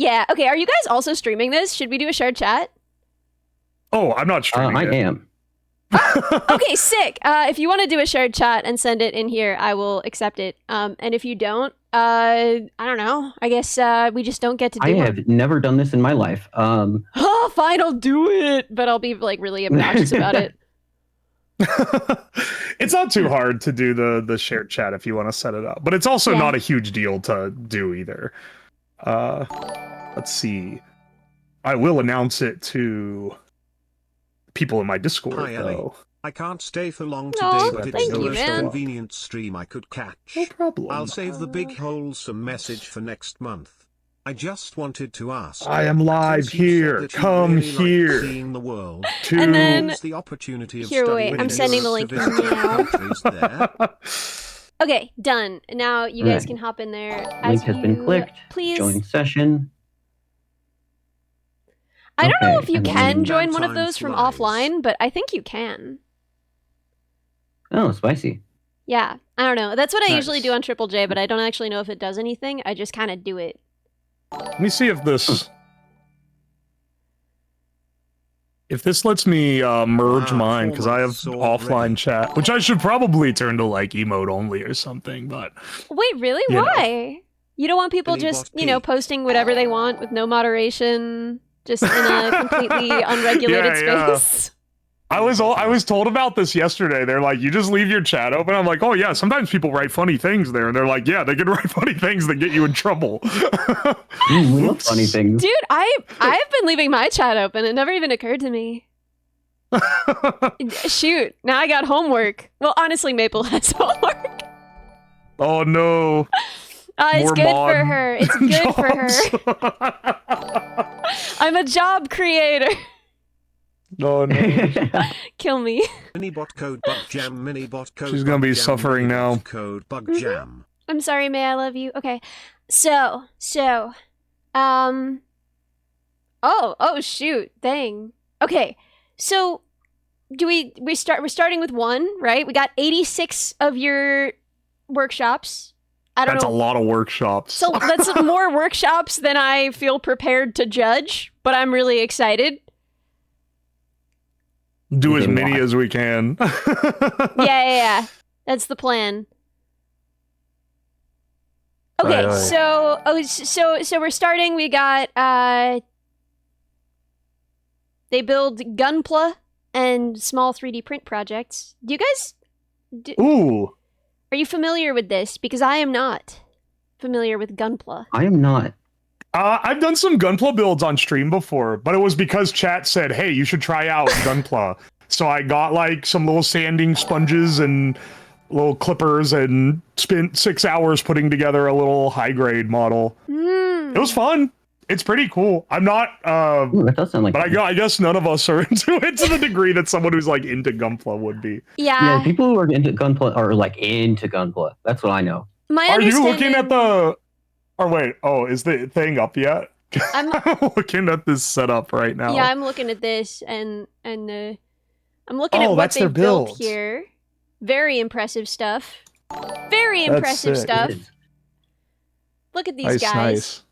Yeah. Okay. Are you guys also streaming this? Should we do a shared chat? Oh, I'm not streaming I it. am. Okay, sick. If you want to do a shared chat and send it in here, I will accept it. And if you don't, I don't know. I guess we just don't get to do I one. have never done this in my life. Oh, fine, I'll do it. But I'll be like really obnoxious about it. It's not too hard to do the shared chat if you want to set it up, but it's also not a huge deal to do either. Let's see. I will announce it to people in my Discord, Hi, Ellie. though. I can't stay for long today, Aw, but it's thank the you, most man. convenient stream I could catch. No problem. I'll save the big wholesome message for next month. I just wanted to ask. I am live since you said here. that you Come really like here. seeing the world. And then- Here's the opportunity of Here, wait, studying I'm in sending the Europe link to visit now. countries there. Okay, done. Now you guys Right. can hop in there. Link has been you clicked. Please. Join session. I don't know Okay, if you and then- can join one of Time those from flies. offline, but I think you can. Oh, spicy. Yeah, I don't know. That's what I usually Nice. do on Triple J, but I don't actually know if it does anything. I just kind of do it. Let me see if this lets me merge Ah, mine, because I have 4 months offline already. chat, which I should probably turn to like emote only or something. But Wait, really? You know. Why? You don't want people Billy just, Bot you know, P. posting whatever they want with no moderation, just in a completely unregulated Yeah. space? I was told about this yesterday. They're like, you just leave your chat open. I'm like, oh yeah, sometimes people write funny things there, and they're like, yeah, they can write funny things that get you in trouble. We love Oops. funny things. Dude, I've been leaving my chat open. It never even occurred to me. Shoot, now I got homework. Well, honestly, Maple has homework. Oh no. It's More good mod for her. It's good for her. jobs. I'm a job creator. No, no. Kill me. Minibot code bug jam. Minibot code. She's gonna bug be jam, suffering minibot now. Code bug Mhm. jam. I'm sorry, May. I love you. Okay. So, oh, shoot. Dang. Okay. So, we're starting with 1, right? We got 86 of your workshops. I don't That's know. a lot of workshops. So that's more workshops than I feel prepared to judge, but I'm really excited. Do as They many want. as we can. Yeah. That's the plan. Okay, Aye, aye. so we're starting. We got they build Gunpla and small 3D print projects. Do you guys Ooh. are you familiar with this? Because I am not familiar with Gunpla. I am not. I've done some Gunpla builds on stream before, but it was because chat said, hey, you should try out Gunpla. So I got like some little sanding sponges and little clippers and spent 6 hours putting together a little high grade model. Hmm. It was fun. It's pretty cool. I'm not, Ooh, that does sound like. but I guess none of us are into it to the degree that someone who's like into Gunpla would be. Yeah, people who are into Gunpla are like into Gunpla. That's what I know. My Are you understanding. looking at the? Or wait, oh, is the thing up yet? I'm- looking at this setup right now. Yeah, I'm looking at this and I'm looking Oh, at what that's they their built build. here. Very impressive stuff. Very That's impressive sick. stuff. It is. Look at these Nice, guys. nice.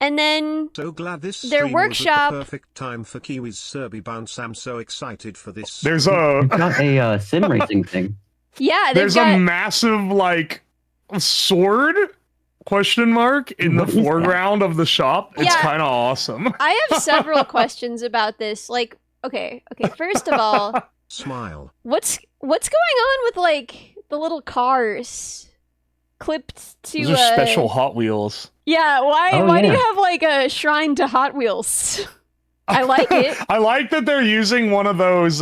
And then So glad this Their stream workshop- was at the perfect time for Kiwi's Serby bounce. I'm so excited for this. There's They've got a sim racing thing. yeah, they've there's got a massive like sword question mark in the What is that? foreground of the shop. It's Yeah. kind of awesome. I have several questions about this. Like, okay, first of all, Smile. what's going on with like the little cars clipped to These are special Hot Wheels. Yeah, why Oh, do you yeah. have like a shrine to Hot Wheels? I like it. I like that they're using one of those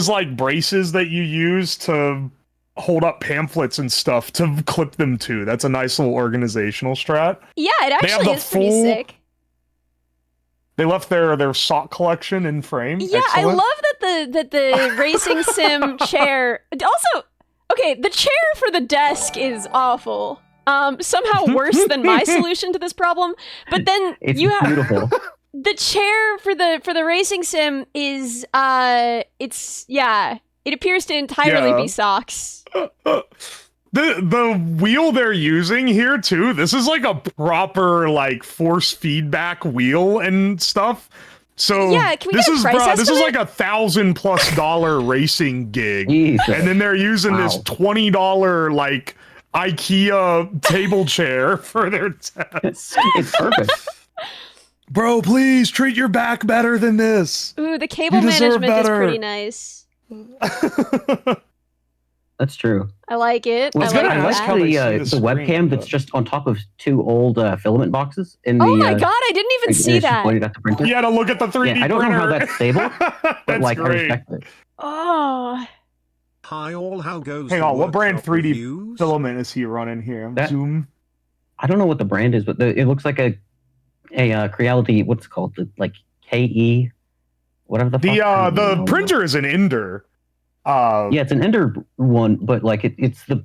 like braces that you use to hold up pamphlets and stuff to clip them to. That's a nice little organizational strat. Yeah, it They have actually the is pretty full- sick. They left their sock collection in frame. Yeah, I Excellent. love that the racing sim chair. Also, okay, the chair for the desk is awful. Somehow worse than my solution to this problem. But then It's you have beautiful. the chair for the racing sim is it appears to entirely Yeah. be socks. The wheel they're using here too, this is like a proper like force feedback wheel and stuff. So Yeah, can we this get a is price this is estimate? like $1,000+ racing gig. Jesus. And then they're using this Wow. $20 like IKEA table chair for their test. It's perfect. Bro, please treat your back better than this. Ooh, the cable You deserve management is better. pretty nice. That's true. I like it. Well, I it's like gonna I like ask that. how the they see the the webcam screen, that's but- just on top of 2 old filament boxes in the. Oh my god, I didn't even see it's just that. pointed at the printer. You had to look at the 3D Yeah, I don't know how printer. that's stable, but That's like I great. respect it. Oh, Hi all, how goes Hang the on, what brand workshop 3D reviews? filament is he running here? That- Zoom. I don't know what the brand is, but it looks like a Creality. What's it called? The like KE, whatever the. The fuck, I don't the know. printer is an Ender. Yeah, it's an Ender one, but like it's the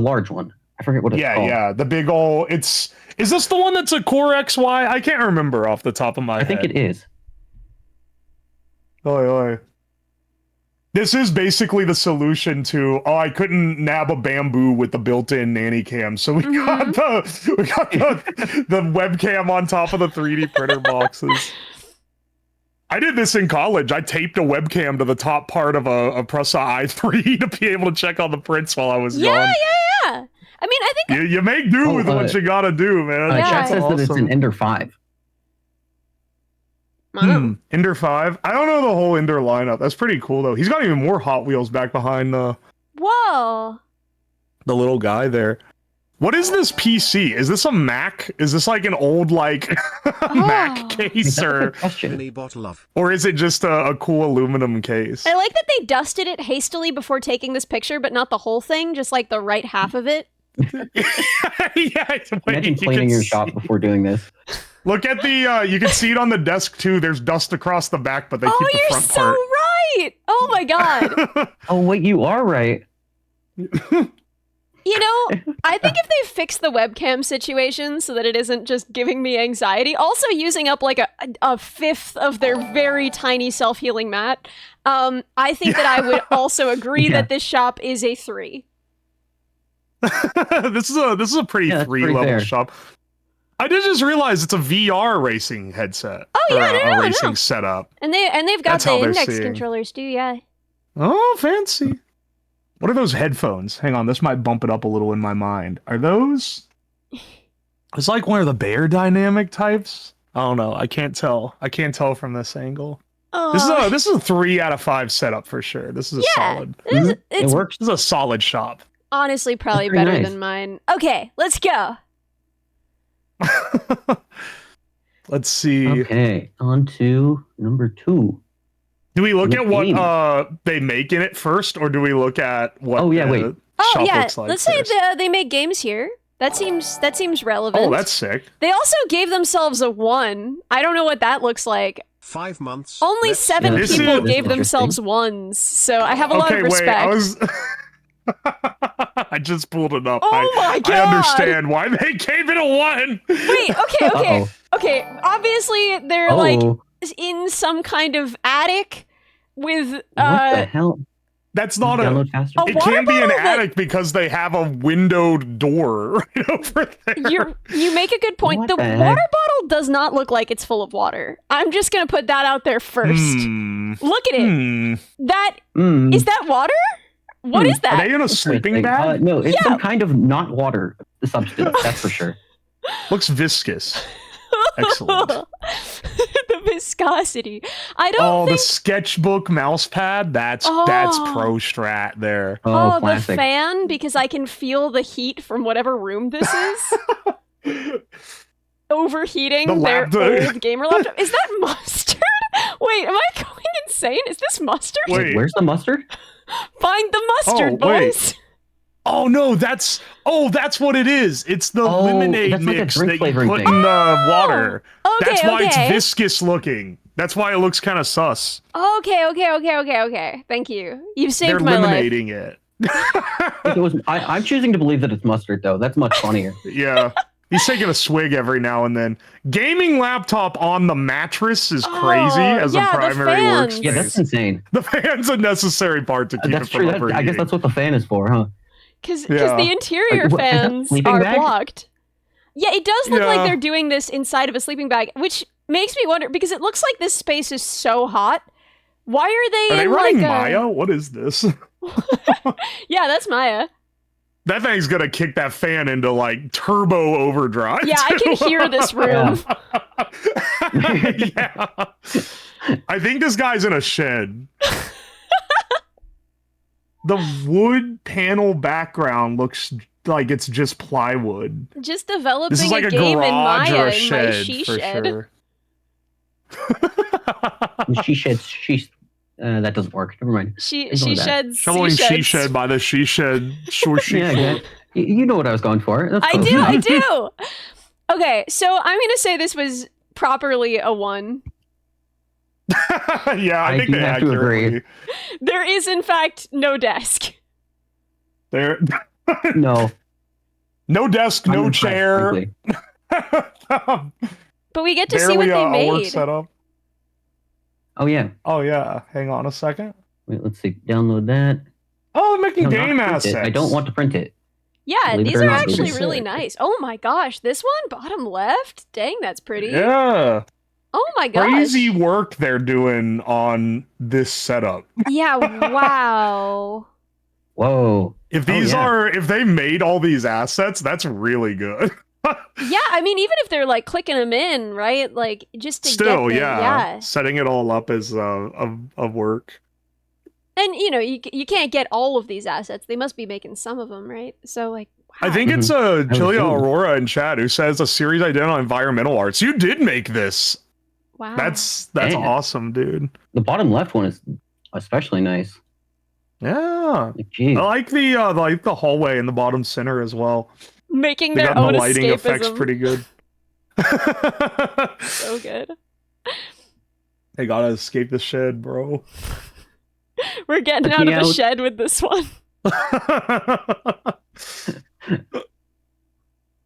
large one. I forget what it's yeah, called. yeah, the big ol'. Is this the one that's a Core XY? I can't remember off the top of my I head. think it is. Oi, oi. This is basically the solution to I couldn't nab a bamboo with the built-in nanny cam, so we got the webcam on top of the 3D printer boxes. I did this in college. I taped a webcam to the top part of a Prusa i3 to be able to check on the prints while I was yeah, gone. yeah. I mean, I think You make do with what you gotta do, man. Yeah. Chat That's says that it's awesome. an Ender 5. Ender 5. I don't know the whole Ender lineup. That's pretty cool though. He's got even more Hot Wheels back behind the Whoa. little guy there. What is this PC? Is this a Mac? Is this like an old like Mac case That's a or good question. Mini bottle of is it just a cool aluminum case? I like that they dusted it hastily before taking this picture, but not the whole thing, just like the right half of it. Yeah, wait, Imagine you cleaning can your see- shop before doing this. Look at the you can see it on the desk too. There's dust across the back, but they Oh, keep the you're front so part. right. Oh my god. Oh wait, you are right. You know, I think if they fix the webcam situation so that it isn't just giving me anxiety, also using up like a fifth of their very tiny self-healing mat, I think that I would also agree Yeah. that this shop is a 3. This is a pretty Yeah, that's pretty 3-level fair. shop. I did just realize it's a VR racing headset. Oh, yeah, or no, a no, racing no. setup. And they've got That's how the they're index seeing. controllers too, yeah. Oh, fancy. What are those headphones? Hang on, this might bump it up a little in my mind. Are those? It's like one of the Bear Dynamic types. I don't know. I can't tell. I can't tell from this angle. This is a 3 out of 5 setup for sure. This is a Yeah. solid. It It's works. This is a solid shop. honestly probably That's very better nice. than mine. Okay, let's go. Let's see. Okay, on to number 2. Do we look The at what game. they make in it first, or do we look at what Oh, yeah, the wait. Oh shop yeah, looks like let's say first? they make games here. That seems relevant. Oh, that's sick. They also gave themselves a 1. I don't know what that looks like. 5 months. Only Let's 7 This people is gave interesting. themselves 1s, so I have a lot Okay, of wait. respect. I was. I just pulled it up. Oh my I God. understand why they gave it a 1. Wait, okay. Uh-oh. Okay, obviously they're Oh, like in some kind of attic with what the hell? That's not a. Download faster. Oh, It water can't be an bottle that- attic because they have a windowed door right over there. you make a good point. What The the heck? water bottle does not look like it's full of water. I'm just gonna put that out there first. Look at it. That Mm. is that water? What is Are that? they in a sleeping bag? No, it's Yeah. some kind of not water substance. That's for sure. Looks viscous. Excellent. The viscosity. I don't Oh, the think. sketchbook mouse pad. That's Oh. pro strat there. Oh, the classic. fan, because I can feel the heat from whatever room this is. Overheating The their laptop. old gamer laptop. Is that mustard? Wait, am I going insane? Is this mustard? Wait. Where's the mustard? Find the mustard, Oh, wait. boys. Oh no, that's what it is. It's the Oh, lemonade that's like a mix drink that you flavoring put thing. in the water. Okay, That's why okay. it's viscous looking. That's why it looks kind of sus. Okay. Thank you. You've saved They're my life. eliminating it. If it was, I'm choosing to believe that it's mustard, though. That's much funnier. Yeah. He's taking a swig every now and then. Gaming laptop on the mattress is crazy as yeah, a the primary fans. workspace. Yeah, that's insane. The fan's a necessary part to keep That's it from true. I overheating. guess that's what the fan is for, huh? Because Yeah. the interior What, is that fans sleeping are bag? blocked. Yeah, it does look like Yeah. they're doing this inside of a sleeping bag, which makes me wonder, because it looks like this space is so hot. Why are they Are they in running like Maya? What is this? Yeah, that's Maya. That thing's gonna kick that fan into like turbo overdrive. Yeah, I can hear this room. Yeah. I think this guy's in a shed. The wood panel background looks like it's just plywood. Just developing This is like a game in garage Maya or a in my shed she for shed. sure. She sheds. That doesn't work. Never mind. She Ignore that. sheds. Shoveling she she sheds. shed by the she shed. Sure, she Yeah, yeah. You know what I was going for. That's I cool. do. I do. Okay, so I'm gonna say this was properly a 1. Yeah, I think do they have to accurately. agree. There is, in fact, no desk. There, No. no desk, I'm no impressed, chair. frankly. But we get to see what Barely they a work made. setup. Oh yeah. Oh yeah, hang on a second. Wait, let's see. Download that. Oh, they're making No, not game print it. assets. I don't want to print it. Yeah, Believe it these or are not, actually these are really sick. nice. Oh my gosh, this one, bottom left? Dang, that's pretty. Yeah, Oh my gosh. crazy work they're doing on this setup. Yeah, wow. Whoa. If Oh, these yeah. are, if they made all these assets, that's really good. Yeah, I mean, even if they're like clicking them in, right? Like just to Still, get the, yeah, setting it all up is of work. And you know, you can't get all of these assets. They must be making some of them, right? So like, wow. I think it's would Chilia assume. Aurora in chat who says a series I did on environmental arts. You did make this. Wow. That's Damn. awesome, dude. The bottom left one is especially nice. Yeah, Like, geez. I like the hallway in the bottom center as well. making They their got own the lighting escapism. effects pretty good. So good. They gotta escape the shed, bro. We're getting But out you of the know- shed with this one.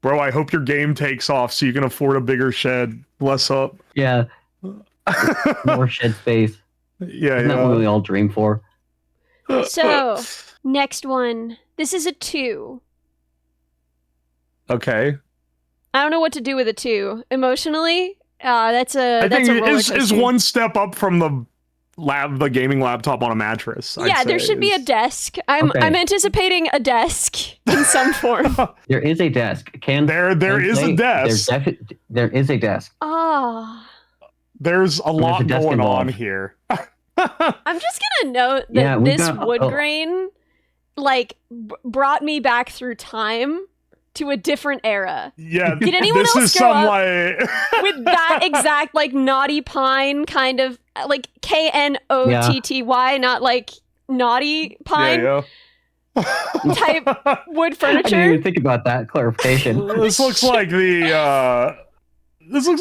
Bro, I hope your game takes off so you can afford a bigger shed. Bless up. Yeah. More shed space. Yeah, Isn't that what we all dream for? So, next one. This is a 2. Okay. I don't know what to do with a 2. Emotionally, that's a I think that's a roller is coaster. one step up from the gaming laptop on a mattress. I'd Yeah, there say should be a is- desk. I'm Okay. anticipating a desk in some form. There is a desk. There is a desk. There is a desk. Ah. There's a lot a desk going on involved. here. I'm just gonna note that Yeah, we've this got- wood oh. grain, like, brought me back through time to a different era. Yeah. Did anyone this else is grow some up like With that exact, like, naughty pine kind of, like, KNOTTY, not like naughty pine yeah. type wood I didn't furniture. even think about that clarification. This looks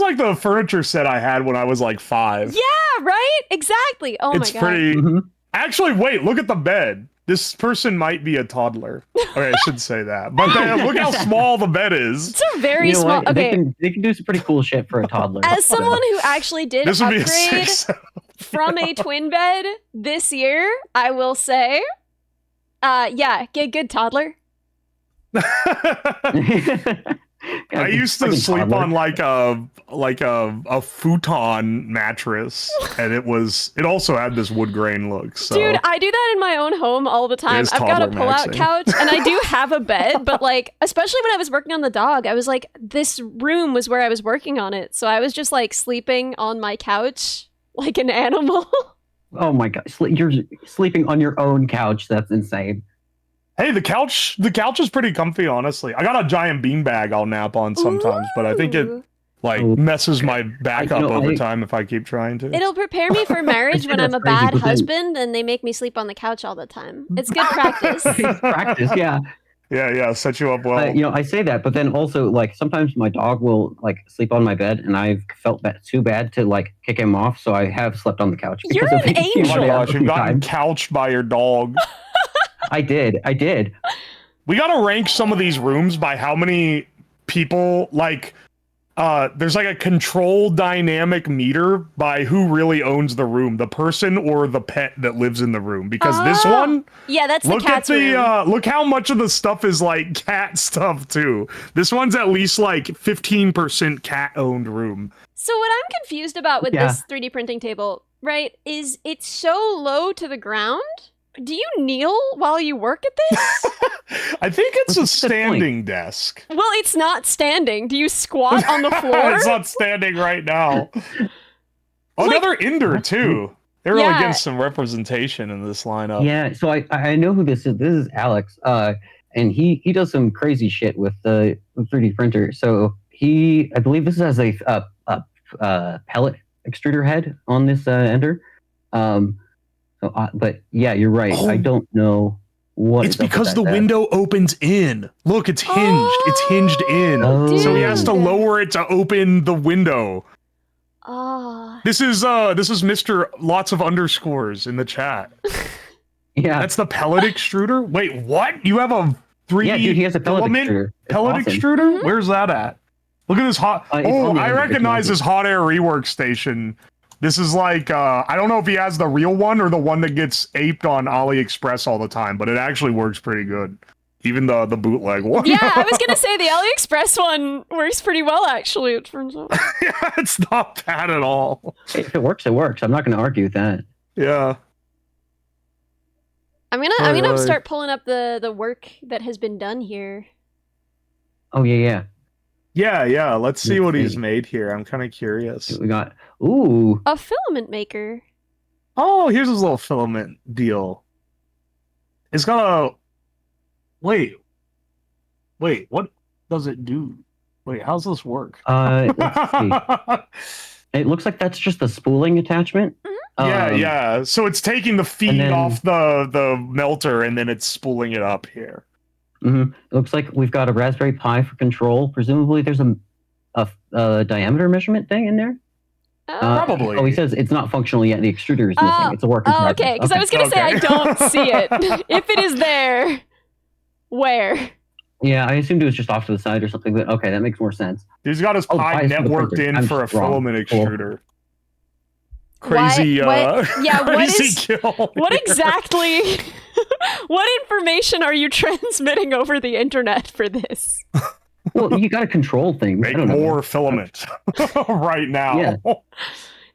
like the furniture set I had when I was like 5. Yeah, right? Exactly. Oh It's my god. pretty. Mhm. Actually, wait, look at the bed. This person might be a toddler. Okay, I should say that. But then, look how small the bed is. It's a very You know small. what? Okay. They can do some pretty cool shit for a toddler. As someone who actually did This would be a upgrade 6. from a twin bed this year, I will say, yeah, get good toddler. I used to Fucking sleep toddler. on like a futon mattress, and it also had this wood grain look. So Dude, I do that in my own home all the time. is I've got a toddler pull-out maxing. couch, and I do have a bed, but like, especially when I was working on the dog, I was like, this room was where I was working on it, so I was just like sleeping on my couch like an animal. Oh my god, you're sleeping on your own couch. That's insane. hey, the couch is pretty comfy, honestly. I got a giant beanbag I'll nap on sometimes, but I think it Ooh. like Ooh. messes my back I- up you know, over I- time if I keep trying to. It'll prepare me for marriage say when I'm that's a crazy, bad but then- husband and they make me sleep on the couch all the time. It's good practice. It's practice, yeah. Yeah, set you up well. I say that, but then also like sometimes my dog will like sleep on my bed, and I've felt too bad to like kick him off, so I have slept on the couch. You're because of an it. Oh angel. my gosh, Every you've gotten time. couched by your dog. I did. We gotta rank some of these rooms by how many people, like, there's like a control dynamic meter by who really owns the room, the person or the pet that lives in the room. Because this one, Yeah, that's the look at cat's room. look how much of the stuff is like cat stuff too. This one's at least like 15% cat owned room. So what I'm confused about with Yeah. this 3D printing table, right, is it's so low to the ground. Do you kneel while you work at this? I think it's a What's the point? standing desk. Well, it's not standing. Do you squat on the floor? It's not standing right now. Oh, another Ender too. They really Yeah. getting some representation in this lineup. Yeah, so I know who this is. This is Alex, and he does some crazy shit with the 3D printer. So I believe this has a pellet extruder head on this Ender. But yeah, you're right. Oh. I don't know what. It's is up with because that the head. window opens in. Look, it's hinged. It's hinged in. Oh. So he has to Dude. lower it to open the window. Ah. This is Mr. Lots of underscores in the chat. Yeah, That's the pellet extruder? Wait, what? You have a 3D yeah, dude, he has a pellet filament extruder. It's pellet awesome. extruder? Where's that at? Look at this hot. It's Oh, on the I end. It's recognize on this hot air rework station. This is like I don't know if he has the real one or the one that gets aped on AliExpress all the time, but it actually works pretty good. Even the bootleg one. Yeah, I was gonna say the AliExpress one works pretty well, actually. It turns out. Yeah, it's not bad at all. If it works, it works. I'm not going to argue with that. Yeah. I'm gonna Right. start pulling up the work that has been done here. Oh yeah. Yeah. Let's see Let's what he's see. made here. I'm kind of curious. We got ooh. A filament maker. Oh, here's his little filament deal. It's got a wait. What does it do? Wait, how's this work? Let's see. It looks like that's just the spooling attachment. Yeah. So it's taking the feed and then- off the melter and then it's spooling it up here. It looks like we've got a Raspberry Pi for control. Presumably, there's a diameter measurement thing in there. Probably. Oh, he says it's not functional yet. The extruder is missing. It's a work in Oh, progress. okay. Because I was gonna say I Okay. don't see it. If it is there, where? Yeah, I assumed it was just off to the side or something. But okay, that makes more sense. He's got his Oh, Pi Pi's for the networked printer. in I'm for a just wrong. filament Cool. extruder. Crazy, What- yeah, what crazy is- kill. What exactly? What information are you transmitting over the internet for this? Well, you got to control things. I Make don't know. more filament right now. Yeah.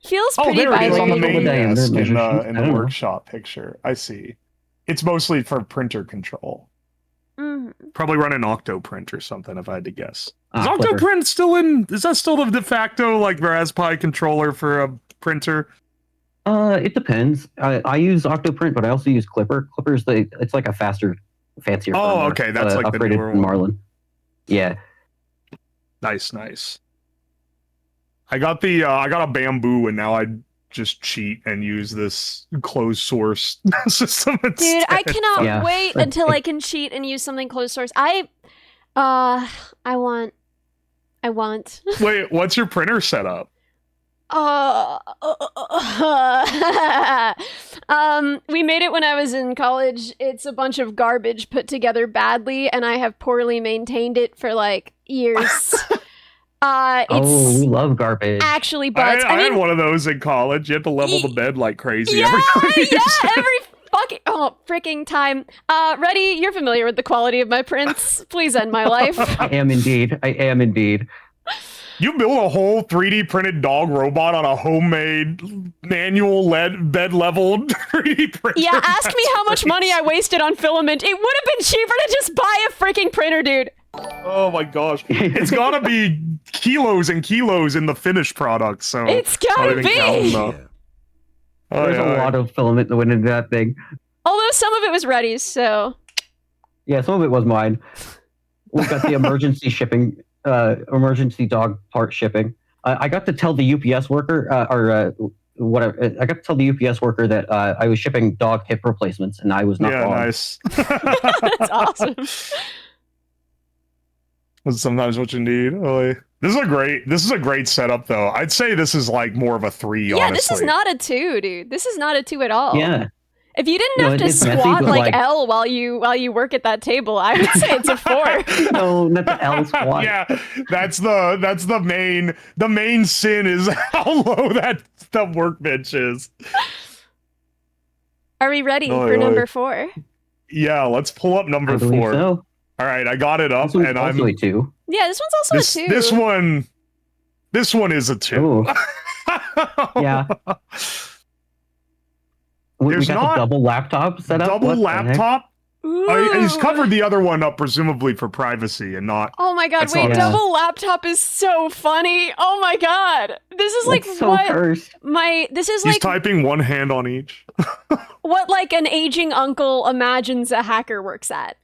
Feels Oh, pretty there it is on the violent. main Diameter desk in measurements. the I don't know. workshop picture. I see. It's mostly for printer control. Mhm. Probably running Octoprint or something, if I had to guess. Is Clipper. Octoprint still in? Is that still the de facto like Raspberry controller for a printer? It depends. I use Octoprint, but I also use Clipper. Clipper's it's like a faster, fancier. Oh, firmware, okay, that's like the upgraded newer from one. Marlin. Yeah. Nice. I got a bamboo, and now I just cheat and use this closed source system instead. Dude, I cannot Yeah. wait until I can cheat and use something closed source. I want. Wait, what's your printer setup? We made it when I was in college. It's a bunch of garbage put together badly, and I have poorly maintained it for like years. Oh, It's we love garbage. actually butts. I had one of those in college. You had to level the bed like crazy yeah, every time you yeah, used it. every fucking freaking time. Reddy, you're familiar with the quality of my prints. Please end my life. I am indeed. You built a whole 3D printed dog robot on a homemade manual bed leveled 3D printer. Yeah, ask me That's how much money I wasted on filament. It would have been cheaper to just buy a freaking printer, dude. Oh my gosh. It's gotta be kilos and kilos in the finished product, so It's not gotta even counting be. the- Yeah. Oh, There's yeah. a lot of filament that went into that thing. Although some of it was Reddy's, so Yeah, some of it was mine. We got the emergency shipping, emergency dog part shipping. I got to tell the UPS worker, whatever. I got to tell the UPS worker that I was shipping dog hip replacements, and I was not Yeah, wrong. nice. that's awesome. That's sometimes what you need. Really. This is a great setup though. I'd say this is like more of a 3, Yeah, honestly. this is not a 2, dude. This is not a 2 at all. Yeah, If you didn't No, have to it's messy, squat but, like like- L while you work at that table, I would say it's a 4. No, not the L squat. Yeah, that's the main sin is how low that the workbench is. Are we ready Oy, for oy. number 4? Yeah, let's pull up I number believe 4. so. All right, I got it up, This one's and also I'm a 2. Yeah, this one's also this a 2. this one is a 2. Ooh. Yeah. We There's got not the double laptop set up. double What the heck? laptop. Ooh. He's covered the other one up presumably for privacy and not. Oh my god, That's wait, not- Yeah. double laptop is so funny. Oh my god. This is like That's so what cursed. this is He's like typing one hand on each. what like an aging uncle imagines a hacker works at.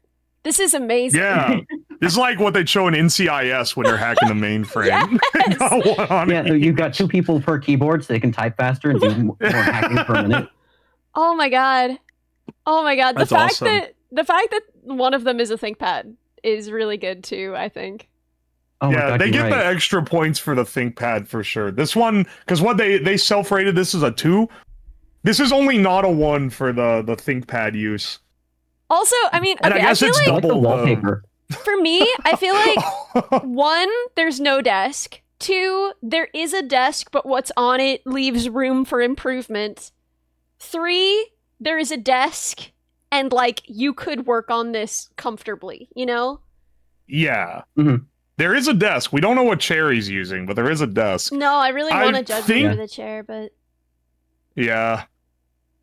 This is amazing. Yeah, this is like what they show in NCIS when they're hacking the mainframe. Yes. Got one on Yeah, each. you've got 2 people per keyboard, so they can type faster and do more hacking per minute. Oh my god. Oh my god. That's awesome. The fact that one of them is a ThinkPad is really good too, I think. Oh my Yeah, God, they you're get right. the extra points for the ThinkPad for sure. This one, because what they self-rated this as a 2. This is only not a 1 for the ThinkPad use. Also, I mean, And okay, I guess feel it's like I like the double the- wallpaper. for me, I feel like 1, there's no desk. 2, there is a desk, but what's on it leaves room for improvement. 3, there is a desk, and like you could work on this comfortably, you know? Yeah. Mhm. There is a desk. We don't know what chair he's using, but there is a desk. No, I really I want to judge think- him for the chair, but Yeah.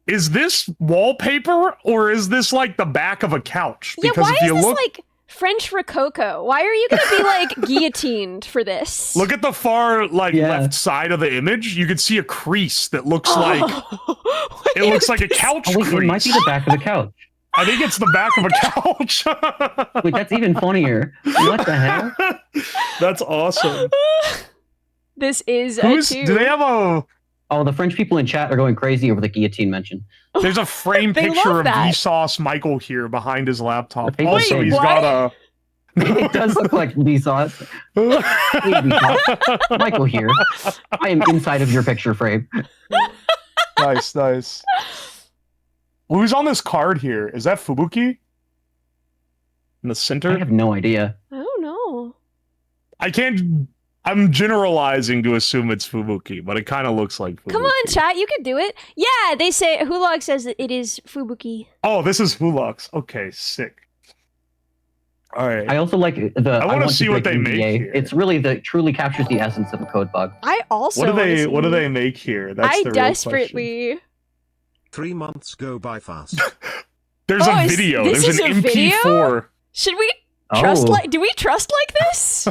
Is this wallpaper or is this like the back of a couch? yeah, why if is you this look like French Rococo? Why are you gonna be like guillotined for this? look at the far Yeah. left side of the image, you could see a crease that looks like What it looks is like a this? couch Oh, wait, crease. it might be the back of the couch. I think it's the back of a couch. Wait, that's even funnier. What the hell? That's awesome. This is a Who's 2. do they have a Oh, the French people in chat are going crazy over the guillotine mention. there's a frame They picture love of that. Vsauce Michael here behind his laptop. Wait, Also, he's what? got It does look like Vsauce. a Michael here. I am inside of your picture frame. nice. Who's on this card here? Is that Fubuki? In the I center? have no idea. I don't know. I'm generalizing to assume it's Fubuki, but it kind of looks like Fubuki. Come on, chat, you can do it. Yeah, they say Hulog says that it is Fubuki. Oh, this is Hulux. Okay, sick. All right. I also like the. I wanna want to see what break they make NDA. here. It's really truly captures the essence of a code bug. I also What do they make here? That's I the real question. desperately 3 months go by fast. There's Oh, a is- video. this There's is an a video? MP4. should we trust Oh. like do we trust like this?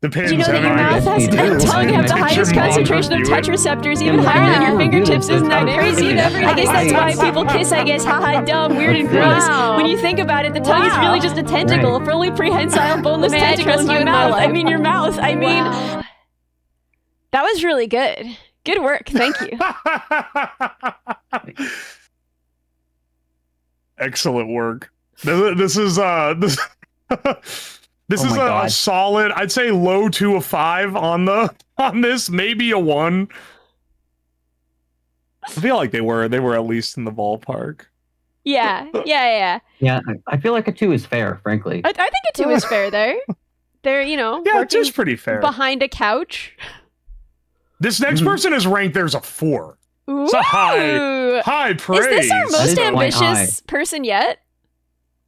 Depends. Do you know that your I mouth guess has we do. and tongue have the I highest think your mom concentration of would touch do it. receptors, even Yeah, higher than yeah, your yeah, fingertips? yeah, Isn't that yeah. crazy? Yeah. I guess that's why Wow. people kiss. I guess, haha, dumb, weird, and gross. Wow. When you think about it, the tongue is really just a tentacle, Right. fully prehensile, boneless May I tentacle in trust you your in my mouth. I life? mean, your mouth. I mean, Wow. that was really good. Good work. Thank you. Excellent work. This is this this Oh is my a God. solid. I'd say low to a 5 on this, maybe a 1. I feel like they were at least in the ballpark. Yeah. Yeah. Yeah, I feel like a 2 is fair, frankly. I think a 2 is fair there. They're, Yeah, working it's pretty fair. behind a couch. This next Mhm. person is ranked. There's a 4. Ooh. It's a high praise. Is this our That most is quite ambitious person yet?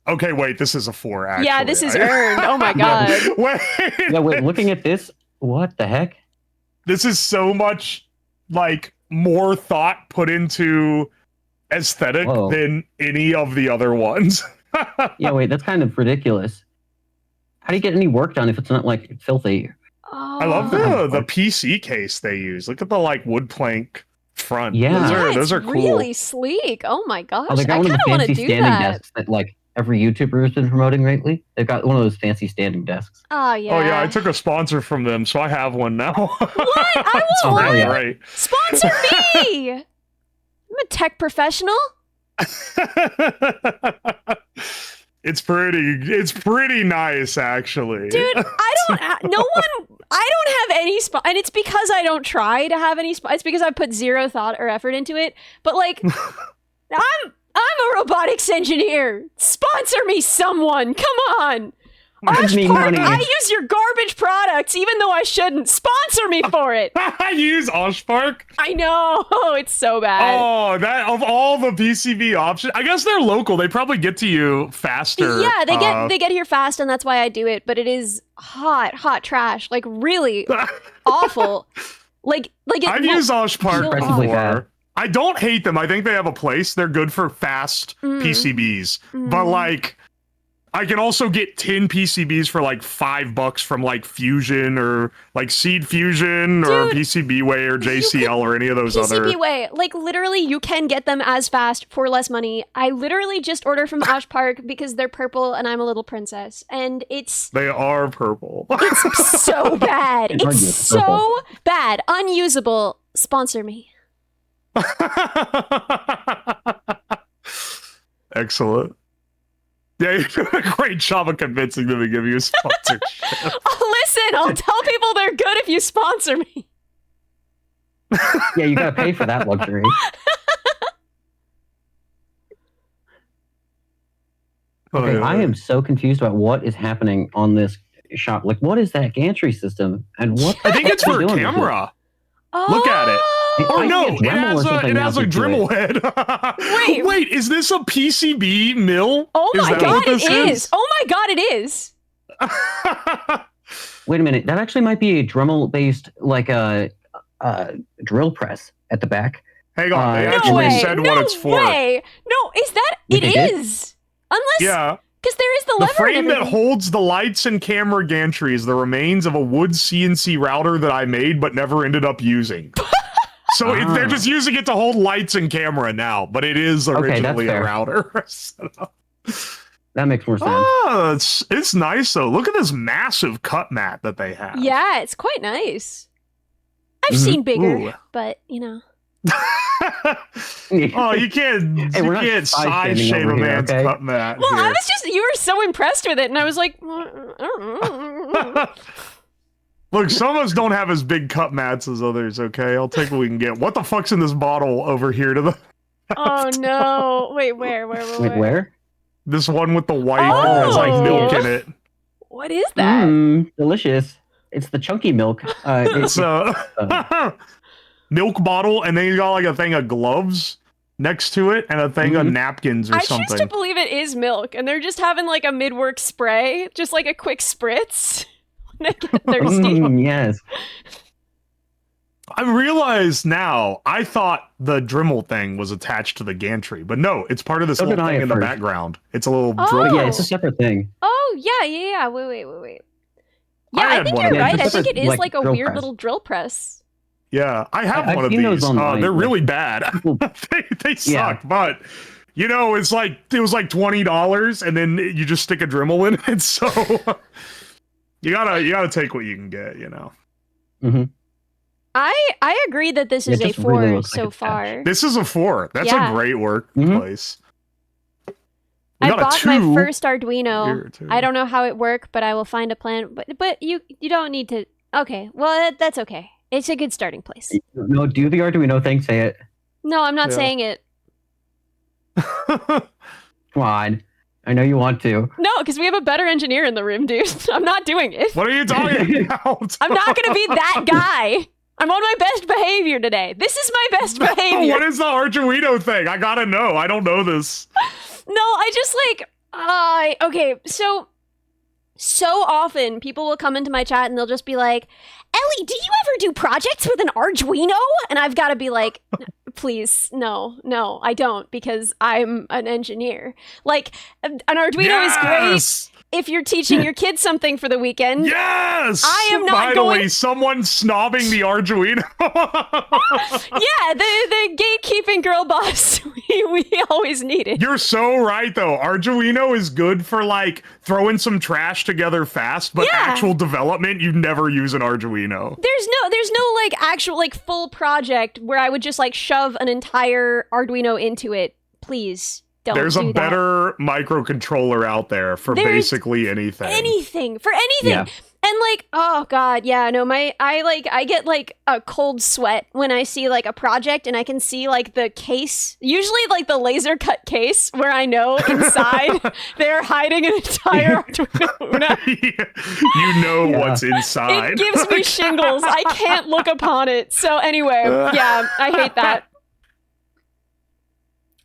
Okay, wait. This is a 4. Actually, Yeah, this is earned. Oh my god. Wait. Yeah, wait, looking at this, what the heck? This is so much like more thought put into aesthetic Whoa. than any of the other ones. Yeah, wait, that's kind of ridiculous. How do you get any work done if it's not like filthy? Oh. I love the PC case they use. Look at the like wood plank front. Yeah. those are it's cool. really sleek. Oh my gosh. Oh, they I got one kind of of the want to fancy do standing that. desks that like every YouTuber has been promoting lately. They've got one of those fancy standing desks. Oh yeah. Oh yeah, I took a sponsor from them, so I have one now. What? I It's want hell one. yeah. Right. Sponsor me. I'm a tech professional. It's pretty nice, actually. Dude, I don't have any and it's because I don't try to have any it's because I put zero thought or effort into it. But like, I'm a robotics engineer. Sponsor me, someone. Come on. Give me money. I use your garbage products, even though I shouldn't. Sponsor me for it. You use Oshpark? I know. It's so bad. Oh, that of all the PCB options, I guess they're local. They probably get to you faster. Yeah, they get here fast, and that's why I do it. But it is hot trash. Like really awful. Like I've used Oshpark Impressively bad. before. I don't hate them. I think they have a place. They're good for fast PCBs. But like, I can also get 10 PCBs for like $5 from like Fusion or like Seed Fusion or PCBWay or JCL or any of those other. PCBWay, like literally, you can get them as fast for less money. I literally just order from Oshpark because they're purple and I'm a little princess, and They are purple. it's so bad. It's so bad, unusable. Sponsor me. Excellent. Yeah, you're doing a great job of convincing them to give you a sponsorship. Listen, I'll tell people they're good if you sponsor me. Yeah, you gotta pay for that luxury. Okay, I am so confused about what is happening on this shop. Like, what is that gantry system? And what? I think it's for a camera. Look at it. Oh no, it has a Dremel head. Wait, is this a PCB mill? Oh my god, it is. Oh my god, it is. Wait a minute, that actually might be a Dremel-based, like a drill press at the back. Hang on, they actually said what it's for. No, is that? It is. Unless, because there is the lever. The frame that holds the lights and camera gantry is the remains of a wood CNC router that I made but never ended up using. So they're just using it to hold lights and camera now, but it is originally a router. So. That makes more sense. Oh, it's nice though. Look at this massive cut mat that they have. Yeah, it's quite nice. I've seen bigger, but you know. Oh, you can't side shame a man's cut mat. Well, here. I was just, you were so impressed with it, and I was like, Look, some of us don't have as big cut mats as others, okay? I'll take what we can get. What the fuck's in this bottle over here to the Oh no. Wait, where? Wait, where? This one with the white that has like milk in it. What is that? Delicious. It's the chunky milk. It's milk bottle, and then you got like a thing of gloves next to it and a thing of napkins or something. I choose to believe it is milk, and they're just having like a mid-work spray, just like a quick spritz. When they get thirsty. Yes. I realize now, I thought the Dremel thing was attached to the gantry, but no, it's part of this little thing in the background. It's a little drill. Yeah, it's a separate thing. Oh, yeah. Wait. Yeah, I think you're right. I think it is like a weird little drill press. Yeah, I have one of these. They're really bad. they suck, but you know, it was like $20, and then you just stick a Dremel in it. So you gotta take what you can get, you know. Mm-hmm. I agree that this is a 4 really so far. This is a 4. That's a great workplace. I bought my first Arduino. I don't know how it works, but I will find a plan. But you don't need to. Okay, well that's okay. It's a good starting place. No, do the Arduino thing. Say it. No, I'm not saying it. Come on. I know you want to. No, because we have a better engineer in the room, dude. I'm not doing it. What are you talking about? I'm not going to be that guy. I'm on my best behavior today. This is my best behavior. What is the Arduino thing? I gotta know. I don't know this. No, I just like, okay, so often people will come into my chat and they'll just be like, Ellie, do you ever do projects with an Arduino? And I've got to be like, please, no, I don't, because I'm an engineer. Like, an Arduino is great if you're teaching your kids something for the weekend. Yes! I am not Finally, someone snobbing the Arduino. Yeah, the gatekeeping girl boss we always needed. You're so right, though. Arduino is good for, like, throwing some trash together fast, but actual development, you never use an Arduino. There's no, like, actual, like, full project where I would just, like, shove an entire Arduino into it. Please. Don't There's do a better microcontroller out there for There's basically anything. for anything. Yeah. And like, oh god, yeah, no, I get like a cold sweat when I see like a project and I can see like the case, usually like the laser cut case, where I know inside they're hiding an entire Arduino Uno. You know what's inside. It gives me shingles. I can't look upon it. So anyway, yeah, I hate that.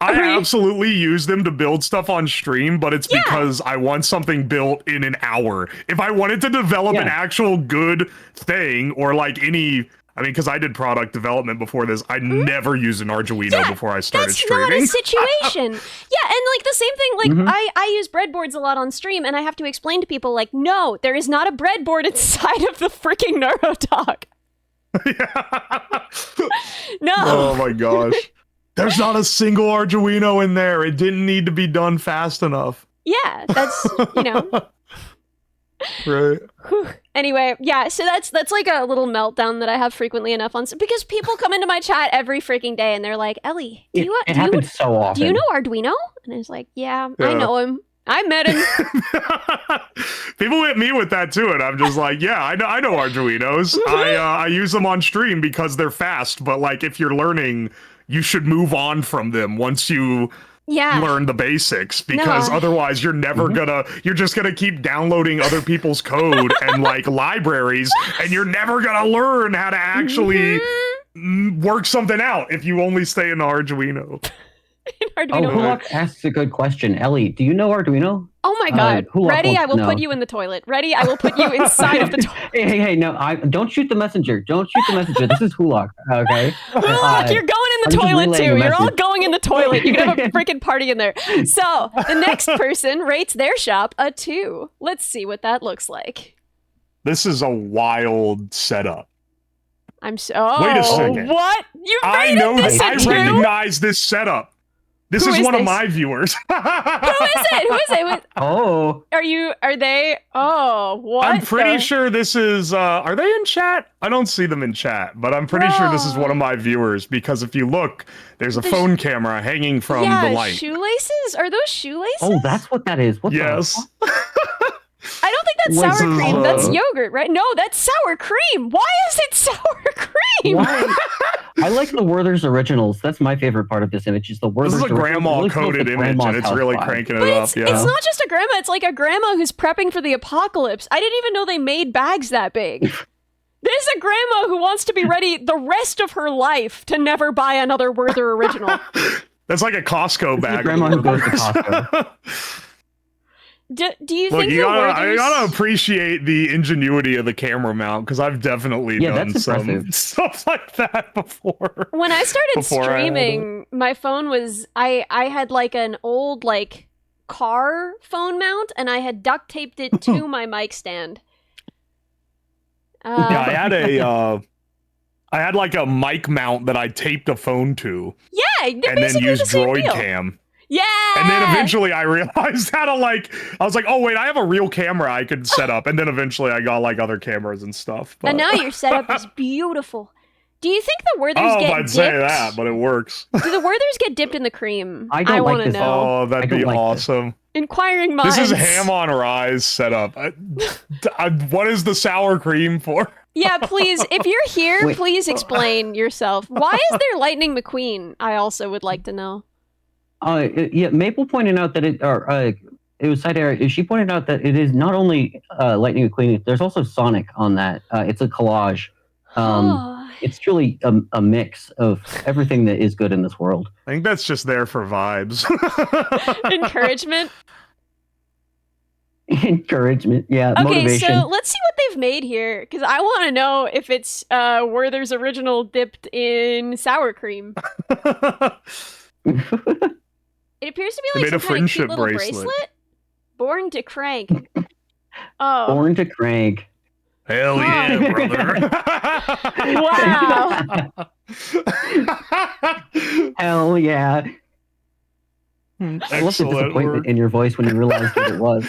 I absolutely use them to build stuff on stream, but it's because I want something built in an hour. If I wanted to develop an actual good thing, or like any, I mean, because I did product development before this, I never used an Arduino before I started streaming. That's not a situation. And like the same thing, like I use breadboards a lot on stream, and I have to explain to people, like, no, there is not a breadboard inside of the freaking Neurodog. No. Oh my gosh. There's not a single Arduino in there. It didn't need to be done fast enough. Yeah, that's, you know. Right. Anyway, yeah, so that's like a little meltdown that I have frequently enough on, because people come into my chat every freaking day and they're like, Ellie, It happens so often. do you know Arduino? And I was like, yeah, I know him. I met him. People hit me with that too, and I'm just like, yeah, I know Arduinos. I use them on stream because they're fast, but like if you're learning, you should move on from them once you learn the basics, because otherwise you're never you're just gonna keep downloading other people's code and like libraries, and you're never gonna learn how to actually work something out if you only stay in Arduino. Arduino. Hulk asks a good question. Ellie, do you know Arduino? Oh my god. Ready? I will put you in the toilet. Ready? I will put you inside of the toilet. Hey, no, don't shoot the messenger. Don't shoot the messenger. This is Hulak, okay? Hulak, you're going in the toilet too. You're all going in the toilet. You can have a freaking party in there. So, the next person rates their shop a 2. Let's see what that looks like. This is a wild setup. Wait a second. What? You I know this. I recognize this setup. This is one of my viewers. Who is it? Oh. Are they? Oh, what? I'm pretty sure this is, are they in chat? I don't see them in chat, but I'm pretty sure this is one of my viewers, because if you look, there's a phone camera hanging from the light. Shoelaces? Are those shoelaces? Oh, that's what that is. What yes. I don't think that's sour cream. That's yogurt, right? No, that's sour cream. Why is it sour cream? Why? I like the Werther's Originals. That's my favorite part of this image. Is the Werther's This is a grandma-coded image, and it's really cranking it up. It's not just a grandma. It's like a grandma who's prepping for the apocalypse. I didn't even know they made bags that big. This is a grandma who wants to be ready the rest of her life to never buy another Werther Original. That's like a Costco bag. Grandma who goes to Costco. Do you think I gotta appreciate the ingenuity of the camera mount, because I've definitely done some stuff like that before. When I started streaming, my phone was I had like an old like car phone mount, and I had duct taped it to my mic stand. I had like a mic mount that I taped a phone to. Yeah, and then used Droid Cam. Yeah. And then eventually I realized how to I was like, oh wait, I have a real camera I could set up. And then eventually I got like other cameras and stuff. But... And now your setup is beautiful. Do you think the Werthers get dipped? I'd say that, but it works. Do the Werthers get dipped in the cream? I want to know. Oh, that'd be awesome. Inquiring minds. This is ham on rise setup. What is the sour cream for? Yeah, please, if you're here, please explain yourself. Why is there Lightning McQueen? I also would like to know. Maple pointed out that it was Cider. She pointed out that it is not only Lightning McQueen. There's also Sonic on that. It's a collage. It's truly a mix of everything that is good in this world. I think that's just there for vibes. Encouragement. Encouragement, yeah. Okay, motivation. So let's see what they've made here, because I want to know if it's Werther's Original dipped in sour cream. It appears to be like some kind of cute little bracelet. Born to crank. Oh. Born to crank. Hell yeah, brother. Wow. Hell yeah. Excellent. I love the disappointment in your voice when you realized what it was.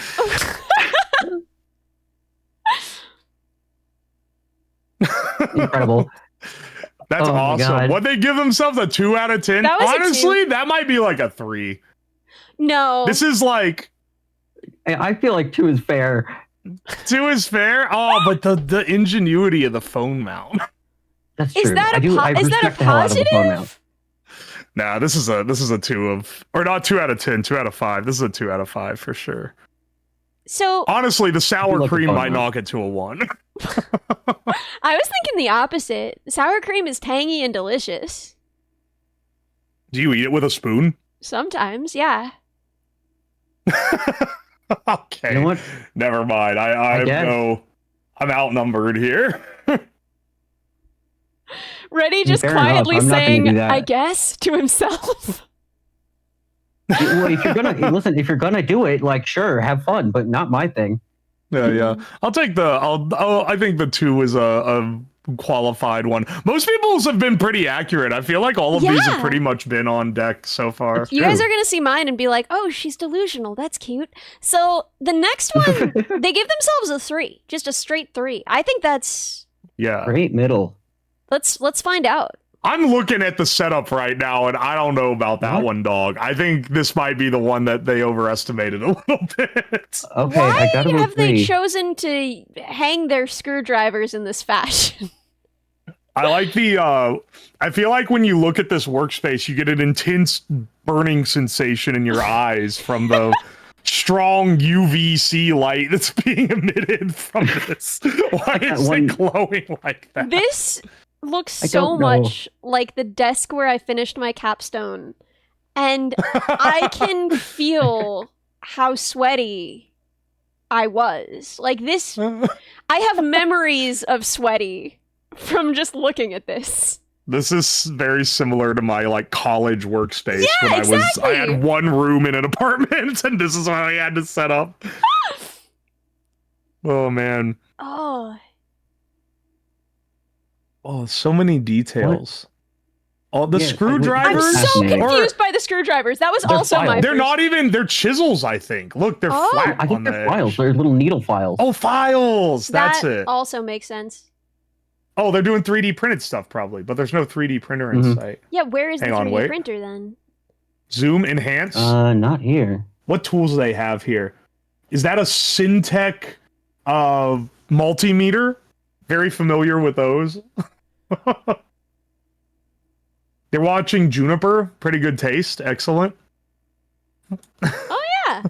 Incredible. That's awesome. What they give themselves, a 2 out of 10? That was honestly, that might be like a 3. No. This is like I feel like 2 is fair. 2 is fair. Oh, but the ingenuity of the phone mount. That's Is true. that I is that a respect the hell out of the phone mount. positive? Nah, this is a 2 of, or not 2 out of 10, 2 out of 5. This is a 2 out of 5 for sure. So Honestly, the sour like the cream phone might mount. knock it to a 1. I was thinking the opposite. Sour cream is tangy and delicious. Do you eat it with a spoon? Sometimes, yeah. Okay. You know what? Never mind. I'm outnumbered here. Reddy just Fair enough. quietly I'm not gonna saying, do that. I guess, to himself. Well, if you're gonna listen, if you're gonna do it, like sure, have fun, but not my thing. Yeah. I'll take I think the 2 is a qualified one. Most people's have been pretty accurate. I feel like all of these have Yeah. pretty much been on deck so far. That's You guys true. are gonna see mine and be like, "Oh, she's delusional. That's cute." So the next one, they give themselves a 3, just a straight 3. I think that's. Yeah. Great middle. Let's find out. I'm looking at the setup right now, and I don't know about that What? one, dog. I think this might be the one that they overestimated a little bit. Okay, Why I gotta have they agree. chosen to hang their screwdrivers in this fashion? I like I feel like when you look at this workspace, you get an intense burning sensation in your eyes from the strong UVC light that's being emitted from this. Why that is one- it glowing like that? This looks I so don't know. much like the desk where I finished my capstone, and I can feel how sweaty I was. Like this, I have memories of sweaty from just looking at this. This is very similar to my like college workspace Yeah, when I exactly. had one room in an apartment and this is how I had to set up. Oh man. Oh, so many details. Oh, the Yeah, I'm screwdrivers so Fascinating. confused by the screwdrivers. That was They're also my. files. they're first- not even they're chisels, I think. Look, they're Oh. flat I on think the they're edge. files. They're little needle files. Oh, files. That's that it. also makes sense. Oh, they're doing 3D printed stuff probably, but there's no 3D printer in Mhm. sight. Yeah, where is Hang the on, 3D wait. printer then? Zoom enhance. Not here. What tools do they have here? Is that a Syntec multimeter? Very familiar with those. They're watching Juniper. Pretty good taste. Excellent. Oh yeah.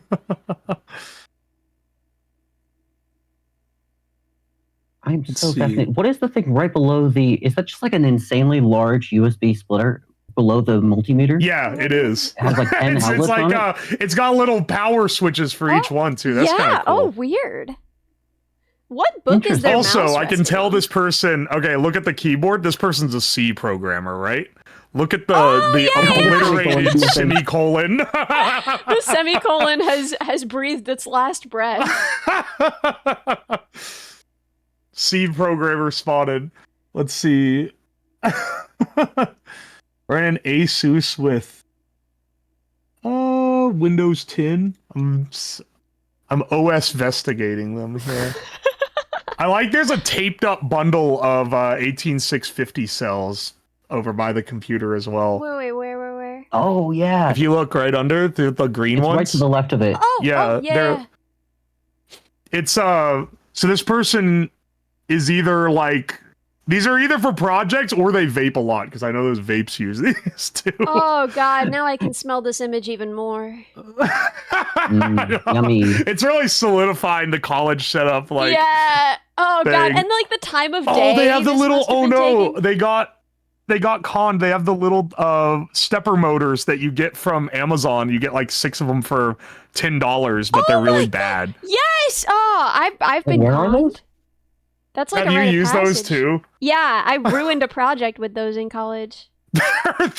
I'm Let's so see. fascinated. What is the thing right below the? Is that just like an insanely large USB splitter below the multimeter? Yeah, it is. It has like 10 it's outlets like on it's got little power switches for each one too. That's kind yeah. of cool. Oh, weird. What book is there? Also, I can tell this person. Okay, look at the keyboard. This person's a C programmer, right? Look at the yeah, yeah. obliterated semicolon. The semicolon has breathed its last breath. C programmer spotted. Let's see. We're in an Asus with Windows 10. I'm OS investigating them here. I like there's a taped up bundle of 18650 cells over by the computer as well. Wait, where? Oh yeah, If you look right under the green it's ones. right to the left of it. Oh, Yeah, yeah. they're- It's so this person is either like these are either for projects or they vape a lot because I know those vapes use these too. Oh god, now I can smell this image even more. Yummy. It's really solidifying the college setup. Like, yeah. Oh god, thing. and like the time of day. oh, they have the this little. must have Oh been no, taking. they got conned. They have the little stepper motors that you get from Amazon. You get like 6 of them for $10, but they're Oh really my bad. Yes. Oh, I've been Where are conned. those? That's like Have a you rite of used those passage. too? Yeah, I ruined a project with those in college.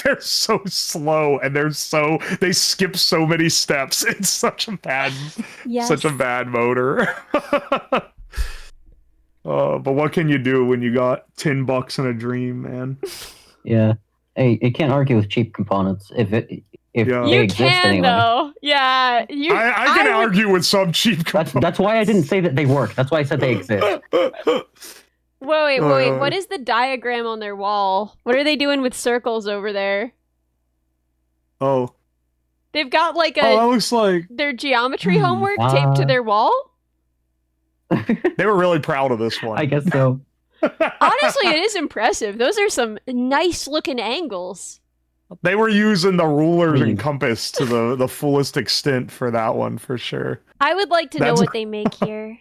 They're so slow and they skip so many steps. It's such a bad Yes. such a bad motor. But what can you do when you got $10 in a dream, man? Yeah. Hey, you can't argue with cheap components if Yeah. they You exist can anyway. though. Yeah. You. I can would- argue with some cheap That's why I didn't say that they work. That's why I said they exist. Wait. What is the diagram on their wall? What are they doing with circles over there? Oh. They've got like Oh, that looks like their geometry homework taped to their wall. they were really proud of this one. I guess so. Honestly, it is impressive. Those are some nice looking angles. They were using the rulers and compass to the fullest extent for that one, for sure. I would like to know what they make here.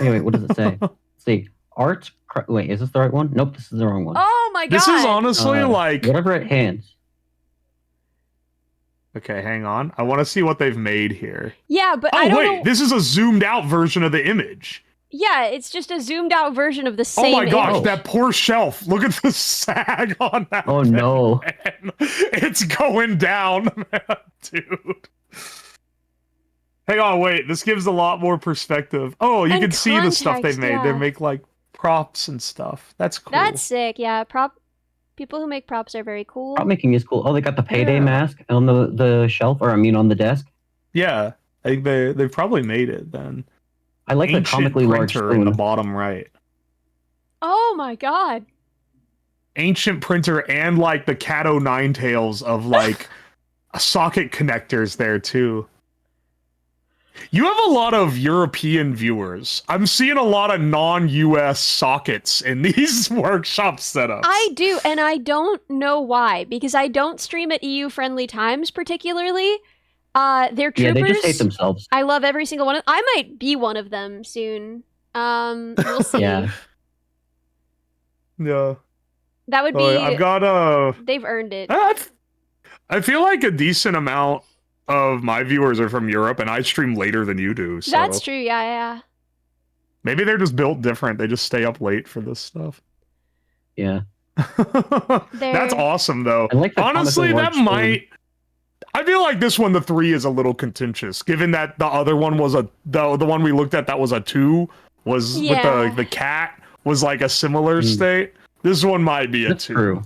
Anyway, what does it say? Let's see. Art. Wait, is this the right one? Nope, this is the wrong one. Oh my god! This is honestly like whatever at hands. Okay, hang on. I want to see what they've made here. Yeah, but oh, I don't wait, know. This is a zoomed out version of the image. Yeah, it's just a zoomed out version of the same. Oh my gosh, image. that poor shelf. Look at the sag on that. Oh thing, no. man. It's going down, man, dude. Hang on, wait. This gives a lot more perspective. Oh, you And can see the stuff they've context, made. yeah. They make like props and stuff. That's cool. That's sick. Yeah, people who make props are very cool. Prop making is cool. Oh, they got the payday Yeah. mask on the shelf, or I mean on the desk. Yeah, I think they probably made it then. I like the Ancient comically large printer in the spoon. bottom right. Oh my god. Ancient printer and like the Cat O' Nine Tails of like socket connectors there too. You have a lot of European viewers. I'm seeing a lot of non-US sockets in these workshop setups. I do, and I don't know why, because I don't stream at EU-friendly times particularly. They're troopers. Yeah, they just hate themselves. I love every single one. I might be one of them soon. We'll see. Yeah. Yeah. That would be. I've got They've earned it. I feel like a decent amount of my viewers are from Europe, and I stream later than you do. So That's true. Yeah. maybe they're just built different. They just stay up late for this stuff. Yeah. That's awesome, though. I like the Honestly, comically that large might. I feel like this one, the 3, is a little contentious, given that the other one was the one we looked at that was a 2 was Yeah. with the cat was like a similar state. This one might be a That's 2. true.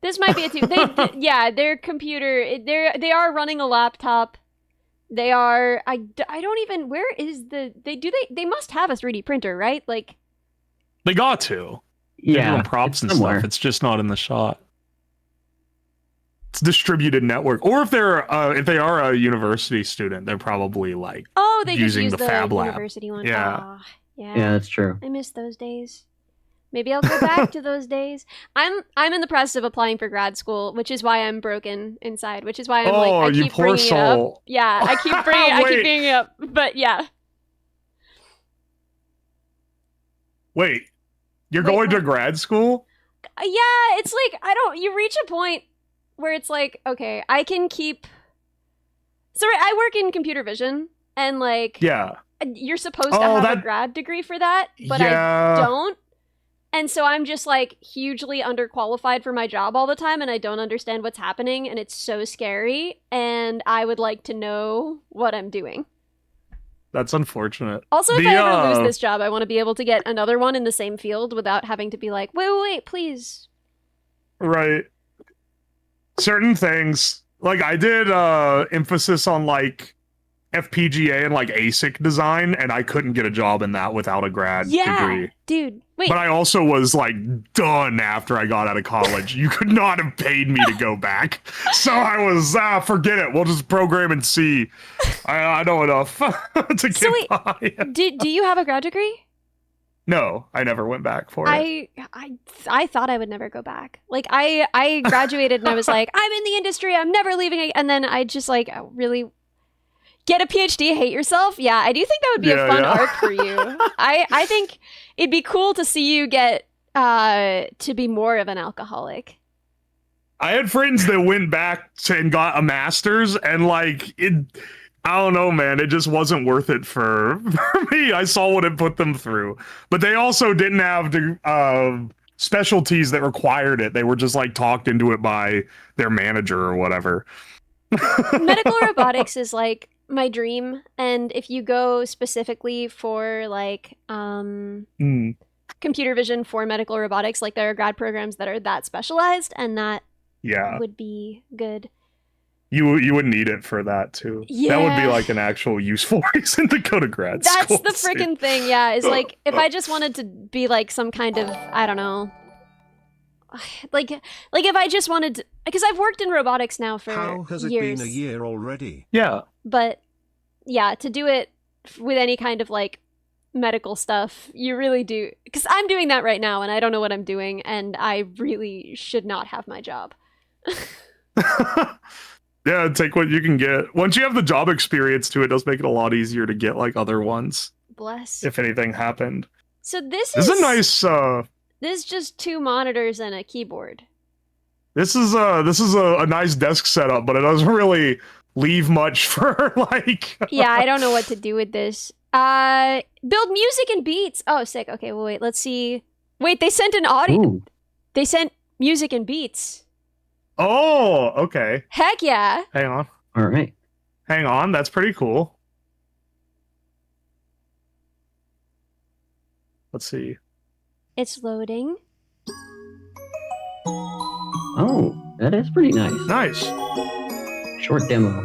This might be a 2. Yeah, their computer. They are running a laptop. They are. I don't even. Where is the? They must have a 3D printer, right? Like. They got to. They're Yeah. doing props and somewhere. stuff. It's just not in the shot. It's distributed network, or if they are a university student, they're probably like Oh, they using just use the Fab Lab. university one. Yeah. Ah, yeah. Yeah, that's true. I miss those days. Maybe I'll go back to those days. I'm in the process of applying for grad school, which is why I'm broken inside. Which is why I'm like I you keep poor bringing it up. soul. Yeah, I keep bringing Wait. it up. But yeah, Wait, you're Wait, going to what? grad school? yeah. It's like you reach a point where it's like, okay, I can keep. Sorry, I work in computer vision, and like, Yeah. you're supposed to Oh, have a that- grad degree for that, but Yeah. I don't. And so I'm just like hugely underqualified for my job all the time, and I don't understand what's happening, and it's so scary, and I would like to know what I'm doing. That's unfortunate. Also, if The, I ever lose uh, this job, I want to be able to get another one in the same field without having to be like, wait, please. Right. Certain things, like I did emphasis on like FPGA and like ASIC design, and I couldn't get a job in that without a grad degree. Dude. Wait, But I also was like done after I got out of college. You could not have paid me to go back. So I was, forget it. We'll just program in C. I know enough to get So wait, by. do you have a grad degree? No, I never went back for it. I thought I would never go back. Like I graduated and I was like, I'm in the industry. I'm never leaving it. And then I just like really get a PhD, hate yourself. Yeah, I do think that would be a fun arc for you. I think it'd be cool to see you get to be more of an alcoholic. I had friends that went back and got a master's, and like it, I don't know, man. It just wasn't worth it for me. I saw what it put them through, but they also didn't have the specialties that required it. They were just like talked into it by their manager or whatever. Medical robotics is like my dream, and if you go specifically for like computer vision for medical robotics, like there are grad programs that are that specialized, and that Yeah, would be good. you would need it for that too. That would be Yeah. like an actual useful reason to go to grad That's school. the too. freaking thing, yeah. Is like if I just wanted to be like some kind of, I don't know, like if I just wanted to, because I've worked in robotics now for How has it years. been a year already? Yeah. But yeah, to do it with any kind of like medical stuff, you really do, because I'm doing that right now and I don't know what I'm doing, and I really should not have my job. Yeah, take what you can get. Once you have the job experience too, it does make it a lot easier to get like other ones Bless. if anything happened. So this This is is a nice this is just 2 monitors and a keyboard. this is a nice desk setup, but it doesn't really leave much for like Yeah, I don't know what to do with this. Build music and beats. Oh, sick. Okay, well, wait, let's see. Wait, they sent an audio. Ooh. They sent music and beats. Oh, okay. Heck yeah. Hang on. All right. Hang on, that's pretty cool. Let's see. It's loading. Oh, that is pretty nice. Nice. Short demo.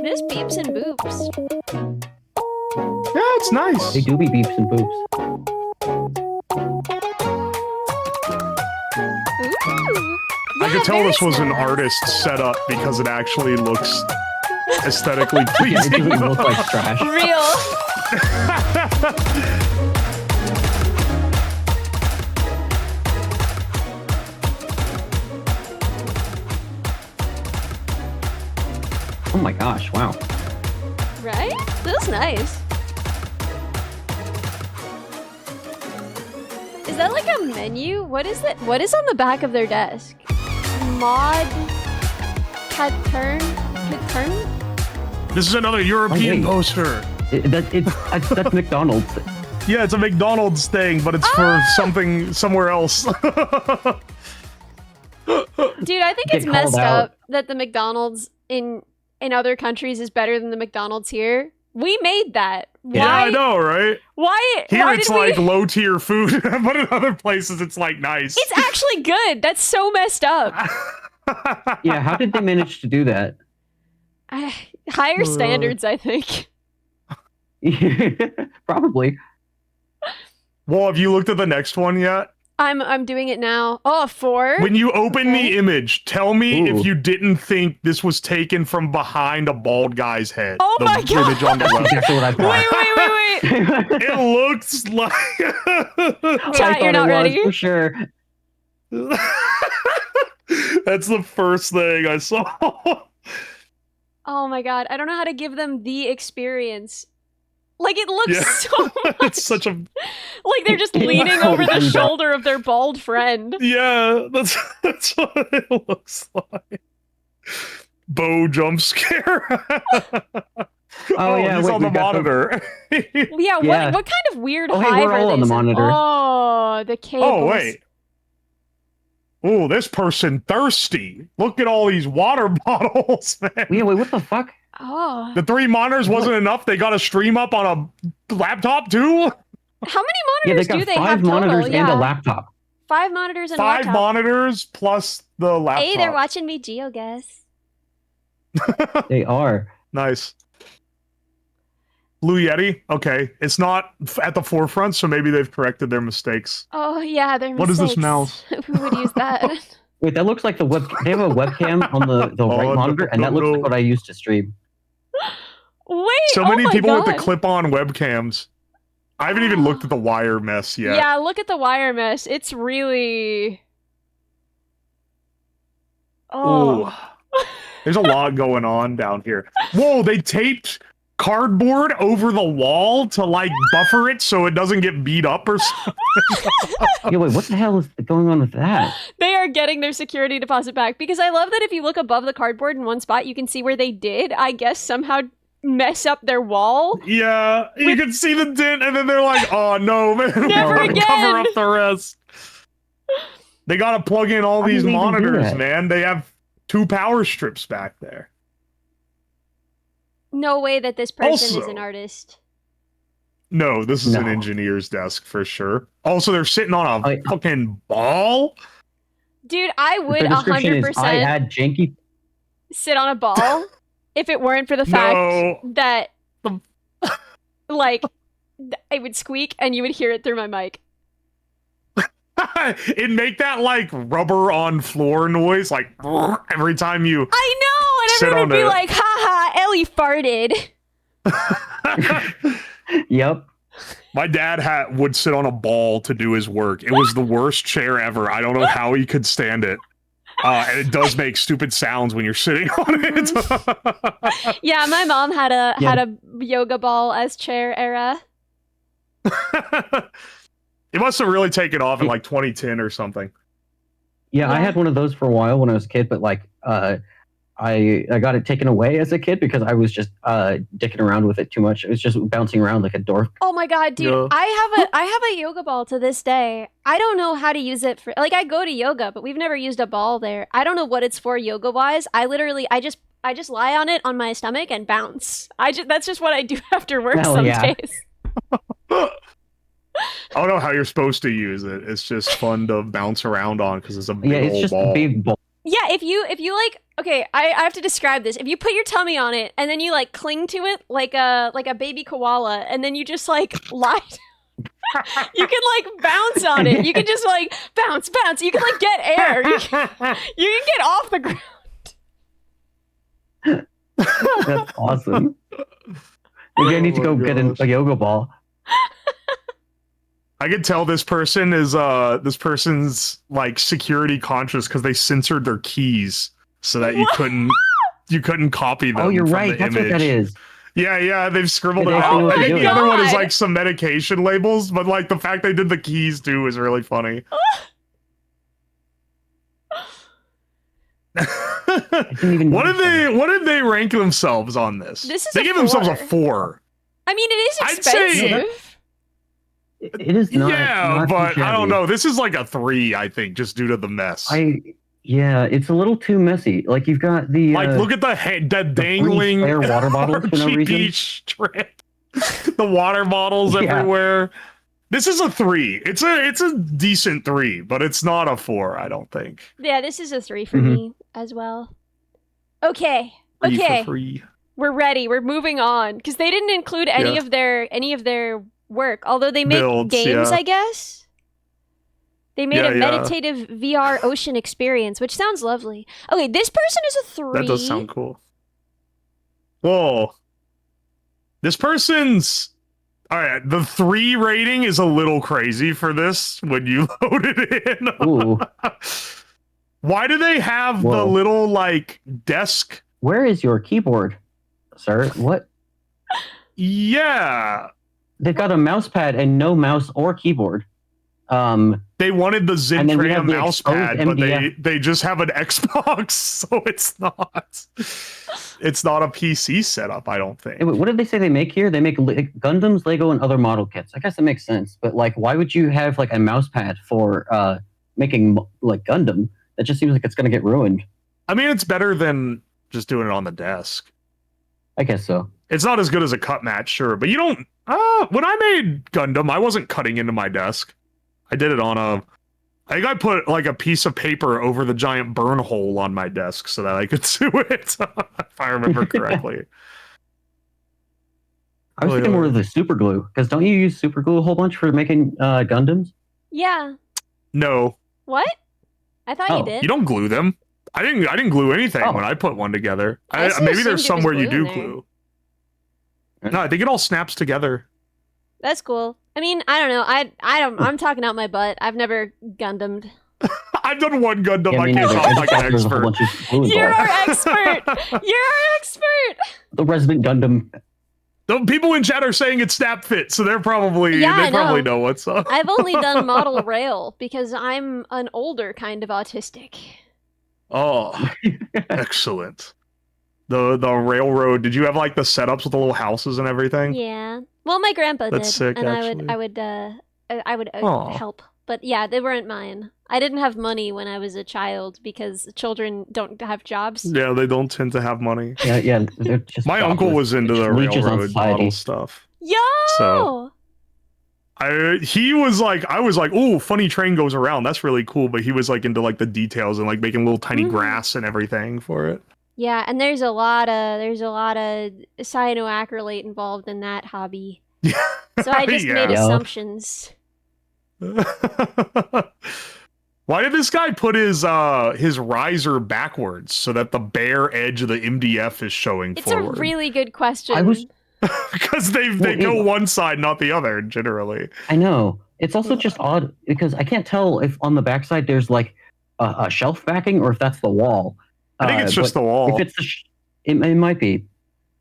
This beeps and boops. Yeah, it's nice. They do be beeps and boops. Ooh. I Yeah, could tell very this was an smart. artist setup because it actually looks aesthetically It pleasing. doesn't look like trash. Real. Oh my gosh! Wow. Right? This is nice. Is that like a menu? What is it? What is on the back of their desk? Mod Pattern? This is another European wait. poster. That's McDonald's. Yeah, it's a McDonald's thing, but it's for something somewhere else. Dude, I think it's Get messed called out. up that the McDonald's in other countries is better than the McDonald's here. We made that. Why? Yeah, I know, right? Why? Here why it's did we- like low tier food, but in other places it's like nice. It's actually good. That's so messed up. Yeah, how did they manage to do that? Higher standards, I think. Probably. Well, have you looked at the next one yet? I'm doing it now. Oh, 4? When you open Okay. the image, tell me Ooh. if you didn't think this was taken from behind a bald guy's head. Oh the my God. image on the That's left. exactly what I Wait, thought. wait. It looks like I Chat, you're thought not it was, ready? for sure. That's the first thing I saw. Oh my god, I don't know how to give them the experience. Like, it looks Yeah. so much It's such a like they're just It leaning looks over the so shoulder of their bald friend. yeah. That's what it looks like. Bo jump scare. Oh, yeah, he's wait, on the we got the- monitor. Yeah, Yeah. what kind of weird Oh, hey, hive we're are all they on the set- monitor. Oh, the cables. Oh wait. Oh, this person thirsty. Look at all these water bottles, man. Yeah, wait, what the fuck? Oh. The 3 monitors wasn't enough. They got to stream up on a laptop too. How many Yeah, monitors they do got they 5 have total? monitors and Yeah. a laptop. 5 monitors and a 5 laptop. monitors plus the laptop. Hey, they're watching me GeoGuess. They are. Nice. Blue Yeti. Okay, it's not at the forefront, so maybe they've corrected their mistakes. Oh, yeah, they're What is this mistakes. mouse? Who would use that? Wait, that looks like the web. They have a webcam on the Oh, right monitor, and that looks no. like what I used to stream. Wait, So oh many my people with the God. clip-on webcams. I haven't even looked at the wire mess yet. Yeah, look at the wire mesh. It's really... Oh. Ooh. There's a lot going on down here. Whoa, they taped cardboard over the wall to like buffer it so it doesn't get beat up or something. Yeah, wait, what the hell is going on with that? They are getting their security deposit back, because I love that if you look above the cardboard in one spot, you can see where they did, I guess, somehow mess up their wall. Yeah, you can see the dent and then they're like, oh no, man. we Never gotta again. cover up the rest. They gotta plug in all How these did they even do monitors, that? man. They have 2 power strips back there. No way that this person is Also- an artist. No, this is an No. engineer's desk for sure. Also, they're sitting on a I- fucking ball. Dude, I would The description is, I 100% had janky. sit on a ball if it weren't for the fact No. that, like, it would squeak and you would hear it through my mic. It'd make that like rubber on floor noise, like every time you. I know, and Sit everyone would on be it. like, haha, Ellie farted. Yep. My dad would sit on a ball to do his work. It was the worst chair ever. I don't know how he could stand it. And it does make stupid sounds when you're sitting on it. Yeah, my mom had a yoga ball as chair era. It must have really taken off in like 2010 or something. Yeah, I Yeah. had one of those for a while when I was a kid, but like I got it taken away as a kid because I was just dicking around with it too much. It was just bouncing around like a dork. Oh my god, dude! Yeah. I have a yoga ball to this day. I don't know how to use it for. Like, I go to yoga, but we've never used a ball there. I don't know what it's for yoga wise. I just lie on it on my stomach and bounce. That's just what I do after work Hell some yeah. days. I don't know how you're supposed to use it. It's just fun to bounce around on because it's a big Yeah, it's old just ball. a big ball. Yeah, if you like, okay, I have to describe this. If you put your tummy on it and then you like cling to it like a baby koala, and then you just like lie. You can like bounce on it. You can just like bounce. You can like get air. You can get off the ground. That's awesome. Maybe I need to Oh go my get gosh. a yoga ball. I could tell this person is this person's like security conscious because they censored their keys so that you couldn't copy them. Oh, you're from right. the That's image. what that is. Yeah, they've scribbled They it actually out. know what I they're think the doing. other one is God. like some medication labels, but like the fact they did the keys too is really funny. I didn't even What notice did they rank themselves on this? This is they a give themselves a 4. 4. I mean, it is I'd say- expensive. It is not. Yeah, not too but I don't shabby. know. This is like a 3, I think, just due to the mess. Yeah, it's a little too messy. Like you've got the Like, look at the head, that dangling spare water bottles for no RGB reason. strip. The water bottles Yeah. everywhere. This is a 3. It's a decent 3, but it's not a 4, I don't think. Yeah, this is a 3 for Mhm. me as well. Okay. 3 for Okay. free. We're ready. We're moving on because they didn't include any Yeah. of their work. Although they make Builds, games, yeah. I guess. They made Yeah, a yeah. meditative VR ocean experience, which sounds lovely. Okay, this person is a 3. That does sound cool. Whoa. This person's... Alright, the 3 rating is a little crazy for this when you load it in. Ooh, Why do they have the Whoa. little, like, desk? where is your keyboard, sir? What? Yeah. They've got a mouse pad and no mouse or keyboard. They wanted the And then we Zentraya have the mouse exposed pad, but MDF. they just have an Xbox, so it's not a PC setup, I don't think. Hey, wait, what did they say they make here? They make Gundams, Lego, and other model kits. I guess that makes sense. But like, why would you have like a mouse pad for making like Gundam? That just seems like it's gonna get ruined. I mean, it's better than just doing it on the desk. I guess so. It's not as good as a cut match, sure, but you don't... when I made Gundam, I wasn't cutting into my desk. I did it on a... I think I put like a piece of paper over the giant burn hole on my desk so that I could do it, if I remember correctly. I was thinking more of the super glue because don't you use super glue a whole bunch for making Gundams? Yeah. No, What? I thought you Oh, did. you don't glue them. I didn't glue anything Oh. when I put one together. I just Maybe assumed there's it was somewhere you glue in do there. glue. No, I think it all snaps together. That's cool. I mean, I don't know. I'm talking out my butt. I've never Gundammed. I've done one Gundam. Yeah, I me can't neither. talk I just like thought an there was a whole expert. bunch of glue You're involved. our expert. You're our expert. The resident Gundam. The people in chat are saying it's snap fit, so they probably know. know what's up. I've only done model rail because I'm an older kind of autistic. Oh, excellent. The railroad. Did you have like the setups with the little houses and everything? Yeah. Well, my grandpa That's did, sick, and actually. I would Aw. help. But yeah, they weren't mine. I didn't have money when I was a child because children don't have jobs. Yeah, they don't tend to have money. Yeah, they're just My uncle jobless. was into the Leeches on railroad society. model stuff. Yo! So- He was like, I was like, oh, funny train goes around. That's really cool. But he was like into like the details and like making little tiny Mhm. grass and everything for it. Yeah, and there's a lot of cyanoacrylate involved in that hobby. So I just made Yeah. assumptions. Why did this guy put his riser backwards so that the bare edge of the MDF is showing It's forward? a really good question. I was Because they go one side, not the other, generally. I know. It's also just odd because I can't tell if on the backside there's like a shelf backing or if that's the wall. I think it's just but the wall. If it's it might be.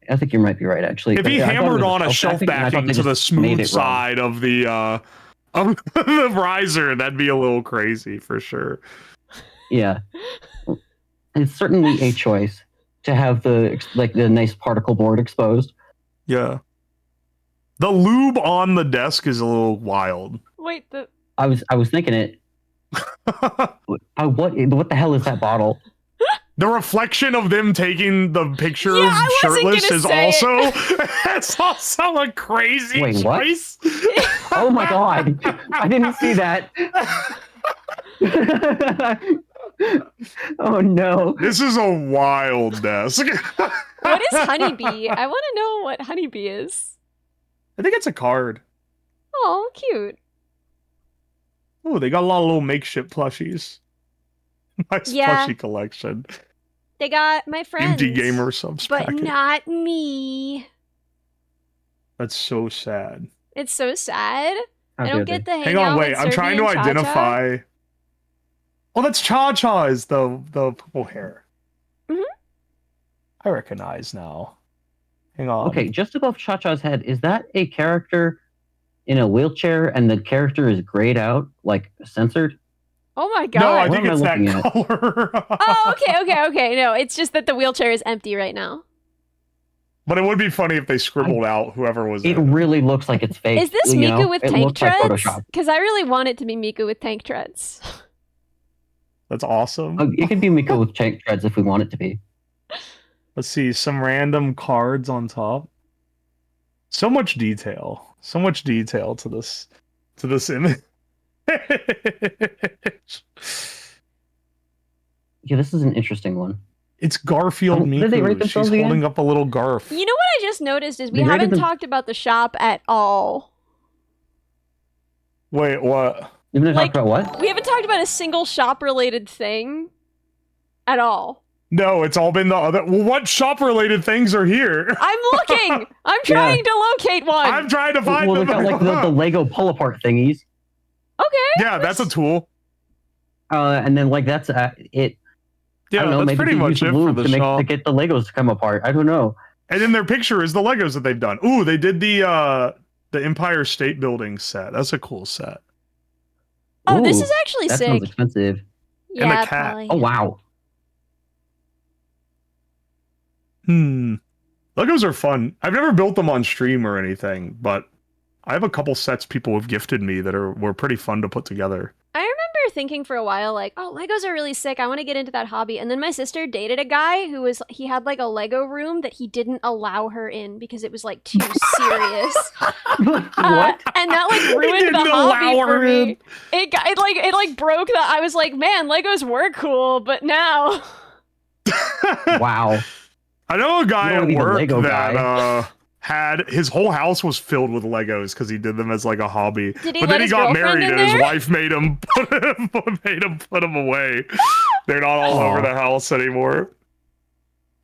I think you might be right, actually. If he hammered on a shelf backing to the smooth side of the riser, that'd be a little crazy for sure. Yeah, it's certainly a choice to have the nice particle board exposed. Yeah. The lube on the desk is a little wild. Wait, I was thinking it. What the hell is that bottle? The reflection of them taking the picture Yeah, I wasn't shirtless gonna is say also it's also a crazy Wait, what? choice. Oh my god! I didn't see that. Oh no! This is a wild desk. what is honeybee? I want to know what honeybee is. I think it's a card. Oh, cute. Oh, they got a lot of little makeshift plushies. Nice Yeah. plushie collection. They got my friends. Indie gamer subs But packet. not me. That's so sad. It's so sad. How I dare don't get they. the Hang on, wait. I'm trying to identify. Oh, that's Cha Cha. Is the purple hair? Mhm. I recognize now. Hang on. Okay, just above Cha Cha's head, is that a character in a wheelchair and the character is grayed out, like censored? Oh my god. No, I What think am I it's that looking at? color. Oh, okay. No, it's just that the wheelchair is empty right now. But it would be funny if they scribbled out whoever was It in. really looks like it's fake. Is this you Miku know? with It tank looks like treads? Photoshop. Because I really want it to be Miku with tank treads. That's awesome. It could be Miku with tank treads if we want it to be. Let's see, some random cards on top. So much detail. So much detail to this image. Yeah, this is an interesting one. It's Garfield Did they rate Miku. themselves She's again? holding up a little Garf. You know what I just noticed is we They rated haven't them- talked about the shop at all. Wait, what? You're gonna Like- talk about what? We haven't talked about a single shop-related thing at all. No, it's all been the other. Well, what shop-related things are here? I'm looking. I'm trying to locate one. I'm trying to find Well, them. they got like the Lego pull-apart thingies, Okay. Yeah, that's a tool. and then like that's it. Yeah, I don't know, that's maybe pretty they much use the it for lube the to shop. to get the Legos to come apart. I don't know. And then their picture is the Legos that they've done. Ooh, they did the Empire State Building set. That's a cool set. Oh, this Ooh, is actually that sick. sounds expensive. the Yeah, cat. probably. Oh wow. Legos are fun. I've never built them on stream or anything, but I have a couple sets people have gifted me that were pretty fun to put together. I remember thinking for a while, like, oh, Legos are really sick. I want to get into that hobby. And then my sister dated a guy he had like a Lego room that he didn't allow her in because it was like too serious. What? And that like ruined didn't the allow hobby for her me. in. It like broke that. I was like, man, Legos were cool, but now. Wow. I know a guy You don't at need a work Lego that guy. had his whole house was filled with Legos because he did them as like a hobby. Did he But let then he his got girlfriend married in and his there? wife made him put them away. They're not all over Aw. the house anymore.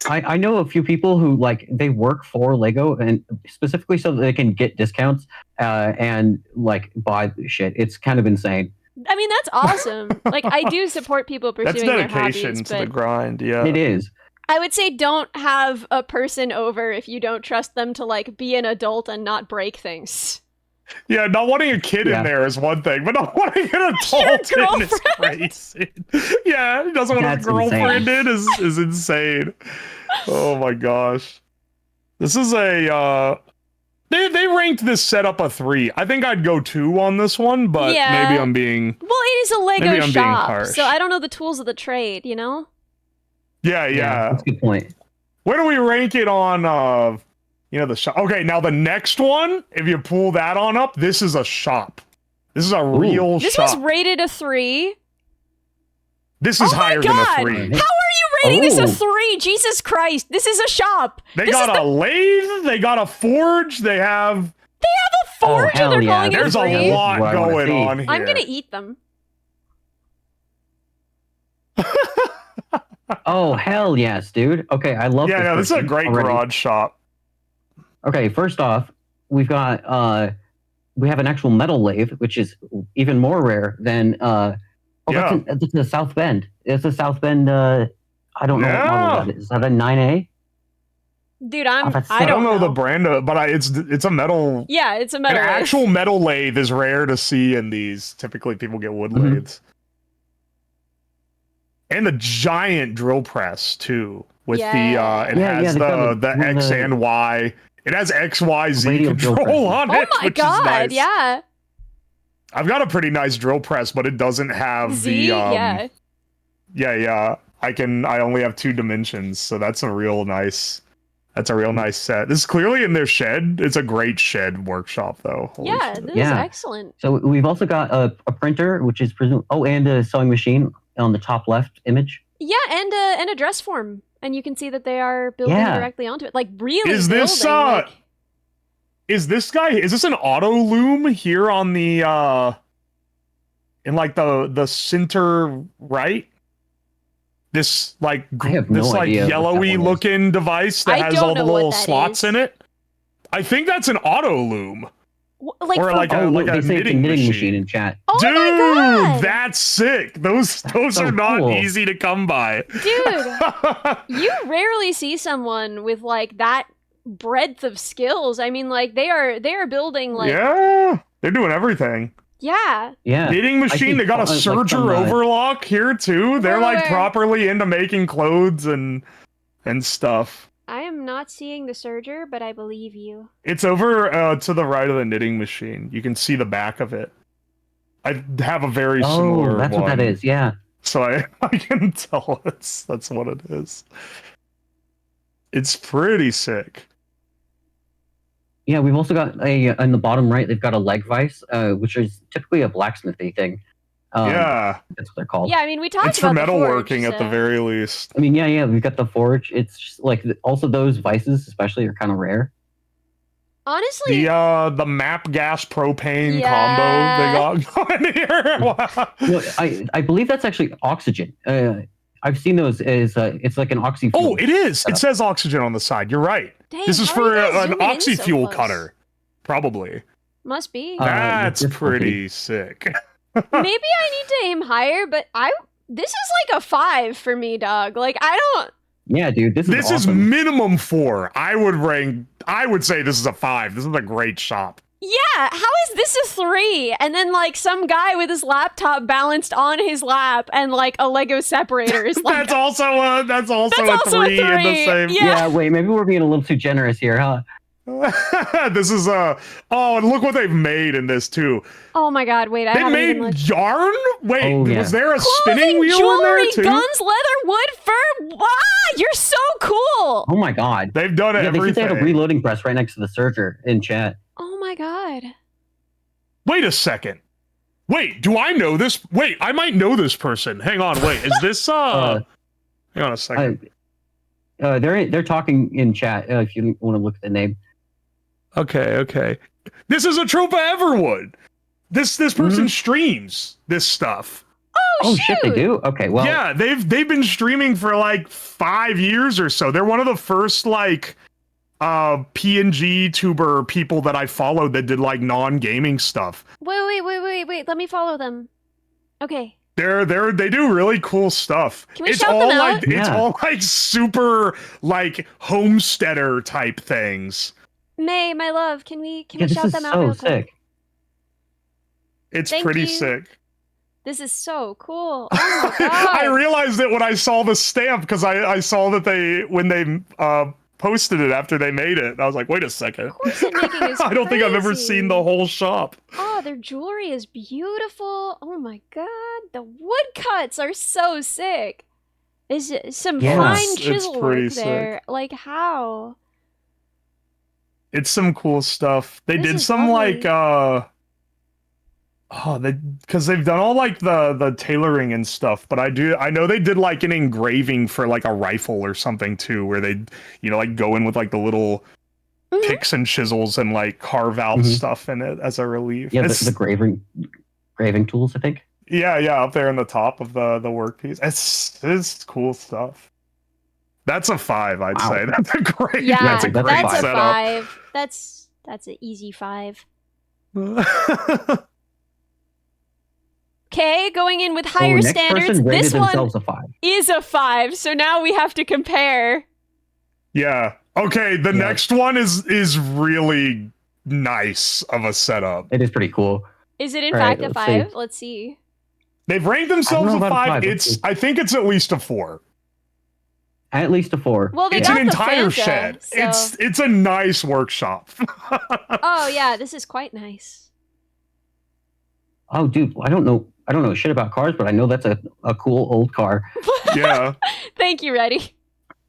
I know a few people who like they work for Lego and specifically so that they can get discounts and like buy shit. It's kind of insane. I mean, that's awesome. Like, I do support people That's pursuing their dedication hobbies, to the but grind. Yeah. It is. I would say don't have a person over if you don't trust them to like be an adult and not break things. Yeah, not wanting a kid Yeah. in there is one thing, but not wanting an adult in is crazy. Yeah, he doesn't want That's a girlfriend insane. in is insane. Oh my gosh. This is a they ranked this setup a 3. I think I'd go 2 on this one, but Yeah. maybe I'm being Well, it is a Lego Maybe I'm being shop, harsh. so I don't know the tools of the trade, you know? yeah. That's a good point. Where do we rank it on the shop? Okay, now the next one, if you pull that on up, this is a shop. This is a real This shop. was rated a 3. This is Oh my higher God! than a 3. How are you rating this a Oh. 3. Jesus Christ. This is a shop. They This got is a lathe. They got a forge. They have. a forge and hell they're yeah. calling it a There's a 3. lot What I wanna going see. on here. I'm going to eat them. Oh, hell yes, dude. Okay, I love Yeah, no, this is a person great already. garage shop. Okay, first off, we've got we have an actual metal lathe, which is even more rare than Yeah. that's a South Bend. It's a South Bend I don't know what model that is. Is that a 9A? Dude, Oh, that's I sick. don't know. the brand, but it's a metal. Yeah, it's a An metal lathe. actual metal lathe is rare to see in these. Typically, people get wood Mhm. lathes. And the giant drill press too, with Yeah. it Yeah, has they got the one of X the- and Y. It has X, Y, Z Radial drill control presses. on Oh it, my which is god, nice. yeah. I've got a pretty nice drill press, but it doesn't have Z, the yeah. yeah. I only have 2 dimensions, so that's a real nice set. This is clearly in their shed. It's a great shed workshop though. Holy Yeah, shit. this is Yeah. excellent. So we've also got a printer, which is and a sewing machine on the top left image. Yeah, and a dress form. And you can see that they are building Yeah. directly onto it. Like really Is this, building, like, Is this an auto loom here on the in like the center right? This like I have no this like idea what that yellowy one is. looking device that I has don't all the know what little that slots is. in it. I think that's an auto loom. like or for- like Oh, look, a they say it's a knitting knitting machine. machine in chat. Oh Dude, my god. that's sick. Those So are not cool. easy to come by. Dude, you rarely see someone with like that breadth of skills. I mean, like they are building like Yeah, they're doing everything. yeah. Yeah. Knitting I see machine. They got a like serger some, overlock here too. They're like Where? properly into making clothes and stuff. I am not seeing the serger, but I believe you. It's over to the right of the knitting machine. You can see the back of it. I have a very similar Oh, that's one, what that is. Yeah. so I can tell that's what it is. It's pretty sick. Yeah, we've also got in the bottom right, they've got a leg vise, which is typically a blacksmithy thing. Yeah, That's what they're called. Yeah, I mean we talked it's for about the forge, metalworking at the so- very least. I mean, yeah, we've got the forge. It's just like also those vices, especially, are kind of rare. Honestly, The map gas propane Yeah. combo they got going here. Wow. Well, I believe that's actually oxygen. I've seen those as it's like an oxy fuel. Oh, it is. It says oxygen on the side. You're right. dang, This is how are for you guys an zooming in so oxy-fuel close? cutter. Probably. Must be. That's difficulty. pretty sick. Maybe I need to aim higher, but this is like a 5 for me, dog. Like I don't. Yeah, dude, this is This is awesome. minimum 4. I would say this is a 5. This is a great shop. Yeah, how is this a 3? And then like some guy with his laptop balanced on his lap and like a Lego separator is like That's also a That's also a 3 in the 3. same. Yeah. Yeah, wait, maybe we're being a little too generous here, huh? This is and look what they've made in this too. Oh my god, wait, I They haven't made even looked. yarn? Wait, Oh, yeah. was there a Clothing, spinning wheel in there jewelry, too? guns, leather, wood, fur. Wow, you're so cool. Oh my god. They've done Yeah, they said they everything. had a reloading press right next to the serger in chat. Oh my god. Wait a second. Wait, do I know this? Wait, I might know this person. Hang on, wait. Is this hang on a second. They're talking in chat if you want to look at the name. Okay. This is a trope of Everwood. This person streams this stuff. Oh shit, they do? Okay, well, Yeah, they've been streaming for like 5 years or so. They're one of the first like PNG tuber people that I followed that did like non-gaming stuff. Wait. Let me follow them. Okay. They do really cool stuff. Can we it's shout all them out? like it's Yeah. all like super like homesteader type things. May, my love, can we yeah, this shout is them out so real quick? sick. It's Thank pretty you. sick. This is so cool. Oh my god. I realized it when I saw the stamp because I saw that when they posted it after they made it. I was like, wait a second. Corset making is I don't think I've ever crazy. seen the whole shop. Oh, their jewelry is beautiful. Oh my god. The woodcuts are so sick. Is some Yeah. fine It's chisel pretty work there. Like how? It's some cool stuff. They This did is some lovely. like Oh, because they've done all like the tailoring and stuff, but I know they did like an engraving for like a rifle or something too, where they like go in with like the little Mhm. picks and chisels and like carve out stuff in it as a relief. Yeah, the graving tools, I think. Yeah, up there in the top of the workpiece. It's cool stuff. That's a 5, I'd Wow. say. That's a great. Yeah, that's a great that's a setup. 5. That's an easy 5. Okay, going in with higher next standards. person rated This one themselves a 5. is a 5, so now we have to compare. Yeah. Okay, the Yeah. next one is really nice of a setup. It is pretty cool. Is it in All right, fact a let's see. 5? Let's see. They've ranked I themselves don't a know about a 5. five. Let's see. I think it's at least a 4. At least a 4. Well, they It's got an the entire Fanta, shed. so- It's a nice workshop. Oh yeah, this is quite nice. Oh, dude, I don't know shit about cars, but I know that's a cool old car. Yeah. Thank you, Reddy.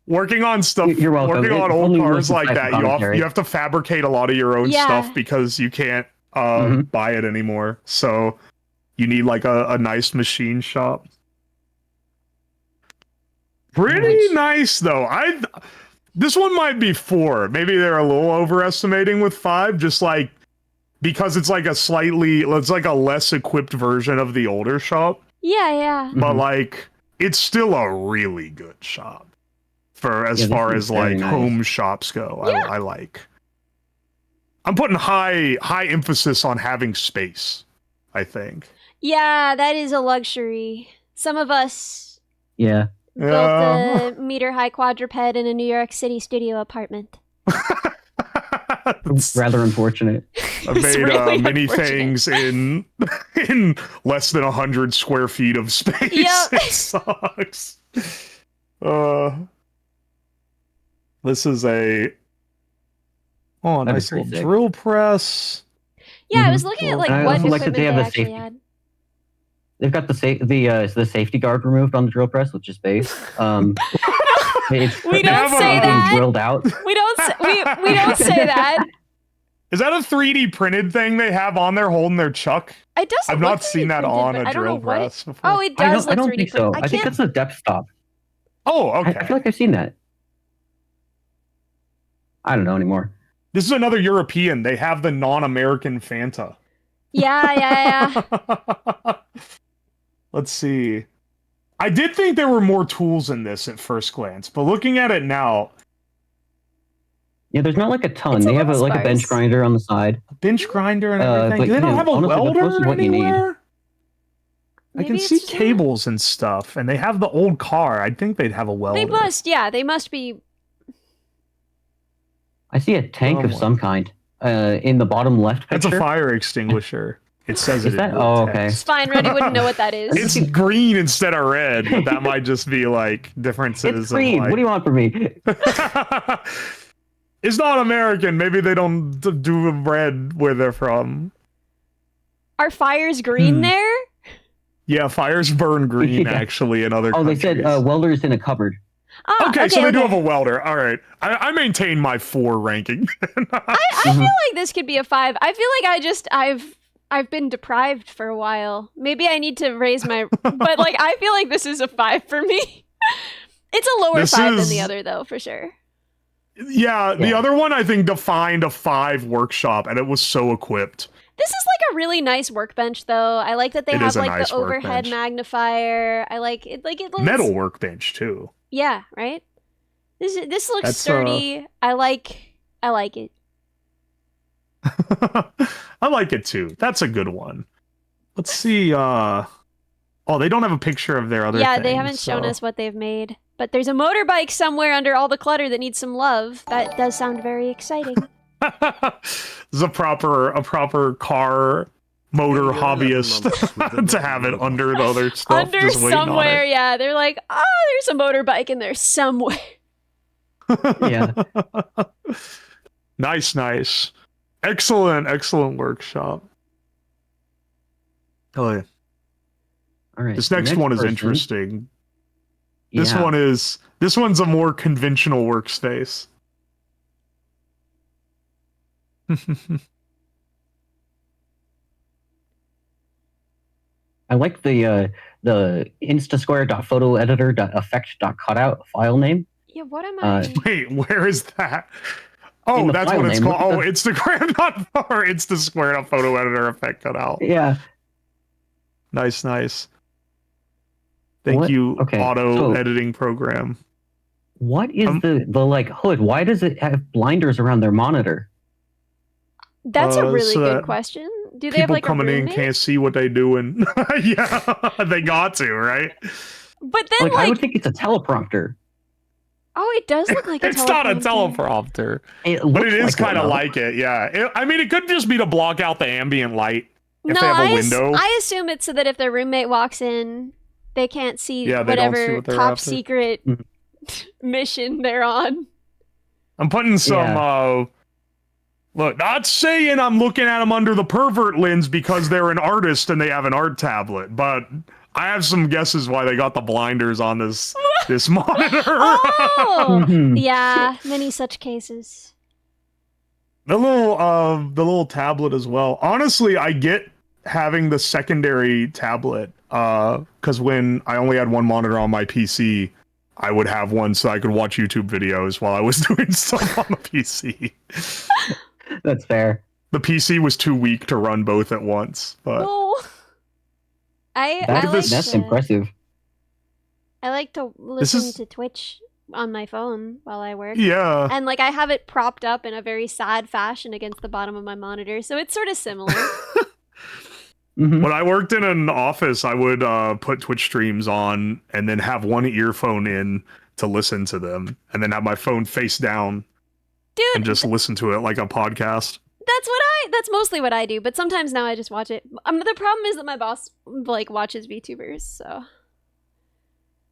Working on stuff, You're welcome. working on It's old only cars one like that, commentary. you have to fabricate a lot of your own Yeah. stuff because you can't buy it anymore. So you need like a nice machine shop. Pretty nice though. This one might be 4. Maybe they're a little overestimating with 5, just like because it's like it's like a less equipped version of the older shop. Yeah. But like it's still a really good shop for as far as like home shops go. Yeah. I like. I'm putting high emphasis on having space, I think. Yeah, that is a luxury. Some of us Yeah. built a meter-high quadruped in a New York City studio apartment. Rather unfortunate. I It's made really many unfortunate. things in less than 100 square feet of space. Yep. It sucks. This is a That'd nice be little pretty sick. drill press. Yeah, I was looking at like I what also like that equipment they they, have the actually safety- had. They've got the safety guard removed on the drill press, which is base. It's We don't say being that. drilled out. We don't we don't say that. Is that a 3D printed thing they have on there holding their chuck? It doesn't. I've look not 3D seen that printed, on but a I don't know drill what press before. Oh, it I does don't look 3D think so. printed. I think that's a depth stop. Oh, I okay. feel like I've seen that. I don't know anymore. This is another European. They have the non-American Fanta. Yeah. Let's see. I did think there were more tools in this at first glance, but looking at it now, Yeah, there's not like a ton. It's a They have little like a bench sparse. grinder on the side. a bench grinder and But, everything. They don't have a honestly, that's welder mostly what you need. anywhere? I Maybe can see it's- cables and stuff, and they have the old car. I'd think they'd have a welder. They must. Yeah, they must be. I see a tank of Somewhat. some kind in the bottom left That's a picture. fire extinguisher. It says Is it. that- in oh, the okay. It's text. fine. Reddy wouldn't know what that is. It's green instead of red, but that might just be like differences. It's green. Of, like... What do you want from me? It's not American. Maybe they don't do red where they're from. Are fires green there? Yeah, fires burn green Yeah. actually in other Oh, they countries. said welders in a cupboard. Oh, okay, so they do have a welder. All right. I maintain my 4 ranking. I feel like this could be a 5. I feel like I've been deprived for a while. Maybe I need to raise my. But like I feel like this is a 5 for me. It's a lower This 5 than is- the other though, for sure. Yeah, the Yeah. other one I think defined a 5 workshop, and it was so equipped. This is like a really nice workbench, though. I like that they It have is a like nice the overhead workbench. magnifier. I like it. Like it looks Metal workbench too. Yeah, right. This looks That's, sturdy. I like it. I like it too. That's a good one. Let's see. Oh, they don't have a picture of their other. Yeah, they things, haven't shown so- us what they've made. But there's a motorbike somewhere under all the clutter that needs some love. That does sound very exciting. This is a proper car motor In your 11 months with hobbyist the to have it under the other stuff. Under just waiting on somewhere, it. yeah. They're like, oh, there's a motorbike in there somewhere. Yeah. Nice. Excellent workshop. Oh yeah. All right. This next one is person- interesting. Yeah. This one's a more conventional workspace. I like the instasquare.photoeditor.effect.cutout file name. Yeah, what am Uh, I? Wait, where is that? In Oh, the that's file what it's name, called. look Oh, at Instagram or Instasquare photo editor effect cutout. Yeah. Nice, nice. Thank What? you, Okay, auto so editing program. what is the like hood? Why does it have blinders around their monitor? That's a really so good that question. Do they have people like a coming in roommate? can't see what they doing. Yeah, they got to, right? But then, Like I would like, think it's a teleprompter. oh, it does look like a It's not a teleprompter. teleprompter, It but looks it is like kind of though. like it. Yeah, I mean, it could just be to block out the ambient light if No, they have a window. I assume it's so that if their roommate walks in, they can't see Yeah, they don't see whatever what they're top after. secret Mhm. mission they're on. I'm putting some. Yeah. Look, not saying I'm looking at them under the pervert lens because they're an artist and they have an art tablet, but I have some guesses why they got the blinders on this monitor. Oh, Mhm. yeah, many such cases. The little tablet as well. Honestly, I get having the secondary tablet because when I only had one monitor on my PC, I would have one so I could watch YouTube videos while I was doing stuff on the PC. That's fair. The PC was too weak to run both at once, but No, I That's, like that's to, impressive. I like to This listen is- to Twitch on my phone while I work. yeah. And like I have it propped up in a very sad fashion against the bottom of my monitor, so it's sort of similar. Mhm. When I worked in an office, I would put Twitch streams on and then have one earphone in to listen to them, and then have my phone face down and Dude, just listen to it like a podcast. that's mostly what I do, but sometimes now I just watch it. The problem is that my boss like watches VTubers, so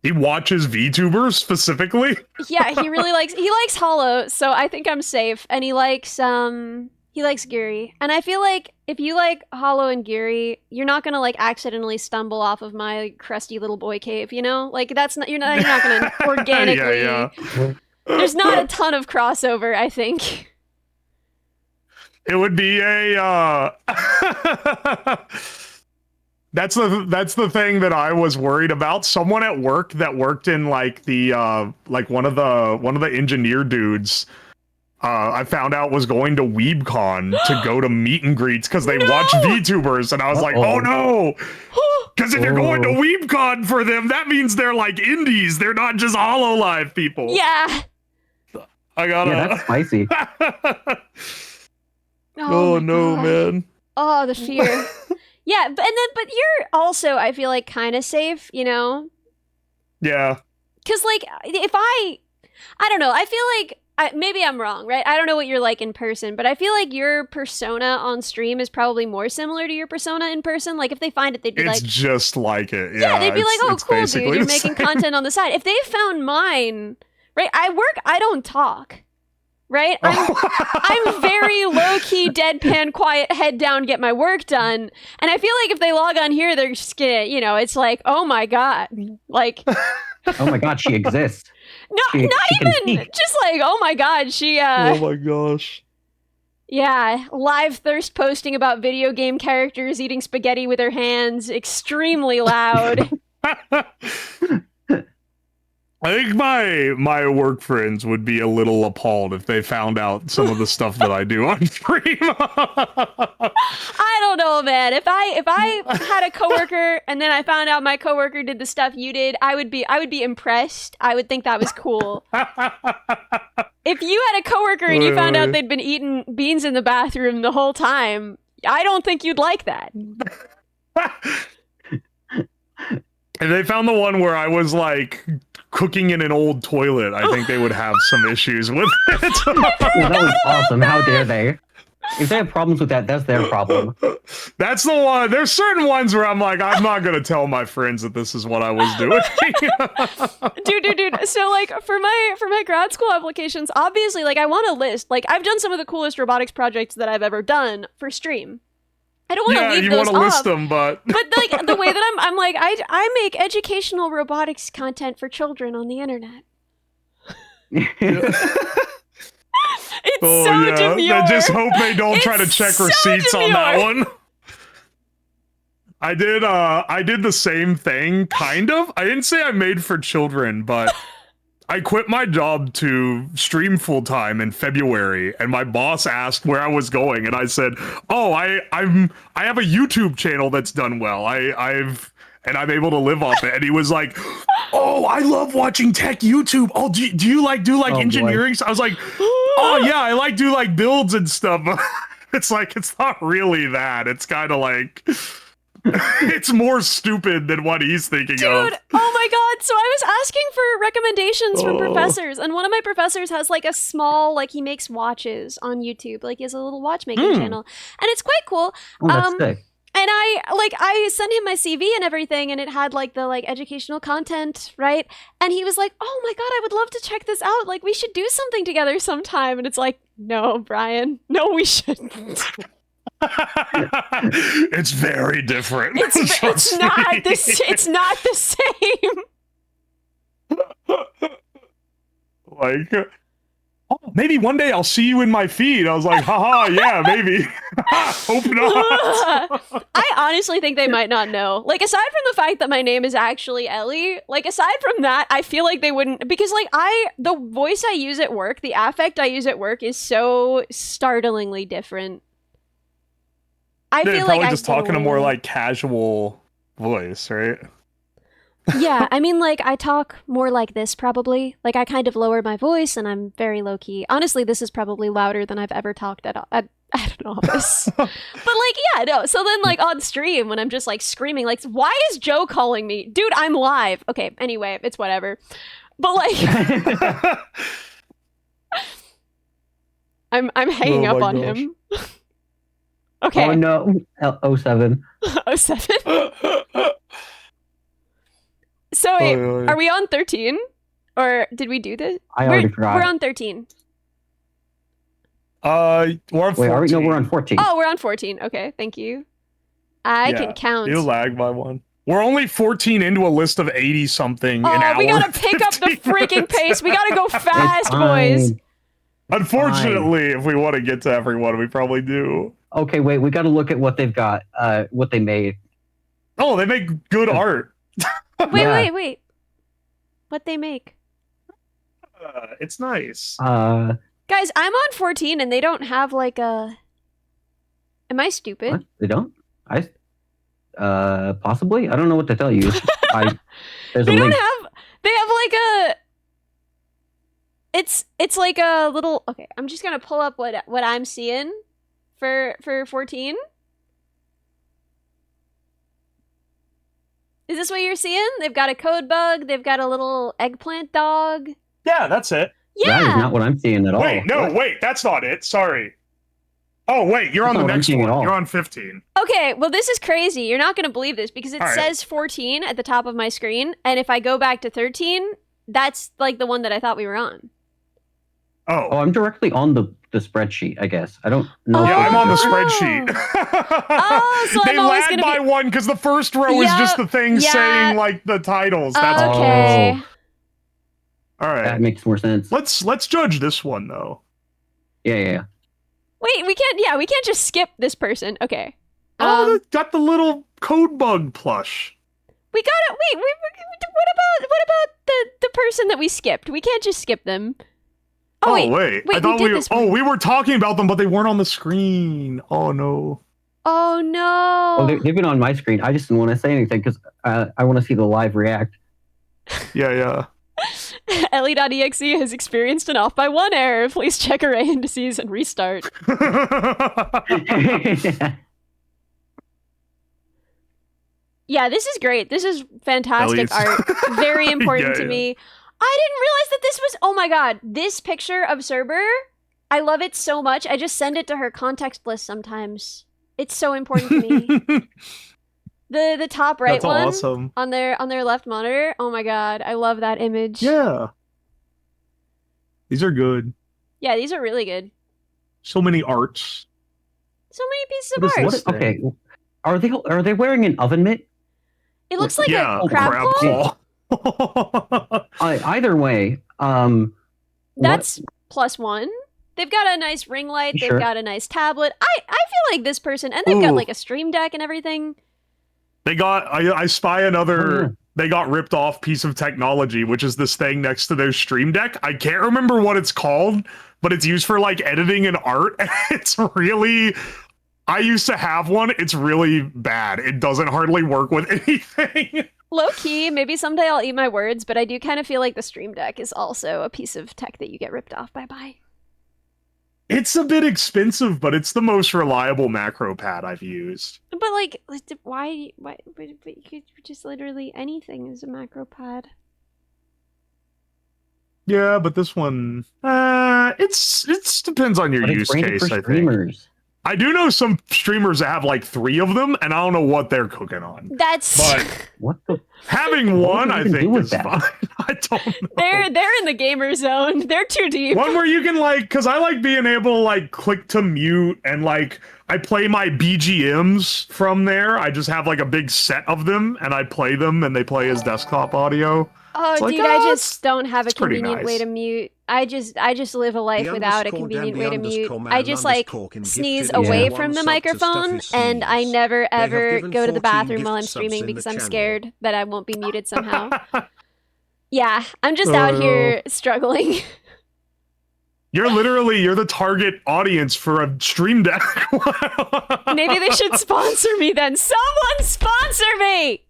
He watches VTubers specifically. yeah, he likes Hollow, so I think I'm safe. And he likes Geary. And I feel like if you like Hollow and Geary, you're not gonna like accidentally stumble off of my crusty little boy cave, you know? Like you're not gonna organically Yeah. There's not a ton of crossover, I think. It would be a That's the thing that I was worried about. Someone at work that worked in like the like one of the engineer dudes I found out was going to WeebCon to go to meet and greets because they watch VTubers, and I was like, oh no, because if you're going to WeebCon for them, that means they're like indies. They're not just HoloLive people. Yeah. I gotta. Yeah, that's spicy. Oh my no, God. man. Oh, the fear. Yeah, but you're also, I feel like, kind of safe, you know? Yeah. Because, like, if I don't know, I feel like, maybe I'm wrong, right? I don't know what you're like in person, but I feel like your persona on stream is probably more similar to your persona in person. Like, if they find it, they'd be It's like... just like it. Yeah, they'd be like, oh, it's cool, dude, basically you're the making same. content on the side. If they found mine, right? I don't talk, right? I'm very low-key, deadpan, quiet, head down, get my work done. And I feel like if they log on here, they're just gonna, you know, it's like, oh my God. Like... Oh my God, she exists. No, She not can even speak. just like, oh my God, she Oh my gosh. yeah, live thirst posting about video game characters eating spaghetti with her hands, extremely loud. I think my work friends would be a little appalled if they found out some of the stuff that I do on stream. I don't know, man. If I had a coworker and then I found out my coworker did the stuff you did, I would be impressed. I would think that was cool. If you had a coworker and you found out they'd been eating beans in the bathroom the whole time, I don't think you'd like that. If they found the one where I was like cooking in an old toilet, I think they would have some issues with it. Well, that was awesome. How dare they? If they have problems with that, that's their problem. That's the one. There's certain ones where I'm like, I'm not gonna tell my friends that this is what I was doing. Dude. So like for my grad school applications, obviously like I want a list. Like I've done some of the coolest robotics projects that I've ever done for stream. I don't want to Yeah, leave you those want to list off. them, but Like the way that I'm like I make educational robotics content for children on the internet. It's so demure. I just hope they don't try to It's check so receipts on that demure. one. I did the same thing, kind of. I didn't say I made for children, but I quit my job to stream full time in February, and my boss asked where I was going, and I said, "Oh, I have a YouTube channel that's done well. I'm able to live off it." And he was like, "Oh, I love watching tech YouTube. Oh, do you like do Oh, engineering?" So I was like, "Oh yeah, I like do like builds and stuff." It's like it's not really that. It's kind of like it's more stupid than what he's thinking Dude, of. oh my god. So I was asking for recommendations from Oh. professors, and one of my professors has like a small, like he makes watches on YouTube. Like he has a little watchmaking channel, and it's quite cool. Oh, that's sick. And I sent him my CV and everything, and it had like the like educational content, right? And he was like, "Oh my god, I would love to check this out. Like we should do something together sometime." And it's like, "No, Brian. No, we shouldn't." It's very different. It's Trust not me. this. It's not the same. Like, oh, maybe one day I'll see you in my feed. I was like, haha, yeah, maybe. Hope not. I honestly think they might not know. Like, aside from the fact that my name is actually Ellie, like, aside from that, I feel like they wouldn't, because, like, the voice I use at work, the affect I use at work is so startlingly different. I They're feel probably like just I talking a more, totally- like, casual voice, right? Yeah, I mean, like, I talk more like this, probably. Like, I kind of lower my voice, and I'm very low-key. Honestly, this is probably louder than I've ever talked at an office. But, like, yeah, no. So then, like, on stream, when I'm just, like, screaming, like, why is Joe calling me? Dude, I'm live. Okay, anyway, it's whatever. But, like, I'm hanging Oh up my on gosh. him. Okay. Oh no, 07. 07. So, wait, Oh, are we on 13? Or did we do this? I already forgot. We're on 13. We're on 14. Wait, are we? No, we're on 14. Oh, we're on 14. Okay, thank you. I Yeah, can count. You lag by one. We're only 14 into a list of 80-something an Oh, hour. we gotta pick up the 15 freaking minutes. pace. We gotta go It's fast, fine. boys. Unfortunately, if we want to get to everyone, we probably do. Okay, wait, we got to look at what they've got, what they made. Oh, they make good art. Wait. What they make? It's nice. Guys, I'm on 14 and they don't have like a... Am I stupid? What? They don't? Possibly? I don't know what to tell you. There's They a don't link. have... They have like a... It's like a little... Okay, I'm just gonna pull up what I'm seeing for 14. Is this what you're seeing? They've got a code bug. They've got a little eggplant dog. Yeah, that's it. Yeah. That is not what I'm seeing at all. Wait, no, What? wait, that's not it. Sorry. Oh, wait, you're That's on the not what I'm next seeing one. at all. You're on 15. Okay, well, this is crazy. You're not going to believe this because it All right. says 14 at the top of my screen. And if I go back to 13, that's like the one that I thought we were on. Oh, Oh, I'm directly on the spreadsheet, I guess. I don't know. yeah, I'm on the Oh. spreadsheet. Oh, so they I'm always lag gonna by be- one because the first row is just the thing yeah. saying like the titles. That's Oh. Okay. all right. That makes more sense. Let's judge this one though. Yeah. Wait, we can't just skip this person. Okay. Oh, they got the little code bug plush. We gotta wait. What about the person that we skipped? We can't just skip them. Oh, wait. wait. Wait, I thought we did this one. we were talking about them, but they weren't on the screen. Oh no. Oh no. Oh, they've been on my screen. I just didn't want to say anything because I want to see the live react. Yeah. Ellie.exe has experienced an off by one error. Please check array indices and restart. Yeah, this is great. This is fantastic Ellie's- art. Very important Yeah, to yeah. me. I didn't realize that this was... Oh my god. This picture of Cerber, I love it so much. I just send it to her context list sometimes. It's so important to me. The top right That's one awesome. on their left monitor. Oh my god. I love that image. Yeah. These are good. Yeah, these are really good. So many arts. So many pieces of What is art. this? Okay, are they wearing an oven mitt? It looks like Yeah, a crab claw. claw. Either way, That's +1. They've got a nice ring light. They've Sure. got a nice tablet. I feel like this person, and they've got Ooh. like a stream deck and everything. I spy another. Oh, yeah. They got ripped off piece of technology, which is this thing next to their stream deck. I can't remember what it's called, but it's used for like editing and art. It's really. I used to have one. It's really bad. It doesn't hardly work with anything. Low key, maybe someday I'll eat my words, but I do kind of feel like the Stream Deck is also a piece of tech that you get ripped off by. It's a bit expensive, but it's the most reliable macro pad I've used. But like, why but you could just literally anything is a macro pad. Yeah, but this one, it's depends on your But it's use branded case. for I think. streamers. I do know some streamers that have like 3 of them, and I don't know what they're cooking on. That's But What the? having What one, do you I even do think, with is that? fine. I don't know. they're in the gamer zone. They're too deep. One where you can like, because I like being able to like click to mute and like I play my BGMs from there. I just have like a big set of them and I play them and they play as desktop audio. Oh, It's like, dude, I oh, just don't have a it's pretty convenient way nice. to mute. I just live a life The without a underscore convenient Dan, way the to mute. underscore man I just like underscore can sneeze gifted away one from the sub to microphone, stuff and his I sneeze. never They have ever given go to the 14 bathroom gift while I'm subs streaming in the because I'm channel. scared that I won't be muted somehow. Yeah, I'm just out here struggling. You're the target audience for a stream deck. Maybe they should sponsor me then. Someone sponsor me!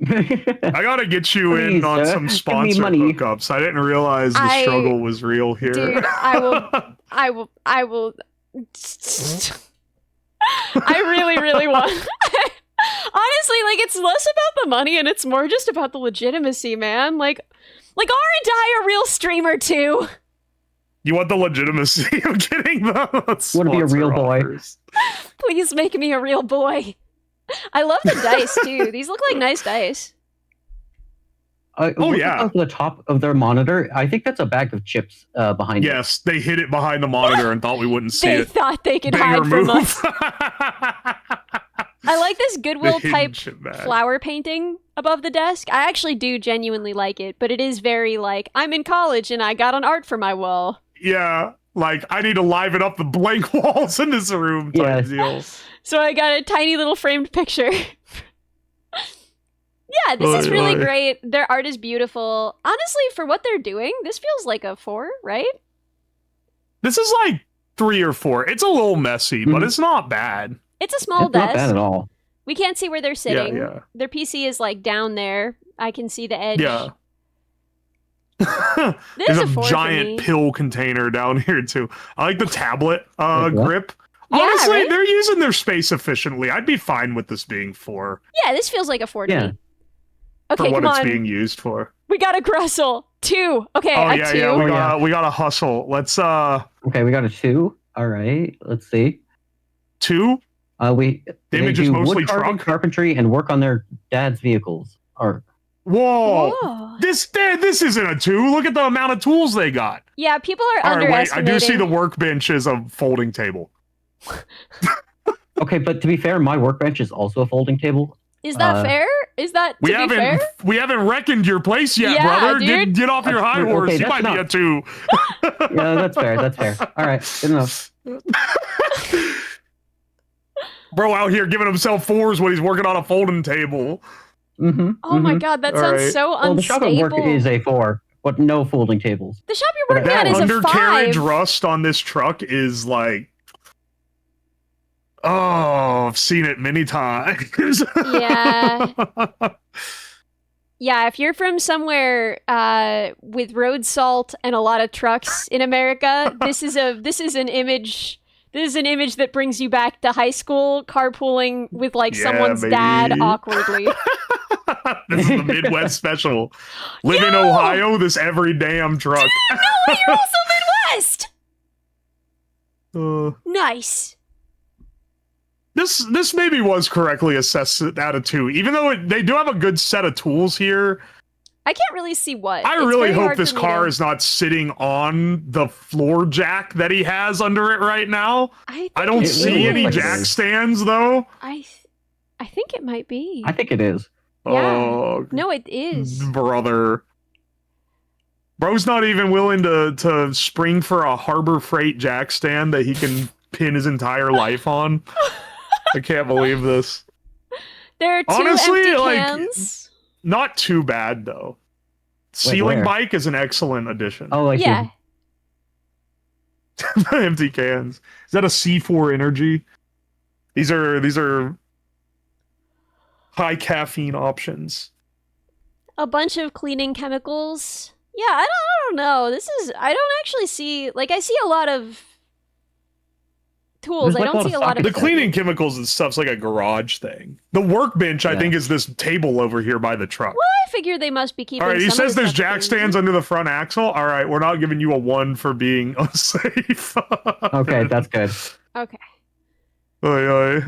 I gotta get you Please, in on sir. some Give me sponsor money. hookups. I didn't realize the struggle was real here. Dude, I will. I really want. Honestly, like, it's less about the money and it's more just about the legitimacy, man. Like aren't I a real streamer too? You want the legitimacy of getting the Wanna be a real sponsor boy. offers. Please make me a real boy. I love the dice too. These look like nice dice. Oh, yeah. At the top of their monitor, I think that's a bag of chips behind it. Yes, they hid it behind the monitor and thought we wouldn't see They it. thought they could Banger hide from move. us. I like this Goodwill The hidden type chip bag. flower painting above the desk. I actually do genuinely like it, but it is very like, I'm in college and I got an art for my wall. Yeah, like I need to liven up the blank walls in this room type deal. So I got a tiny little framed picture. Yeah, this is really great. Their art is beautiful. Honestly, for what they're doing, this feels like a 4, right? This is like 3 or 4. It's a little messy, but Mhm. it's not bad. It's a small It's not desk. bad at all. We can't see where they're sitting. Yeah. Their PC is like down there. I can see the edge. Yeah. This There's is a a 4 for giant me. pill container down here too. I like the tablet Wait, what? grip. Yeah, Honestly, right? they're using their space efficiently. I'd be fine with this being 4 Yeah, this feels like a 4 to Yeah. me. Okay, for what come it's on. being used for. We got a Grussel. 2. Okay, Oh a yeah, 2. yeah. We gotta hustle. Let's Okay, we got a 2. All right, let's see. 2. They Damage is do mostly wood carving, truck. carpentry, and work on their dad's vehicles. Or Whoa. Whoa. This isn't a 2. Look at the amount of tools they got. Yeah, people are All right, wait. I underestimating. do see the workbench is a folding table. okay, but to be fair, my workbench is also a folding table. Is that fair? Is that to be fair? We haven't reckoned your place yet, Yeah, brother. dude. Get off your That's high true. horse. Okay, You that's might be a not- 2. Yeah, that's fair. That's fair. All right, good enough. Bro out here giving himself 4s when he's working on a folding table. Mm-hmm. Oh my god, that All sounds right. so Well, the shop at unstable. work is a 4, but no folding tables. The shop you're working That at is a undercarriage 5. rust on this truck is like, oh, I've seen it many times. Yeah. Yeah, if you're from somewhere with road salt and a lot of trucks in America, this is an image. This is an image that brings you back to high school, carpooling with like Yeah, someone's baby. dad awkwardly. This is the Midwest special. Live in Yo! Ohio, this every damn truck. No, you're also Midwest. Uh, Nice. this maybe was correctly assessed out of 2, even though they do have a good set of tools here. I can't really see what. I It's really very hope hard this for me car to- is not sitting on the floor jack that he has under it right now. I I don't It see really any looks like it jack is. stands though. I think it might be. I think it is. Yeah. Oh, No, it is. brother. Bro's not even willing to spring for a Harbor Freight jack stand that he can pin his entire life on. I can't believe this. There are two Honestly, empty like, cans. Not too bad though. Ceiling where? bike is an excellent addition. Oh, I see. Yeah. Empty cans. Is that a C4 energy? These are high caffeine options. A bunch of cleaning chemicals. Yeah, I don't know. I don't actually see, like, I see a lot of tools. There's, I like, a don't lot see of a lot of The sockets. cleaning chemicals and stuff's like a garage thing. The workbench, I Yeah. think, is this table over here by the truck. I figure they must be keeping. All right, he some of says the there's stuff jack clean. stands under the front axle. All right, we're not giving you a 1 for being unsafe. Okay, that's good. Okay. Oy, oy.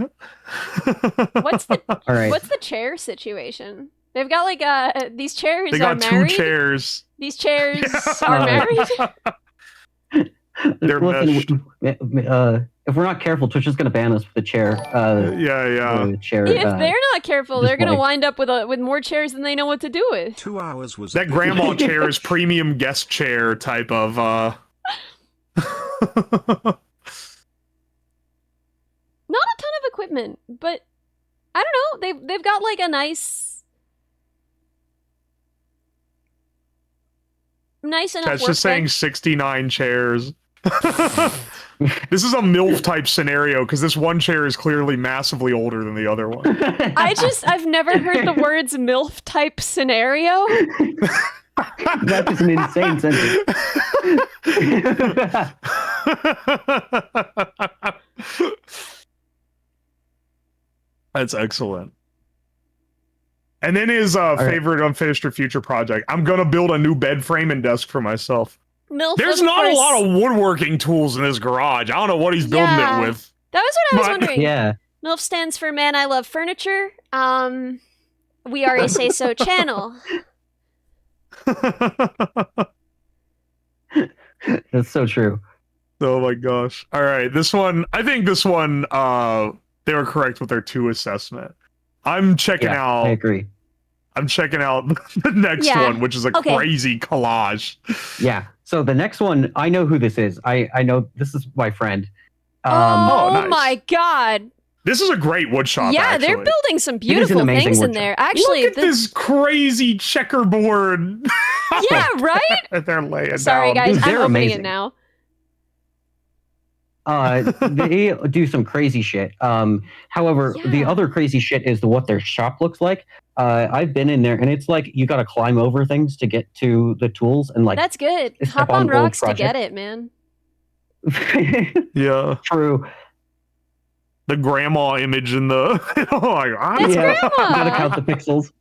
What's the All right. What's the chair situation? They've got like these chairs They are got 2 married. chairs. These chairs Yeah. are married. They're meshed. If we're not careful, Twitch is going to ban us with the chair. Yeah. The chair. If they're not careful, they're gonna display. wind up with more chairs than they know what to do with. 2 hours was That grandma chair is premium guest chair type of Not a ton of equipment, but I don't know. They've got like a nice enough That's just saying workbench. 69 chairs. This is a MILF type scenario because this one chair is clearly massively older than the other one. I've never heard the words MILF type scenario. That is an insane sentence. That's excellent. And then his favorite unfinished or future project. I'm gonna build a new bed frame and desk for myself. MILF. There's of not a course- lot of woodworking tools in his garage. I don't know what he's building Yeah. it with. That was what I was But- wondering. Yeah. MILF stands for Man I Love Furniture. We are a Say So channel. That's so true. Oh my gosh. All right, I think this one they were correct with their 2 assessment. I'm checking Yeah, out I agree. the next Yeah. one, which is a Okay. crazy collage. Yeah. So the next one, I know who this is. I know this is my friend. Oh, nice. my god. This is a great wood shop. Yeah, actually. they're building some an beautiful amazing things in wood there. shop. Actually, Look at this crazy checkerboard yeah, right? that they're laying Sorry, down. guys, Dude, I'm they're opening it amazing. now. They do some crazy shit. However, the Yeah. other crazy shit is what their shop looks like. I've been in there, and it's like you got to climb over things to get to the tools, and like That's good. step Hop on on old rocks to projects. get it, man. Yeah, True. the grandma image in the. Oh my god. That's Yeah. grandma. Gotta count the pixels.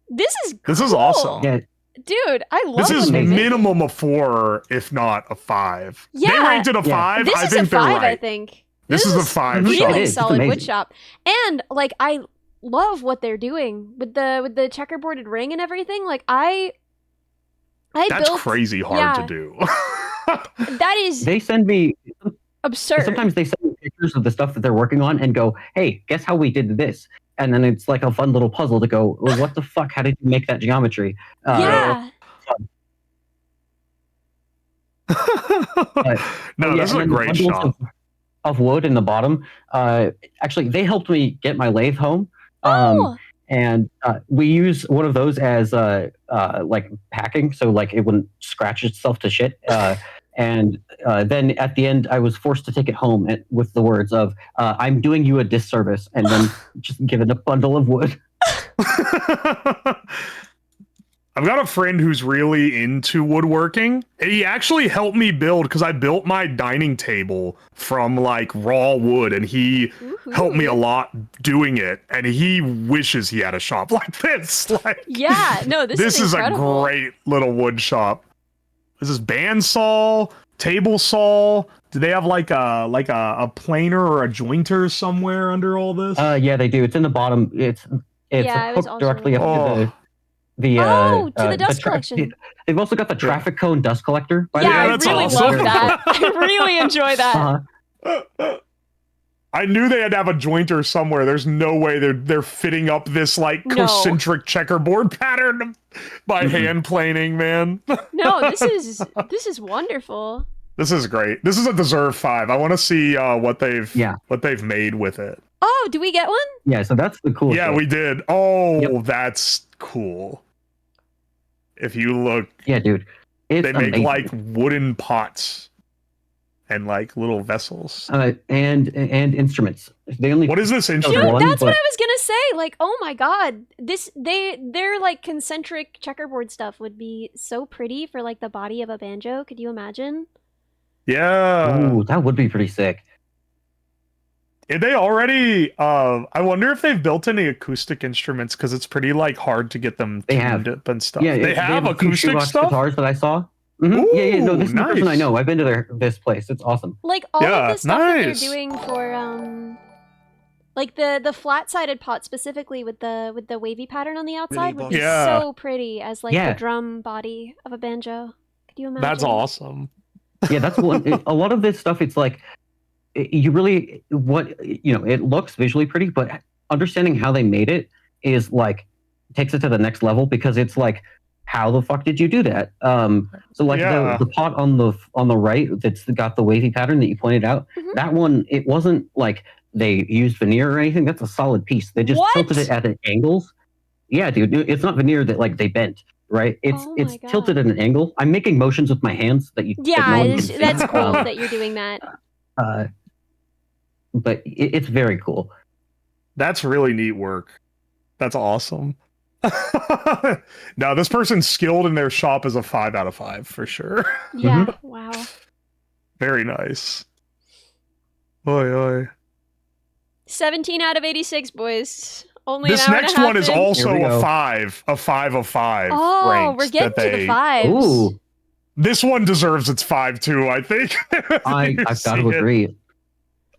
This is This is cool. awesome. Yeah. Dude, I love This is amazing. minimum a 4, if not a 5. They Yeah. ranked it a Yeah. 5. This I is think a 5, they're right. I think. This is a 5 really shop. Really It is. It's solid wood amazing. shop. And like I love what they're doing with the checkerboarded ring and everything. Like I That's built crazy hard yeah. to do. that is They send me absurd. sometimes they send me pictures of the stuff that they're working on and go, "Hey, guess how we did this?" And then it's like a fun little puzzle to go, well, "What the fuck? How did you make that geometry?" yeah. No, Yeah, this is and a then great bundles shop. of wood in the bottom. Actually, they helped me get my lathe home. Oh. And we use one of those as like packing, so like it wouldn't scratch itself to shit. And then at the end, I was forced to take it home with the words of "I'm doing you a disservice," and then just give it a bundle of wood. I've got a friend who's really into woodworking. And he actually helped me build because I built my dining table from like raw wood, and he helped me a lot doing it. And he wishes he had a shop like this. Like, Yeah, no, this is a incredible. great little wood shop. This is bandsaw, table saw. Do they have like a planer or a jointer somewhere under all this? Yeah, they do. It's in the bottom. It's Yeah, it was hooked directly also- up to the Oh, to the dust tra- collection. They've also got the traffic cone dust collector. By Yeah, the way. I that's really awesome. love that. I really enjoy that. Uh-huh. I knew they had to have a jointer somewhere. There's no way they're fitting up this like No. concentric checkerboard pattern by hand planing, man. No, this is wonderful. This is great. This is a deserved 5. I want to see what they've Yeah. made with it. Oh, do we get one? Yeah, so that's the cool Yeah, shit. we did. Oh, Yep. that's cool. If you look, Yeah, dude. It's they make amazing. like wooden pots and like little vessels. And instruments. They only What is this chose Dude, instrument? one, that's what but I was gonna say. Like, oh my god, their like concentric checkerboard stuff would be so pretty for like the body of a banjo. Could you imagine? Yeah. ooh, that would be pretty sick. Did they already? I wonder if they've built any acoustic instruments because it's pretty like hard to get them They tuned have. up and stuff. Yeah, they have a few acoustic shoebox stuff. guitars that I saw. Mhm. Yeah, no, Ooh, this is the person I nice. know. I've been to this place. It's awesome. Like all Yeah, of the stuff that nice. they're doing for like the flat-sided pot specifically with the wavy pattern on the outside would be Yeah. so pretty as like Yeah. the drum body of a banjo. Could you imagine? That's awesome. Yeah, that's one. A lot of this stuff, it's like you really it looks visually pretty, but understanding how they made it is like takes it to the next level because it's like, how the fuck did you do that? So like Yeah. the pot on the right that's got the wavy pattern that you pointed out, Mhm. that one, it wasn't like they used veneer or anything. That's a solid piece. They just What? tilted it at angles. Yeah, dude, it's not veneer that like they bent. Right, it's Oh my tilted God. at an angle. I'm making motions with my hands that you. Yeah, that no one can that's see. cool that you're doing that. But it's very cool. That's really neat work. That's awesome. No, this person's skilled in their shop is a 5 out of 5 for sure. Yeah, wow. Very nice. Oi, oi. 17 out of 86, boys. Only This an hour and a next half one is in. also Here we a go. 5 of 5. Oh, ranked we're getting that to the they- fives. Ooh, This one deserves its 5 too, I think. I've got to agree.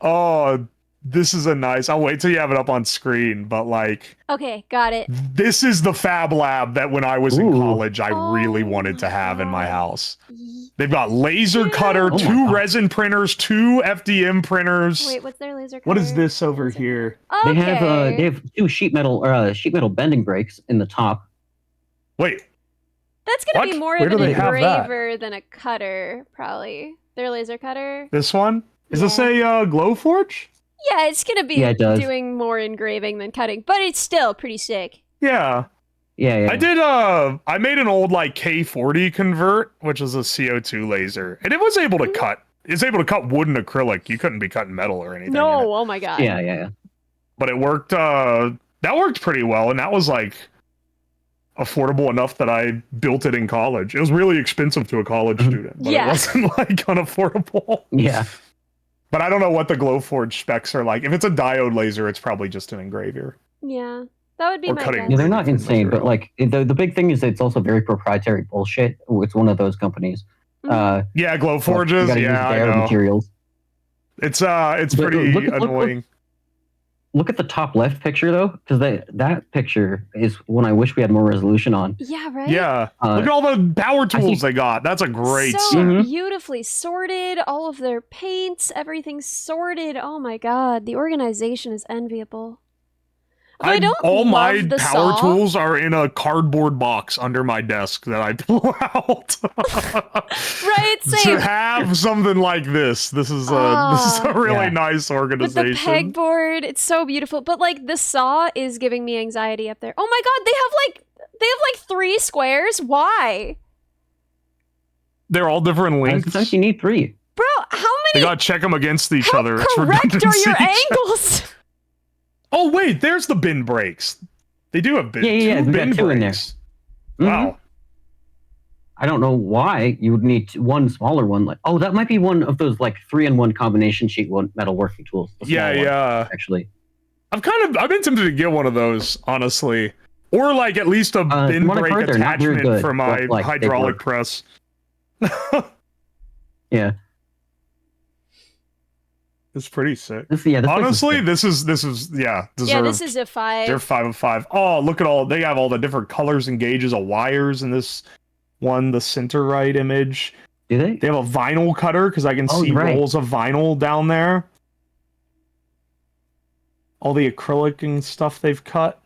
Oh, this is a nice. I'll wait till you have it up on screen, but like Okay, got it. this is the Fab Lab that when I was in Ooh. college I really Oh wanted to my have in my God. house. They've got laser cutter, Oh my 2 God. resin printers, 2 FDM printers. Wait, what's their laser What is cutter? this over Laser here? cutter. They have 2 sheet metal bending brakes in the top. Wait, That's gonna be What? more Where of do an they have that? engraver than a cutter, probably. Their laser cutter. this one? Is this a Glowforge? Yeah, it's gonna be Yeah, it does. doing more engraving than cutting, but it's still pretty sick. Yeah. Yeah. I did I made an old like K40 convert, which is a CO2 laser, and it was able to cut. It's able to cut wood and acrylic. You couldn't be cutting metal or anything. in it. No, oh my god. Yeah. But it worked that worked pretty well, and that was like affordable enough that I built it in college. It was really expensive to a college Mhm. student, but Yeah. it wasn't like unaffordable. Yeah. But I don't know what the Glowforge specs are like. If it's a diode laser, it's probably just an engraver. Yeah, that would be Or my cutting. guess. Yeah, they're not From insane, but material. like the big thing is it's also very proprietary bullshit. It's one of those companies. Mhm. Yeah, You Glowforges. gotta Yeah, use their I know. materials. It's But pretty look- annoying. Look at the top left picture though, because that picture is one I wish we had more resolution on. Yeah, right? Yeah. Uh, Look at all the power see- tools they got. That's a great so set. Mhm. beautifully sorted, all of their paints, everything's sorted. Oh my god, the organization is enviable. Although I don't all my love the power saw. tools are in a cardboard box under my desk that I pull out. Right, same. To have something like this is a really Yeah. nice With organization. the pegboard, it's so beautiful. But like the saw is giving me anxiety up there. Oh my god, they have like 3 squares. Why? They're all different lengths. Sometimes you need 3. Bro, how They many gotta check them against each how other. It's correct are redundancy your check. angles? Oh wait, there's the bin brakes. They do have bin. Yeah, two we got bin 2 in there. brakes. Mhm. Wow. I don't know why you would need one smaller one. Like, oh, that might be one of those like 3-in-1 combination sheet metal working tools. the Yeah, small one, yeah. actually. I've been tempted to get one of those, honestly. Or like at least a bin from what I've brake heard, they're not very attachment good, for my but, like, they hydraulic work. press. Yeah. It's pretty sick. This place is Honestly, sick. this is Yeah, deserved. this is a 5. They're 5 of 5. Oh, look at all they have all the different colors and gauges of wires in this one, the center right image. Do they? They have a vinyl cutter because I can Oh, see right. rolls of vinyl down there. All the acrylic and stuff they've cut.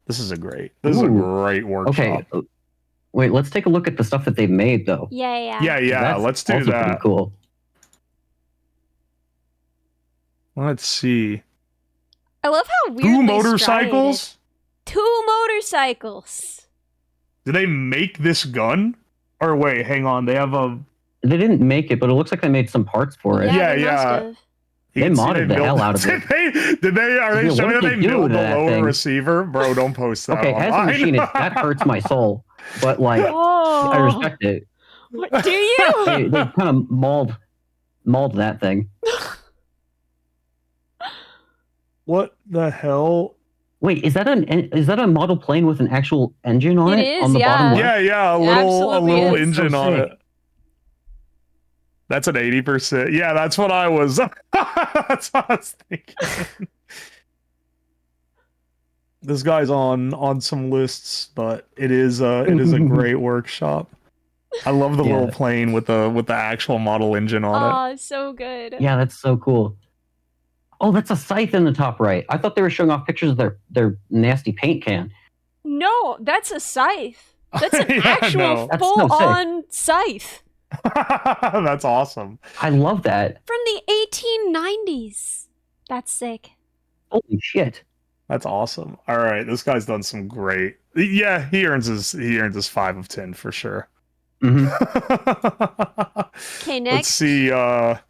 This is a great Ooh. workshop. Okay. Wait, let's take a look at the stuff that they've made though. Yeah. 'Cause- Yeah, 'Cause yeah, that's let's do also pretty that. cool. Let's see. I love how weird. Two motorcycles? Two motorcycles. Did they make this gun? Or wait, hang on. They have a... They didn't make it, but it looks like they made some parts for it. Yeah, they yeah. must have. They modded the hell out of it. Are they Yeah, showing what that did they they do milled to the that lower thing? receiver? Bro, don't post that Okay, as a online. machinist, that hurts my soul. But like, I Oh, respect it. do you? They kind of mauled that thing. What the hell? Wait, is that a model plane with an actual engine on It it? is, On the yeah. bottom left? Yeah, a It little absolutely is. engine So on sick. it. That's an 80%. Yeah, that's what I was. That's what I was thinking. This guy's on some lists, but it is a great workshop. I love the Yeah. little plane with the actual model engine on it. Oh, so good. Yeah, that's so cool. Oh, that's a scythe in the top right. I thought they were showing off pictures of their nasty paint can. No, that's a scythe. That's an Yeah, actual no. That's so sick. full-on scythe That's awesome. I love that. from the 1890s. That's sick. Holy shit. That's awesome. All right, this guy's done some great. Yeah, he earns his 5 of 10 for sure. hmm Okay, Let's next. see.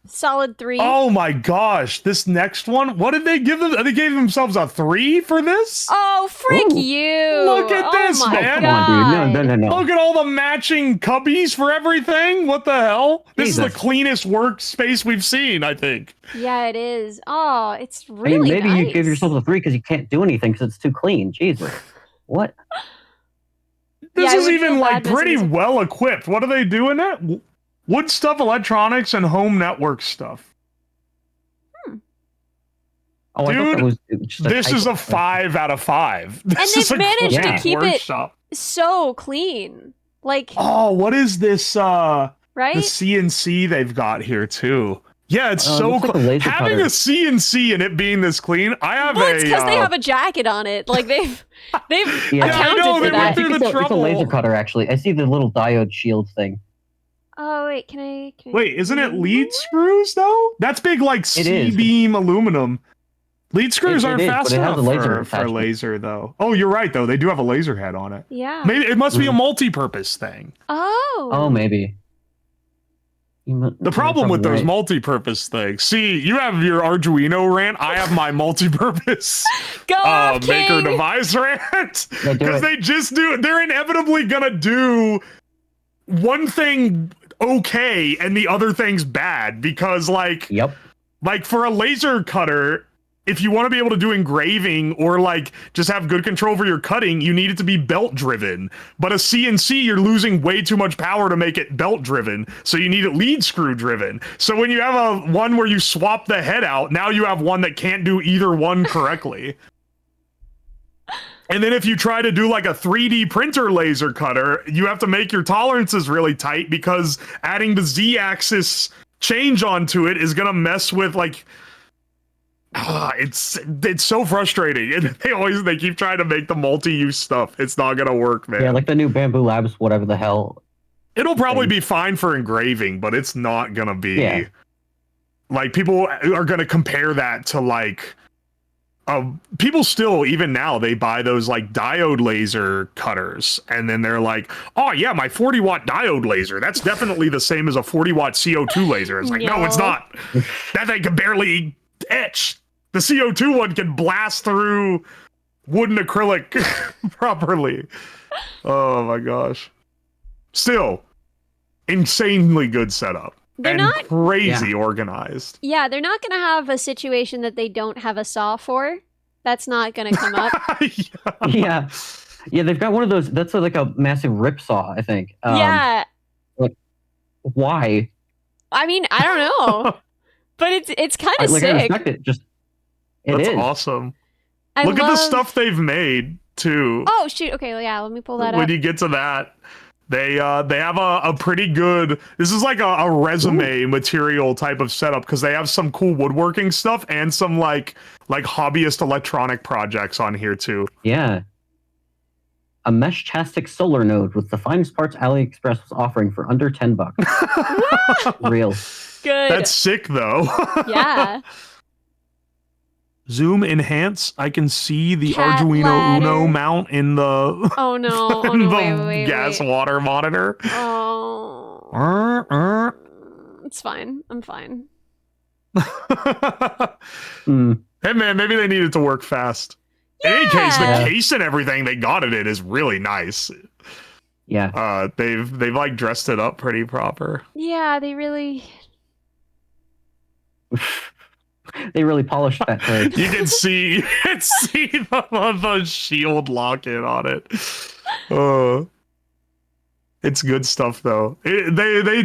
Solid 3. Oh my gosh, this next one. What did they give them? They gave themselves a 3 for this. Oh, freak Ooh. you! Look at Oh this, my man. Come on, dude. God. No. Look at all the matching cubbies for everything. What the hell? This is Jesus. the cleanest workspace we've seen, I think. Yeah, it is. Oh, it's I really mean, maybe nice. you give yourself a 3 because you can't do anything because it's too clean. Jesus. What? This Yeah, I is would even feel like bad pretty messing with- well equipped. What are they doing it? Wood stuff, electronics, and home network stuff. Oh, I thought Dude, that was it was just This is typo. a 5 out of 5. This they've is a managed to great keep it- workshop. So clean. Like, Oh, what is this? The right? CNC they've got here too. Yeah, it's It so looks like cool. a laser Having cutter. a CNC and it being this clean, I have Well, it's a. because they have a jacket on it. Like, they've Yeah, I accounted know, for they that. went I through think the it's a trouble. laser cutter, actually. I see the little diode shield thing. Oh, wait, can I Wait, isn't it lead screws though? That's big, like It is. C-beam aluminum. Lead screws It aren't is, fast but it has enough a laser for attachment. laser though. Oh, you're right though. They do have a laser head on it. Yeah. Maybe it must be a Mhm. multi-purpose thing. Oh. Oh, maybe. The problem with those multi-purpose things. See, you have your Arduino rant. I have my multi-purpose Go off, maker King! device rant. Yeah, do Because it. they just do. They're inevitably gonna do one thing okay and the other thing's bad. Because like Yep. for a laser cutter, if you want to be able to do engraving or like just have good control over your cutting, you need it to be belt driven. But a CNC, you're losing way too much power to make it belt driven. So you need it lead screw driven. So when you have a one where you swap the head out, now you have one that can't do either one correctly. And then if you try to do like a 3D printer laser cutter, you have to make your tolerances really tight because adding the Z-axis change onto it is going to mess with like it's so frustrating. And they keep trying to make the multi-use stuff. It's not gonna work, man. Yeah, like the new Bamboo Labs, whatever the hell. It'll probably be fine for engraving, but it's not gonna be Yeah. like people are gonna compare that to like people still even now they buy those like diode laser cutters and then they're like, oh yeah, my 40-watt diode laser, that's definitely the same as a 40-watt CO2 laser. It's like, no, it's No. not. That thing can barely etch. The CO2 one can blast through wood and acrylic properly. Oh my gosh. Still, insanely good setup. They're and not- crazy organized. Yeah, they're not going to have a situation that they don't have a saw for. That's not going to come up. Yeah. Yeah, they've got one of those. That's like a massive rip saw, I think. Yeah. Why? I mean, I don't know. But it's kind of I sick. respect it. Just it That's is. awesome. I Look at the love- stuff they've made too. Oh, shoot. Okay, well, yeah, let me pull that When up. you get to that, they have a pretty good. This is like a resume material type of setup because they have some cool woodworking stuff and some like hobbyist electronic projects on here too. Yeah. A mesh-tastic solar node with the finest parts AliExpress was offering for under $10. Real. Good. That's sick though. Yeah. Zoom enhance. I can see the Cat Arduino ladder. Uno mount in the Oh no! Oh no! Wait! gas water monitor. Oh, it's fine. I'm fine. Hey man, maybe they need it to work fast. In any case, the Yeah. case and everything they got it in is really nice. Yeah. They've like dressed it up pretty proper. Yeah, they really. They really polished that thing. You can see the shield lock-in on it. It's good stuff though. They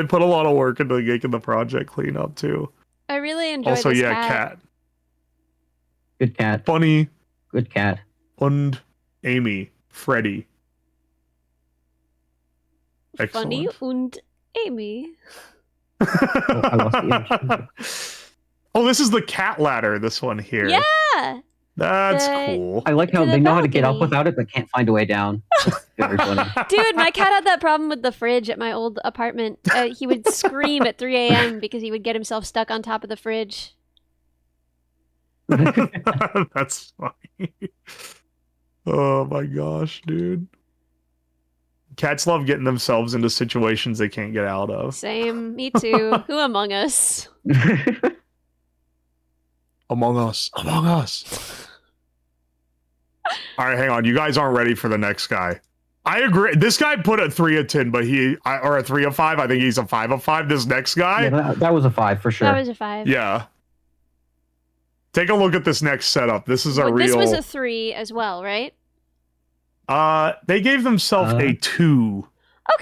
put a lot of work into making the project clean up too. I really enjoy Also, this yeah, cat. Good cat. Bunny Good cat. and Amy, Freddy. Funny Excellent. und Amy. Oh, I lost the image. Oh, this is the cat ladder. This one here. Yeah. That's The- cool. I like how To the they know how to get up balcony. without it, but can't find a way down. That's very funny. Dude, my cat had that problem with the fridge at my old apartment. He would scream at 3 a.m. because he would get himself stuck on top of the fridge. That's funny. Oh my gosh, dude. Cats love getting themselves into situations they can't get out of. Same. Me too. Who among us? Among Us. Among Us. All right, hang on. You guys aren't ready for the next guy. I agree. This guy put a 3 of 10, but or a 3 of 5. I think he's a 5 of 5. This next guy. Yeah, that was a 5 for sure. That was a 5. Yeah. Take a look at this next setup. This is a Well, real. This was a 3 as well, right? They gave themselves a 2.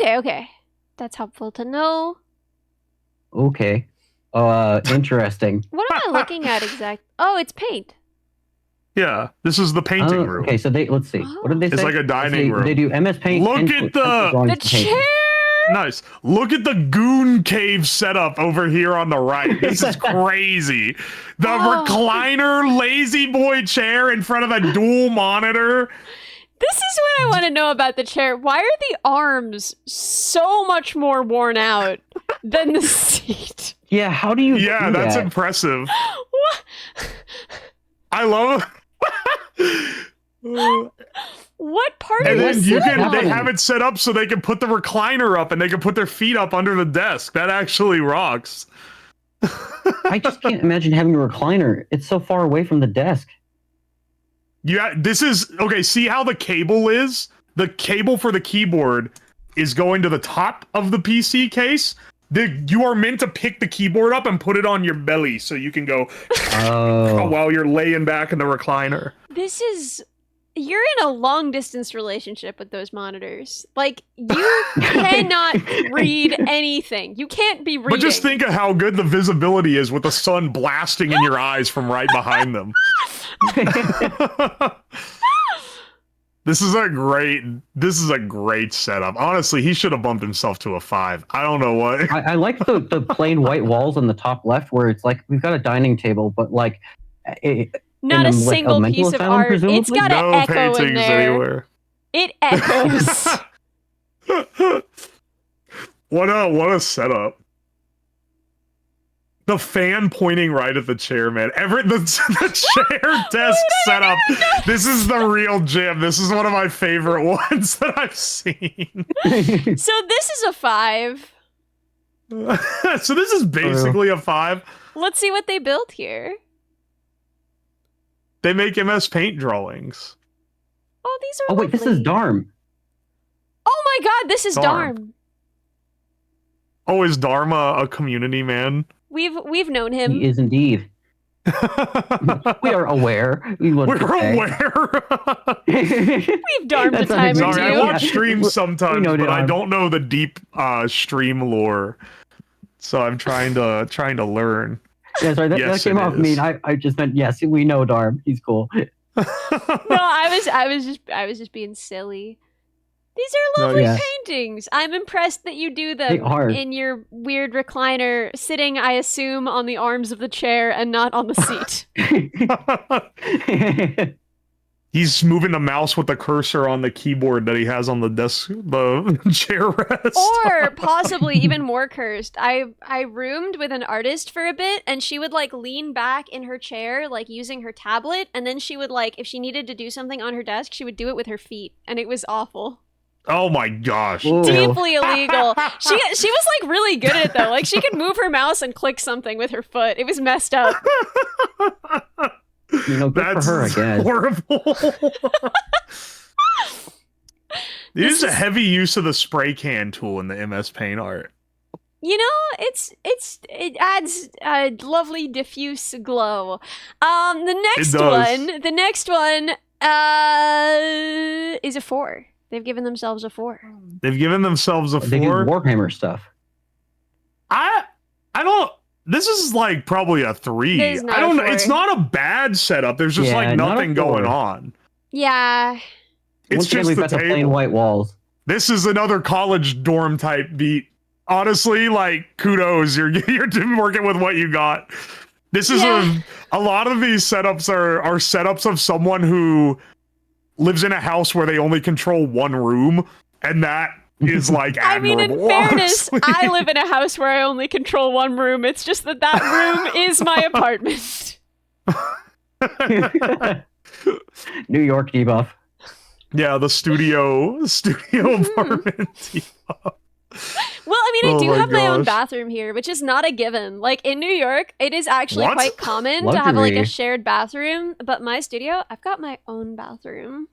Okay. That's helpful to know. Okay. Interesting. What am I looking at exact? Oh, it's paint. Yeah, this is the painting room. Okay, so let's see. What did they say? It's like a dining room. They do MS Paint. Look and at the drawings The and painting. chair. Nice. Look at the goon cave setup over here on the right. This is crazy. The Oh. recliner lazy boy chair in front of a dual monitor. This is what I want to know about the chair. Why are the arms so much more worn out than the seat? Yeah, how do you Yeah, do that's that? impressive. What? I love What part And of then this? you is can on? they have it set up so they can put the recliner up and they can put their feet up under the desk. That actually rocks. I just can't imagine having a recliner. It's so far away from the desk. Yeah, this is okay. See how the cable is? The cable for the keyboard is going to the top of the PC case. You are meant to pick the keyboard up and put it on your belly so you can go Oh. while you're laying back in the recliner. This is. You're in a long distance relationship with those monitors. Like, you cannot read anything. You can't be reading. But just think of how good the visibility is with the sun blasting in your eyes from right behind them. This is a great setup. Honestly, he should have bumped himself to a 5. I don't know what. I like the plain white walls on the top left where it's like we've got a dining table, but like Not a in single mental piece of asylum, art. It's presumably? got an No echo in paintings there. anywhere. It echoes. What a setup. The fan pointing right at the chair, man. The chair desk setup. This is the real gym. This is one of my favorite ones that I've seen. So this is a 5. So this is basically a 5. Let's see what they built here. They make MS Paint drawings. Oh, these are Oh wait, this is lovely. Darm. Oh my god, this is Darm. Darm. Oh, is Dharma a community man? We've known him. He is indeed. We are aware. We're aware. We've darmed a That's time or Sorry, I two. watch streams sometimes, know but I Darm. don't know the deep stream lore. So I'm trying to learn. Yeah, sorry, that Yes, came it off me. is. And I just meant yes, we know Darm. He's cool. No, I was just being silly. These are No, lovely yeah. paintings. I'm impressed that you do They them are. in your weird recliner, sitting, I assume, on the arms of the chair and not on the seat. He's moving the mouse with the cursor on the keyboard that he has on the desk, the chair rest. Or possibly even more cursed. I roomed with an artist for a bit, and she would like lean back in her chair, like using her tablet, and then she would like, if she needed to do something on her desk, she would do it with her feet, and it was awful. Oh my gosh. Ooh. Deeply illegal. She was like really good at it though. Like she could move her mouse and click something with her foot. It was messed up. You know, good That's for her, I guess. horrible. There's a heavy use of the spray can tool in the MS Paint art. You know, it adds a lovely diffuse glow. The next one is a 4. They've given themselves a 4. They've given themselves a 4. They do Warhammer stuff. I don't. This is like probably a 3. It is not I don't a know. 4. It's not a bad setup. There's just Yeah, like not a nothing 4. going on. Yeah. It's Once again, just we've the got the plain table. white walls. This is another college dorm type beat. Honestly, like kudos. You're working with what you got. This is Yeah. a lot of these setups are setups of someone who lives in a house where they only control one room, and that is like I mean, in admirable, fairness, honestly. I live in a house where I only control one room. It's just that room is my apartment. New York debuff. Yeah, the studio apartment. Well, I mean, I Oh do my have my own gosh. bathroom here, which is not a given. Like, in New York, it is actually What? quite common to have, like, a Luxury. shared bathroom. But my studio, I've got my own bathroom.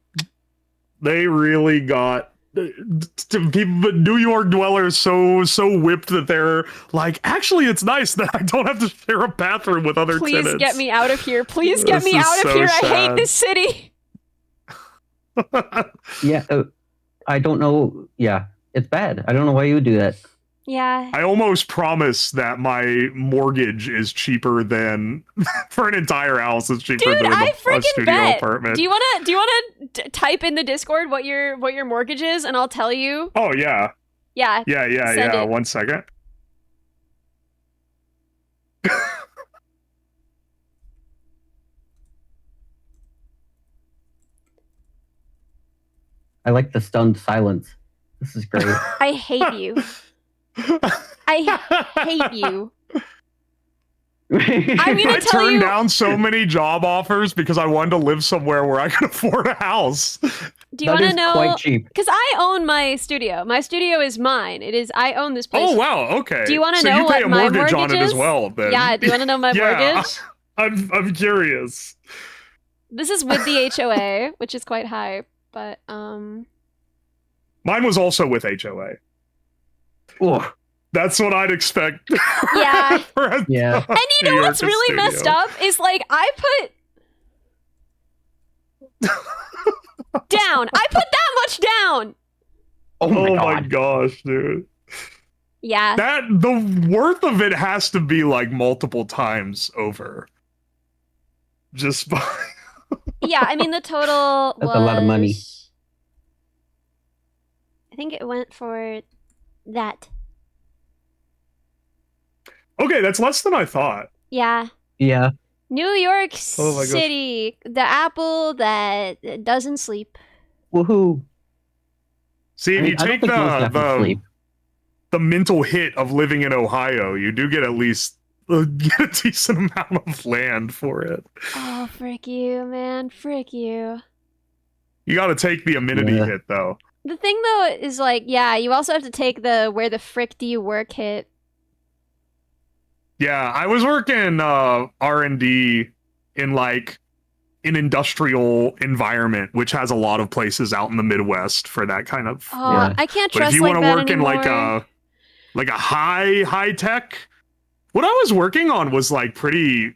They really got people, but New York dwellers so whipped that they're like, actually, it's nice that I don't have to share a bathroom with other Please tenants. get me out of here. Please get This me is out of so here. I hate sad. this city. Yeah, I don't know. Yeah, it's bad. I don't know why you would do that. Yeah. I almost promise that my mortgage is cheaper than for an entire house. It's cheaper Dude, than I a freaking studio bet. apartment. Do you wanna type in the Discord what your mortgage is, and I'll tell you? Oh yeah, Yeah. Send it. 1 second. I like the stunned silence. This is great. I hate you. I hate you. I'm gonna I tell turned you. down so many job offers because I wanted to live somewhere where I could afford a house. Do you That want to is know? quite cheap. Because I own my studio. My studio is mine. I own this place. Oh wow, okay. Do you wanna so know you pay what a my mortgage on mortgage it as is? well, then? Yeah. Do you want to know my Yeah. mortgage? I'm curious. This is with the HOA, which is quite high. But Mine was also with HOA. Oh, That's what I'd expect. Yeah. for a- yeah. and you New know what's York really studio. messed up is like I put down. I put that much down. Oh my Oh god. my gosh, dude. Yeah. That the worth of it has to be like multiple times over. Just by Yeah. I mean, the total That's was a lot of money. I think it went for that. Okay, that's less than I thought. Yeah. Yeah. New York Oh my gosh. City, the apple that doesn't sleep. Woohoo. See, if I mean, you I don't take think most have to sleep. the mental hit of living in Ohio, you do get at least get a decent amount of land for it. Oh, frick you, man. Frick you. You got to take the amenity Yeah. hit though. The thing, though, is like, yeah, you also have to take the where the frick do you work hit. Yeah, I was working R&D in like an industrial environment, which has a lot of places out in the Midwest for that kind of Oh, work. I can't But trust if you like want to that work anymore. in like a high tech, what I was working on was like pretty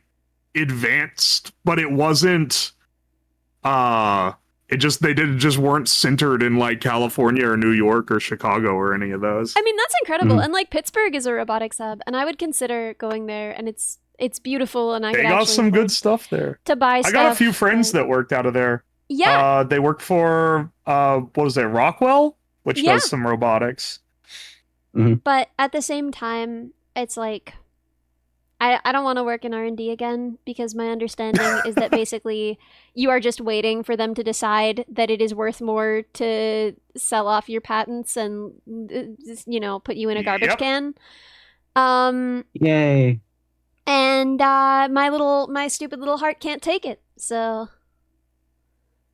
advanced, but it wasn't they just weren't centered in like California or New York or Chicago or any of those. I mean, that's incredible. Mhm. And like Pittsburgh is a robotics hub, and I would consider going there. And it's beautiful, and I They could got actually some afford good stuff there. to buy I stuff. got a few friends but- that worked out of there. Yeah, They worked for what was it, Rockwell, which Yeah. does some robotics. but at the same time, it's like I don't want to work in R&D again because my understanding is that basically you are just waiting for them to decide that it is worth more to sell off your patents and put you in a garbage Yep. can. Yay. And my stupid little heart can't take it. So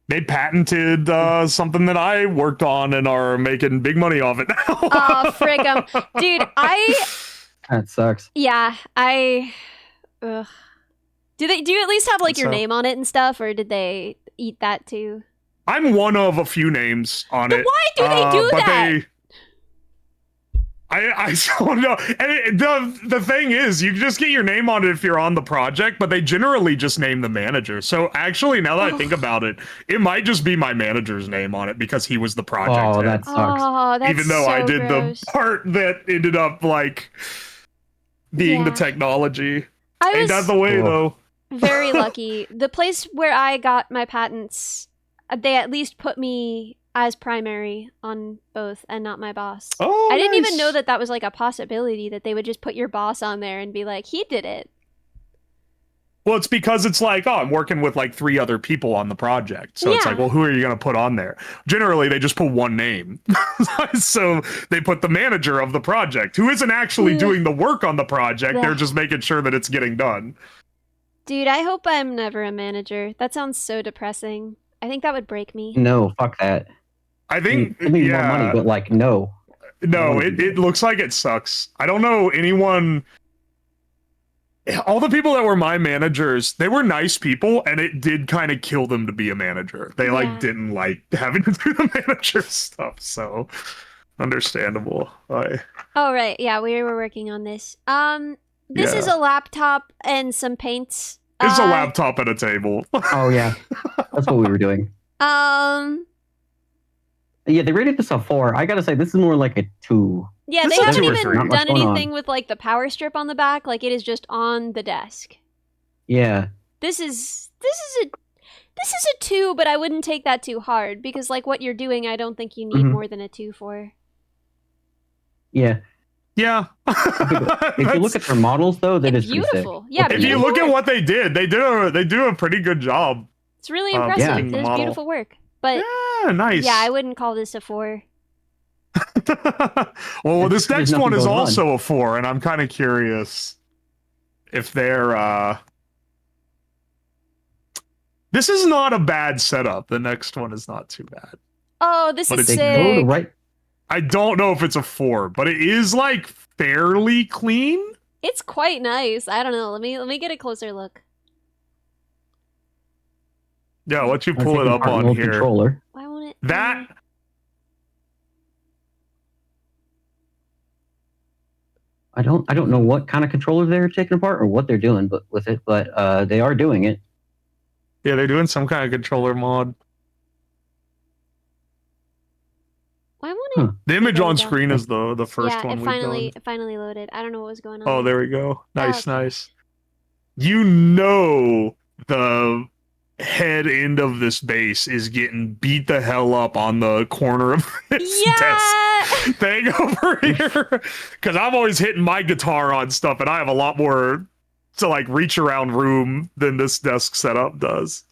They patented something that I worked on and are making big money off it now. oh frick 'em. Dude, That sucks. yeah, ugh. Do you at least have like your So- name on it and stuff, or did they eat that too? I'm one of a few names on But it. why do they do but that? I don't know. And the thing is, you can just get your name on it if you're on the project, but they generally just name the manager. So actually, now that I think about it, it might just be my manager's name on it because he was the project Oh, head. that sucks. Oh, that's Even though so I did gross. the part that ended up like being the Yeah. technology. I Ain't was that the way Cool. though? very lucky. The place where I got my patents, they at least put me as primary on both and not my boss. Oh, I didn't even nice. know that was like a possibility that they would just put your boss on there and be like, he did it. Well, it's because it's like, oh, I'm working with like 3 other people on the project. So it's Yeah. like, well, who are you going to put on there? Generally, they just put one name. So they put the manager of the project, who isn't actually Yeah. doing the work on the project. Yeah. They're just making sure that it's getting done. Dude, I hope I'm never a manager. That sounds so depressing. I think that would break me. No, fuck that. I think, Give me more yeah, money, but like, no. no, it looks like it sucks. I don't know anyone. All the people that were my managers, they were nice people, and it did kind of kill them to be a manager. They Yeah. like didn't like having to do the manager stuff, so understandable. Oh, right. Yeah, we were working on this. This is Yeah. a laptop and some paints. It's a laptop at a table. Oh, yeah. That's what we were doing. Yeah, they rated this a 4. I gotta say, this is more like a 2. Yeah, This they is a haven't 2 or even 3. Not much done going on. anything with like the power strip on the back. Like it is just on the desk. Yeah. This is a 2, but I wouldn't take that too hard because like what you're doing, I don't think you need Mhm. more than a 2 for. Yeah. Yeah. If you look at their models, though, that It's is pretty sick. beautiful. Yeah, if you look at what they did, they do a pretty good job. It's really yeah. impressive. The It's model. beautiful work. But Yeah, nice. yeah, I wouldn't call this a 4. Well, this There's next nothing one is going on. also a 4, and I'm kind of curious if they're. This is not a bad setup. The next one is not too bad. Oh, this But is They it's- go to sick. right. I don't know if it's a 4, but it is like fairly clean. It's quite nice. I don't know. Let me get a closer look. Yeah, I'll let you I'm pull it taking up part in on old here. Controller. Why won't it? That I don't know what kind of controller they're taking apart or what they're doing, but with it, but they are doing it. yeah, they're doing some kind of controller mod. Why won't Huh. it? The image There we on go. screen is the first Yeah, one it we've finally done. it finally loaded. I don't know what was going on. Oh, there we go. Nice, okay. nice. You know the head end of this base is getting beat the hell up on the corner of this Yeah. desk thing over here. Because I'm always hitting my guitar on stuff, and I have a lot more to like reach around room than this desk setup does.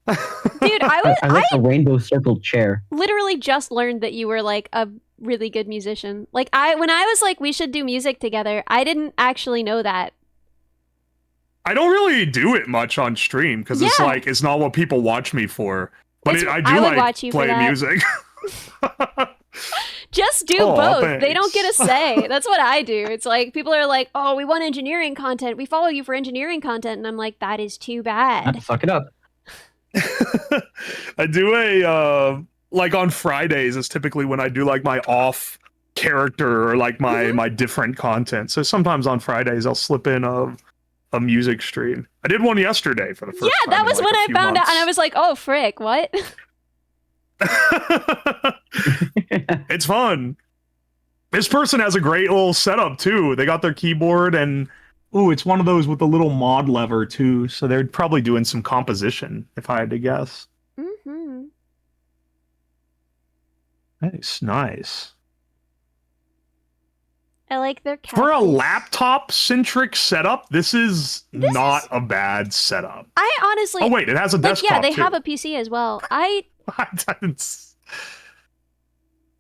Dude, I like the rainbow circled chair. literally just learned that you were like a really good musician. Like when I was like we should do music together, I didn't actually know that. I don't really do it much on stream because it's Yeah. like it's not what people watch me for. But It's- I I do would like watch you for play that. music. Just do Aw, both. They don't get a thanks. say. That's what I do. It's like people are like, "Oh, we want engineering content. We follow you for engineering content." And I'm like, "That is too bad." Suck it up. I do a like on Fridays is typically when I do like my off character or like my different content. So sometimes on Fridays I'll slip in a music stream. I did one yesterday for the first Yeah, time. that in, was like, when a I few found out and I months. was like, "Oh, frick, what?" It's fun. This person has a great little setup too. They got their keyboard and it's one of those with the little mod lever too. So they're probably doing some composition, if I had to guess. Mm-hmm. Nice, nice. I like their cat. For a laptop-centric setup, this is not a bad setup. I honestly... Oh, wait, it has a desktop, yeah, they too. have a PC as well.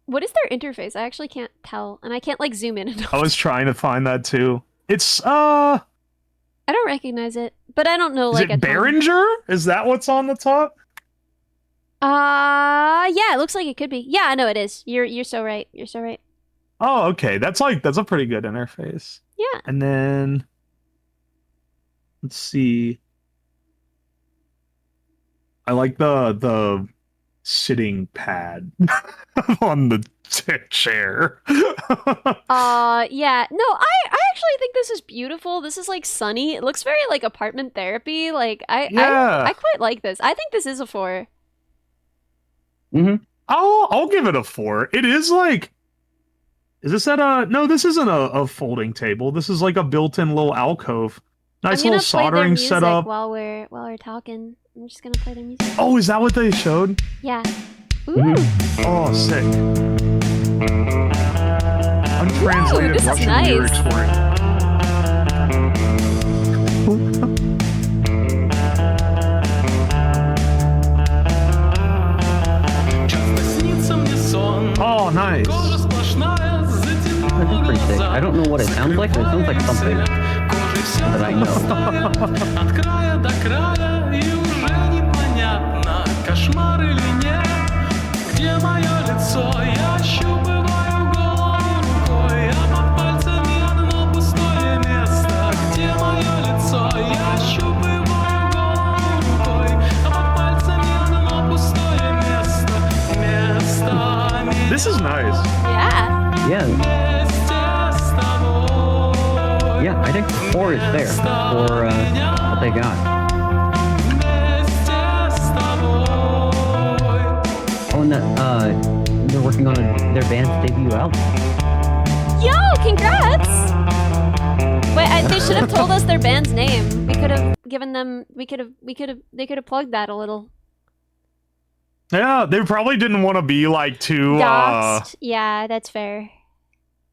What is their interface? I actually can't tell, and I can't, like, zoom in enough. I was trying to find that, too. It's, I don't recognize it, but I don't know, like, is it Behringer? Is that what's on the top? Yeah, it looks like it could be. Yeah, I know it is. You're so right. You're so right. Oh, okay. That's a pretty good interface. Yeah. And then let's see. I like the sitting pad on the chair. Yeah. No, I actually think this is beautiful. This is like sunny. It looks very like apartment therapy. Like I quite like this. I think this is a 4. Mm-hmm. I'll give it a 4. It is like, is this at a, no, this isn't a folding table. This is like a built-in little alcove. Nice little soldering setup. While we're talking, I'm just gonna play their music. Oh, is that what they showed? Yeah. Ooh. Mm-hmm. Oh, sick. Untranslated Ooh, this is Russian nice. lyrics for it. Oh, nice. That's pretty sick. I don't know what it sounds like, but it sounds like something that I know. This is nice. Yeah. Yeah. Yeah, I think 4 is fair for what they got. Oh, and they're working on their band's debut album. Yo, congrats! Wait, they should have told us their band's name. We could have given them. They could have plugged that a little. Yeah, they probably didn't want to be like too Doxed. Yeah, that's fair.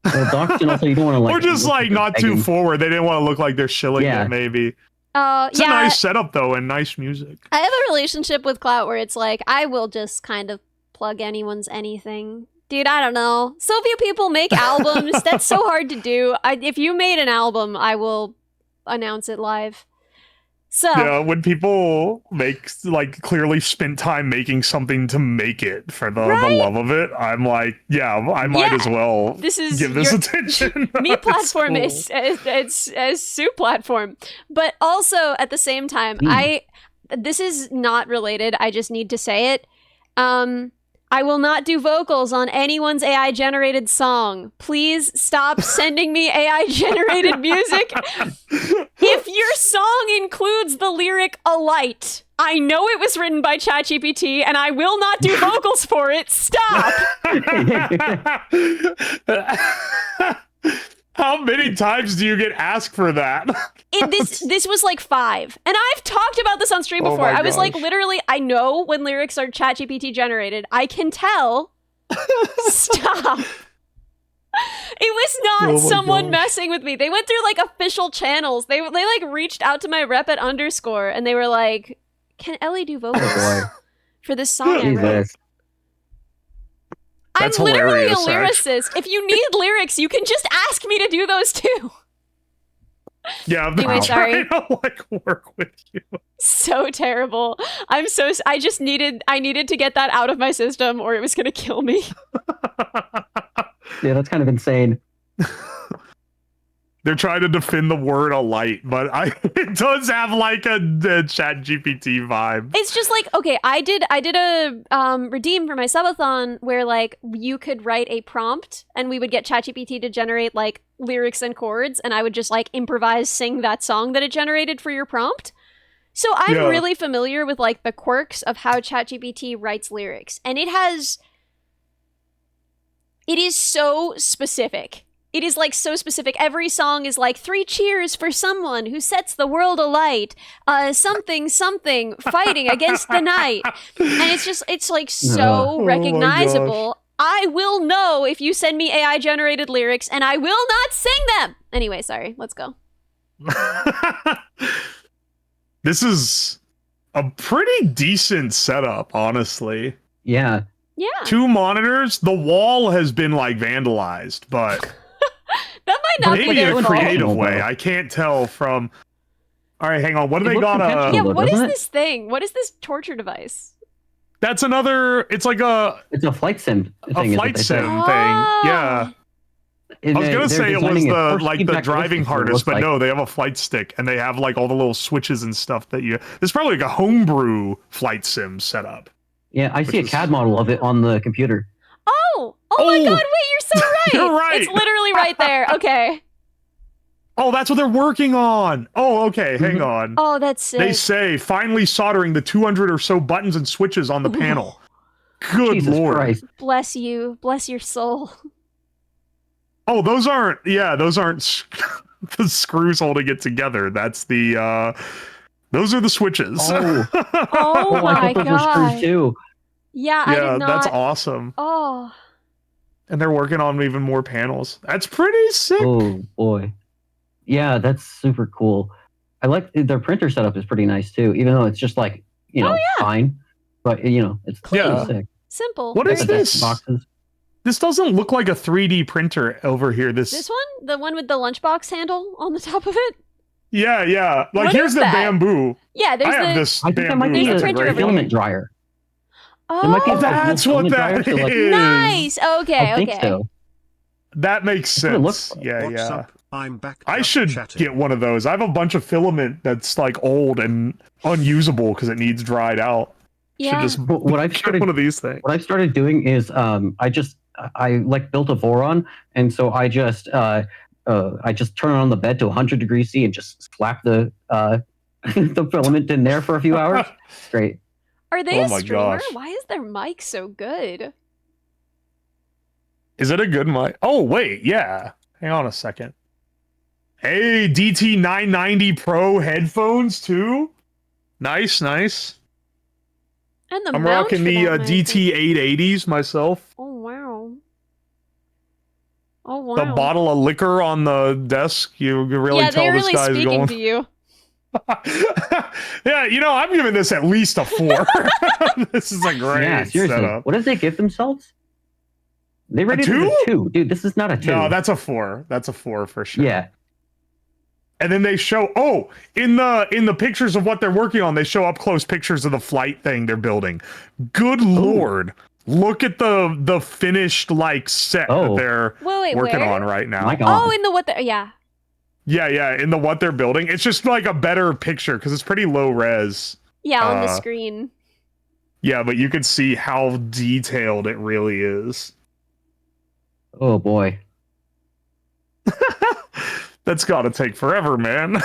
Well, doxed, and also you don't want to like. or just like not too forward. They didn't want to look like they're shilling it, maybe. It's a nice setup though, and nice music. I have a relationship with Clout where it's like I will just kind of plug anyone's anything. Dude, I don't know. So few people make albums. That's so hard to do. If you made an album, I will announce it live. So yeah, when people make like clearly spent time making something to make it for the love of it, I'm like, yeah, I might as well give this attention. Me platform is as Sue platform, but also at the same time, this is not related. I just need to say it. I will not do vocals on anyone's AI generated song. Please stop sending me AI generated music. If your song includes the lyric "a light," I know it was written by ChatGPT and I will not do vocals for it. Stop. How many times do you get asked for that? This was like 5. And I've talked about this on stream before. I was like, literally, I know when lyrics are ChatGPT generated. I can tell. Stop. It was not someone messing with me. They went through like official channels. They like reached out to my rep at Underscore and they were like, "Can Ellie do vocals for this song I wrote?" I'm literally a lyricist. If you need lyrics, you can just ask me to do those too. Yeah, I'm anyway, sorry. trying to like work with you. So terrible. I needed to get that out of my system or it was gonna kill me. Yeah, that's kind of insane. They're trying to defend the word "a light," but it does have like a Chat GPT vibe. It's just like, okay, I did a redeem for my subathon where like you could write a prompt and we would get ChatGPT to generate like lyrics and chords and I would just like improvise sing that song that it generated for your prompt. So I'm really familiar with like the quirks of how ChatGPT writes lyrics, and it is so specific. It is like so specific. Every song is like 3 cheers for someone who sets the world alight. Something fighting against the night. And it's like so recognizable. I will know if you send me AI generated lyrics, and I will not sing them. Anyway, sorry. Let's go. This is a pretty decent setup, honestly. Yeah. Yeah. 2 monitors. The wall has been like vandalized, but That might not be maybe their a fault. creative fault. way. I can't tell from. All right, hang on. What do It they looks got? intentional. Yeah, Though, what is doesn't it? this thing? What is this torture device? That's another. It's like a It's a flight sim thing. flight sim Ah. thing. Yeah. And I was gonna they're say it was designing the force like the feedback driving ballistics, it harness, looks but like. no, they have a flight stick and they have like all the little switches and stuff that you. It's probably like a homebrew flight sim setup. Yeah, I see a Which is- CAD model of it on the computer. Oh my Oh, god, wait, you're so right. you're right. It's literally right there. Okay. Oh, that's what they're working on. Oh, okay, hang on. Oh, that's sick. They say finally soldering the 200 or so buttons and switches on the panel. Good Jesus lord. Christ. Bless you. Bless your soul. Oh, those aren't. Yeah, those aren't the screws holding it together. That's the. Those are the switches. Oh. Oh, I my thought those were screws god. too. Yeah, I yeah, did not. that's awesome. Oh. And they're working on even more panels. That's pretty sick. Oh boy. Yeah, that's super cool. I like their printer setup is pretty nice too, even though it's just like, fine. But it's Yeah. sick. Simple. What Got is the this? desk boxes. This doesn't look like a 3D printer over here. This one? The one with the lunchbox handle on the top of it? Yeah, yeah. Like What here's is the that? bamboo. Yeah, there's I have the... this I think that bamboo. might be There's a That's printer great over here. filament dryer. Oh, It might be Oh, that's what filament that dryer, so, like, is. nice. Okay, I think okay. so. That makes That's what it looks sense. like. Yeah, What's yeah. up? I'm back. I just should chatting. get one of those. I have a bunch of filament that's like old and unusable because it needs dried out. Yeah. Should just But what I've get started one of these things. what I've started doing is I like built a Voron, and so I just turn it on the bed to 100 degrees C and just slap the the filament in there for a few hours. Great. Are they Oh a my streamer? gosh. Why is their mic so good? Is it a good mic? Oh, wait, yeah. Hang on a second. Hey, DT990 Pro headphones too. Nice, nice. And the I'm mount rocking for the that mic is- DT880s myself. Oh, wow. Oh, wow. The bottle of liquor on the desk. You can really yeah, tell they're this really guy's speaking going. to you. Yeah, I'm giving this at least a 4. This is a great Yeah, seriously. setup. What did they give themselves? They rated it a 2. Dude, this is not a 2. No, that's a 4. That's a 4 for sure. Yeah. And then they show in the pictures of what they're working on, they show up close pictures of the flight thing they're building. Good lord. Look at the finished like set that they're Wait, working where? on right now. My God. Oh, in the what the... Yeah. Yeah, in the what they're building. It's just like a better picture because it's pretty low res. Yeah, on the Uh, screen. Yeah, but you can see how detailed it really is. Oh boy. That's gotta take forever, man.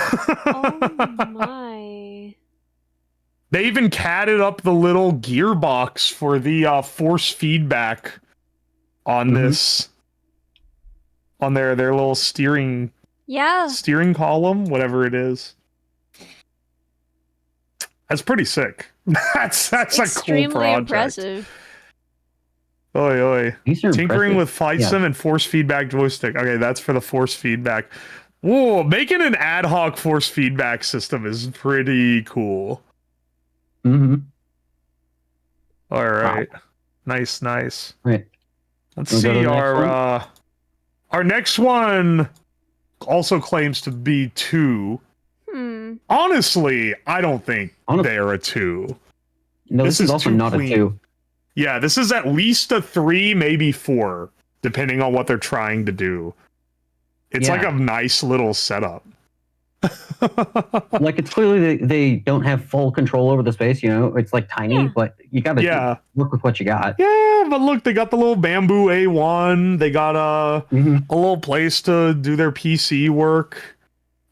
Oh, my. They even catted up the little gearbox for the force feedback on this. On their little steering Yeah. column, whatever it is. That's pretty sick. That's a cool Extremely project. impressive. Oi, oi. These are Tinkering impressive. with flight sim and force feedback joystick. Okay, that's for the force feedback. Whoa, making an ad hoc force feedback system is pretty cool. Mm-hmm. All right. Nice, nice. Right. Let's Wanna go to see the next our next one also claims to be 2. Honestly, I don't think they're a 2. No, this is also too not clean. a 2. Yeah, this is at least a 3, maybe 4, depending on what they're trying to do. It's like Yeah. a nice little setup. Like, it's clearly they don't have full control over the space, It's like tiny, Yeah. but you gotta Yeah. work with what you got. Yeah, but look, they got the little bamboo A1. They got a little place to do their PC work.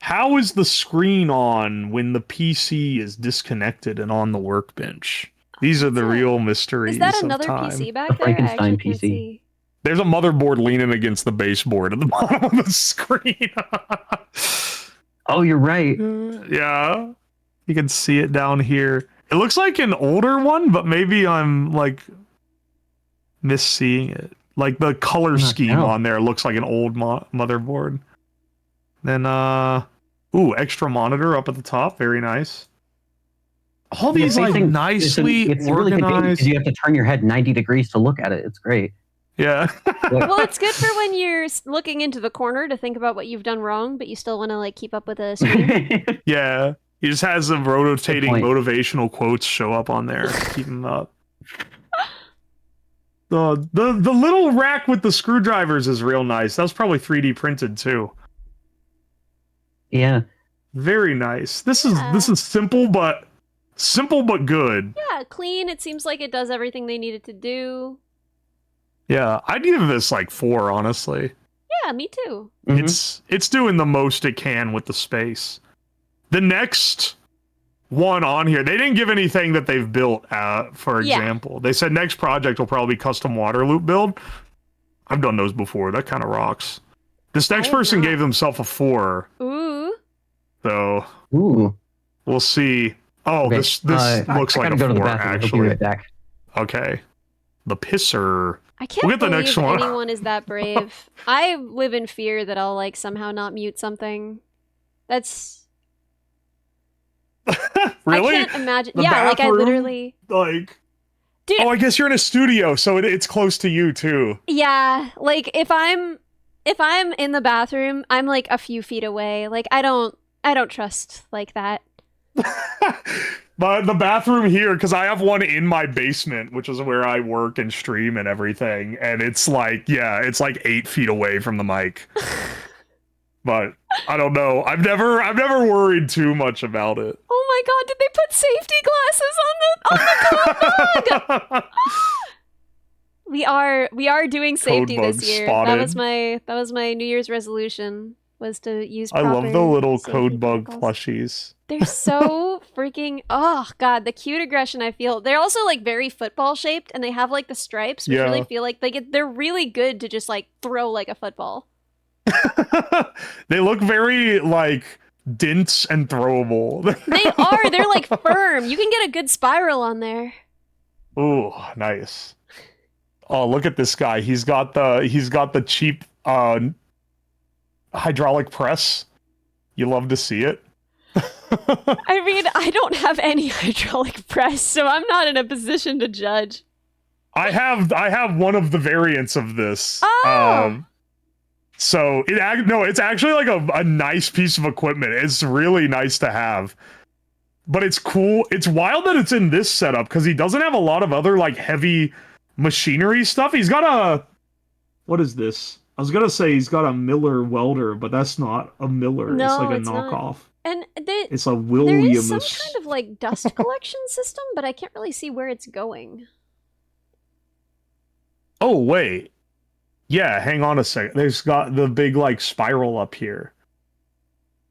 How is the screen on when the PC is disconnected and on the workbench? These are the What's that? real mysteries Is that of another time. PC back A there? I actually Frankenstein can't PC. see. There's a motherboard leaning against the baseboard at the bottom of the screen. Oh, you're right. Yeah, you can see it down here. It looks like an older one, but maybe I'm miss seeing it. Like the color scheme on there looks like an old motherboard. Then, extra monitor up at the top. Very nice. All these like nicely it's organized. Really convenient because you have to turn your head 90 degrees to look at it. It's great. Yeah. Well, it's good for when you're looking into the corner to think about what you've done wrong, but you still want to like keep up with the screen. Yeah. He just has some rotating motivational quotes show up on there. Keep him up. The little rack with the screwdrivers is real nice. That was probably 3D printed too. Yeah. Very nice. This is simple but good. Yeah, clean. It seems like it does everything they needed to do. Yeah, I'd give this like 4, honestly. Yeah, me too. Mm-hmm. It's doing the most it can with the space. The next one on here, they didn't give anything that they've built, for example. They said next project will probably be custom water loop build. I've done those before. That kind of rocks. This next person gave themselves a 4. Ooh. So Ooh. We'll see. Oh, okay. this looks like a 4, actually. I'll be right back. Okay. The pisser. I can't we'll get the believe next one. anyone is that brave. I live in fear that I'll like somehow not mute something. That's really? I can't imagine. The bathroom, like I literally like. Dude, I guess you're in a studio, so it's close to you too. Yeah, like if I'm in the bathroom, I'm like a few feet away. Like I don't trust like that. But the bathroom here, because I have one in my basement, which is where I work and stream and everything, and it's like, it's like 8 feet away from the mic. But I don't know. I've never worried too much about it. Oh my god! Did they put safety glasses on the code bug? We are doing safety this year. Spotted. That was my New Year's resolution. Was to use I love the little code bug protocols. plushies. They're so freaking oh god, the cute aggression I feel. They're also like very football shaped and they have like the stripes, which really feel like they're really good to just like throw like a football. They look very like dense and throwable. They are, they're like firm. You can get a good spiral on there. Ooh, nice. Oh, look at this guy. He's got the cheap hydraulic press. You love to see it. I mean, I don't have any hydraulic press, so I'm not in a position to judge. I have one of the variants of this. Oh. So it's actually like a nice piece of equipment. It's really nice to have. But it's cool. It's wild that it's in this setup because he doesn't have a lot of other like heavy machinery stuff. He's got a what is this? I was gonna say he's got a Miller welder, but that's not a Miller. No, it's like a it's knockoff. Not. And it's a there Williams. is some kind of like dust collection system, but I can't really see where it's going. Oh wait, yeah. Hang on a second. There's got the big like spiral up here.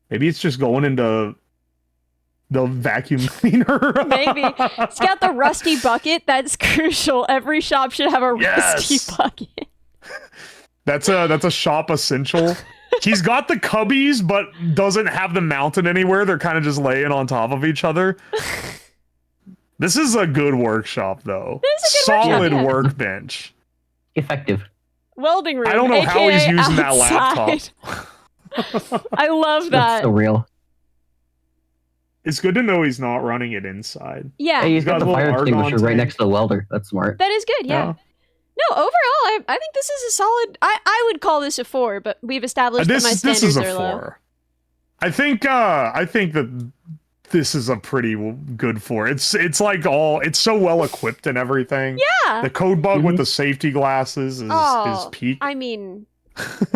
Maybe it's just going into the vacuum cleaner. Maybe it's got the rusty bucket. That's crucial. Every shop should have a rusty bucket. That's a shop essential. He's got the cubbies, but doesn't have them mounted anywhere. They're kind of just laying on top of each other. This is a good workshop, though. Solid workbench. Effective. Welding room. I don't know how he's using outside. that laptop. I love that. That's so real. It's good to know he's not running it inside. Yeah. Hey, he's got the fire extinguisher right next to the welder. That's smart. That is good, yeah. No, overall, I think this is a solid. I would call this a 4, but we've established that my standards this is are a 4. low. I think that this is a pretty good 4. It's like it's so well equipped and everything. Yeah. The code bug with the safety glasses is peak. I mean,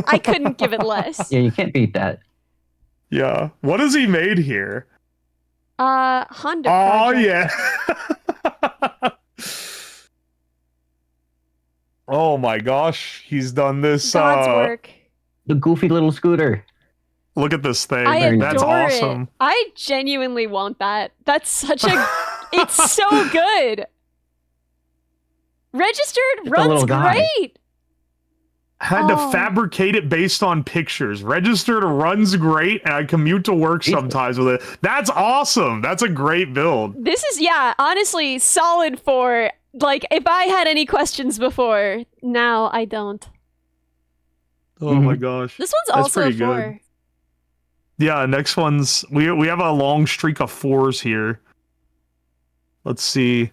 I couldn't give it less. Yeah, you can't beat that. Yeah. What has he made here? Honda. Oh project. yeah. Oh my gosh, he's done this. God's work. The goofy little scooter. Look at this thing. I adore That's awesome. it. I genuinely want that. That's such a. It's so good. Registered runs great. Had to fabricate it based on pictures. Registered runs great, and I commute to work sometimes with it. That's awesome. That's a great build. This is honestly solid 4. Like, if I had any questions before, now I don't. Oh my gosh. This one's That's also a pretty good. 4. Yeah, next one's we have a long streak of 4s here. Let's see.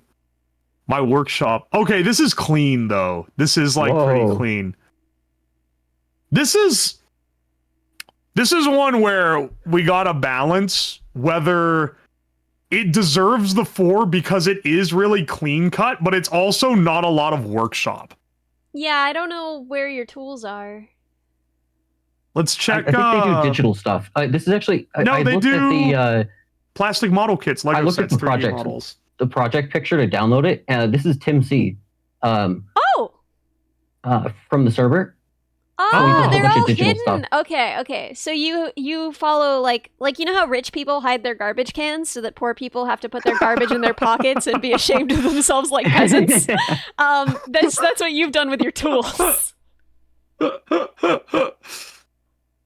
My workshop. Okay, this is clean though. This is like pretty Whoa. clean. This is one where we gotta balance whether it deserves the 4 because it is really clean cut, but it's also not a lot of workshop. Yeah, I don't know where your tools are. Let's I check. think they do digital stuff. This is actually. No, I they looked do- at plastic model kits, Lego I looked sets, at the 3D project. models. the project picture to download it. This is Tim C. Oh! From the server. Oh, So we did a they're bunch of all digital hidden. stuff. Okay. So you follow like you know how rich people hide their garbage cans so that poor people have to put their garbage in their pockets and be ashamed of themselves like peasants. That's what you've done with your tools.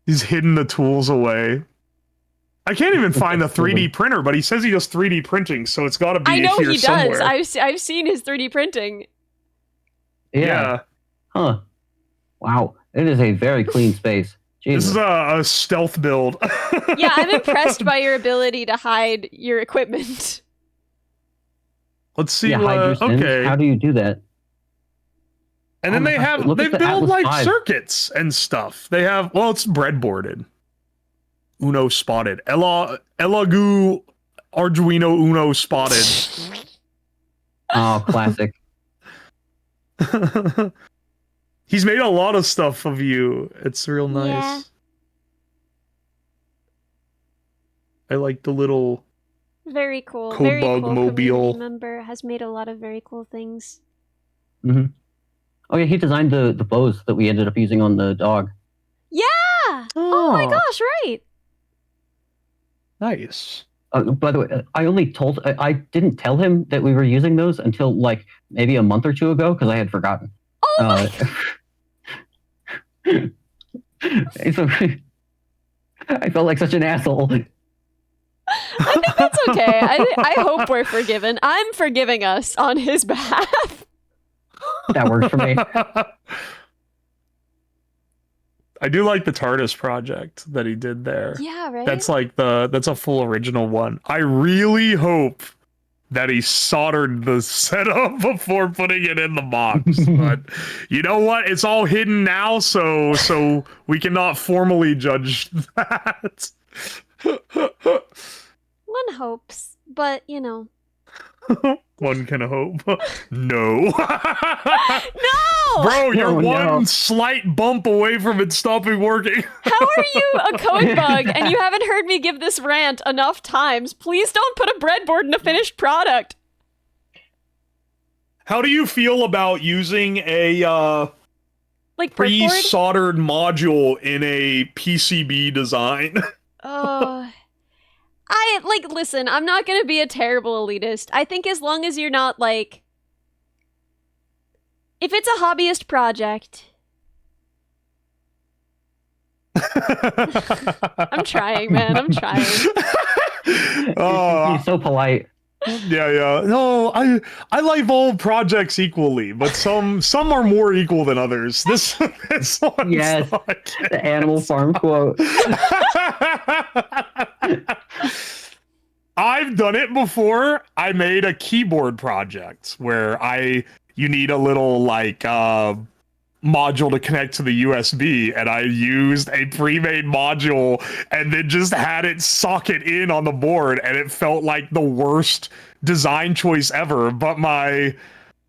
He's hidden the tools away. I can't even find the 3D printer, but he says he does 3D printing, so it's got to be I know here he does. somewhere. I've seen his 3D printing. Yeah. Huh. Wow. It is a very clean space. This Jesus. is a stealth build. Yeah, I'm impressed by your ability to hide your equipment. Let's see. Yeah, hide your sins. Okay. How do you do that? And then Oh, they have look they at the build Atlas like V. circuits and stuff. They have it's breadboarded. Uno spotted. Elagu Arduino Uno spotted. Oh, classic. He's made a lot of stuff of you. It's real nice. Yeah. I like the little Very cool. Code Very bug cool. mobile. Community member has made a lot of very cool things. Hmm. Oh yeah, he designed the bows that we ended up using on the dog. Yeah. Oh my gosh! Right. Nice. By the way, I didn't tell him that we were using those until like maybe a month or two ago because I had forgotten. Oh my. So, I felt like such an asshole. I think that's okay. I hope we're forgiven. I'm forgiving us on his behalf. That works for me. I do like the TARDIS project that he did there. Yeah, right. That's like that's a full original one. I really hope that he soldered the setup before putting it in the box. But you know what? It's all hidden now, so we cannot formally judge that. One hopes, but you know. One can hope. No. No. Bro, you're Oh, no. one slight bump away from it stopping working. How are you a code bug and you haven't heard me give this rant enough times? Please don't put a breadboard in a finished product. How do you feel about using a Like breadboard? pre-soldered module in a PCB design? Listen, I'm not gonna be a terrible elitist. I think as long as you're not like, if it's a hobbyist project, I'm trying, man. I'm trying. Oh, He's so polite. yeah. No, I like all projects equally, but some are more equal than others. This one's Yes, not. the Animal Farm quote. I've done it before. I made a keyboard project where you need a little like module to connect to the USB, and I used a pre-made module and then just had it socket in on the board, and it felt like the worst design choice ever. But my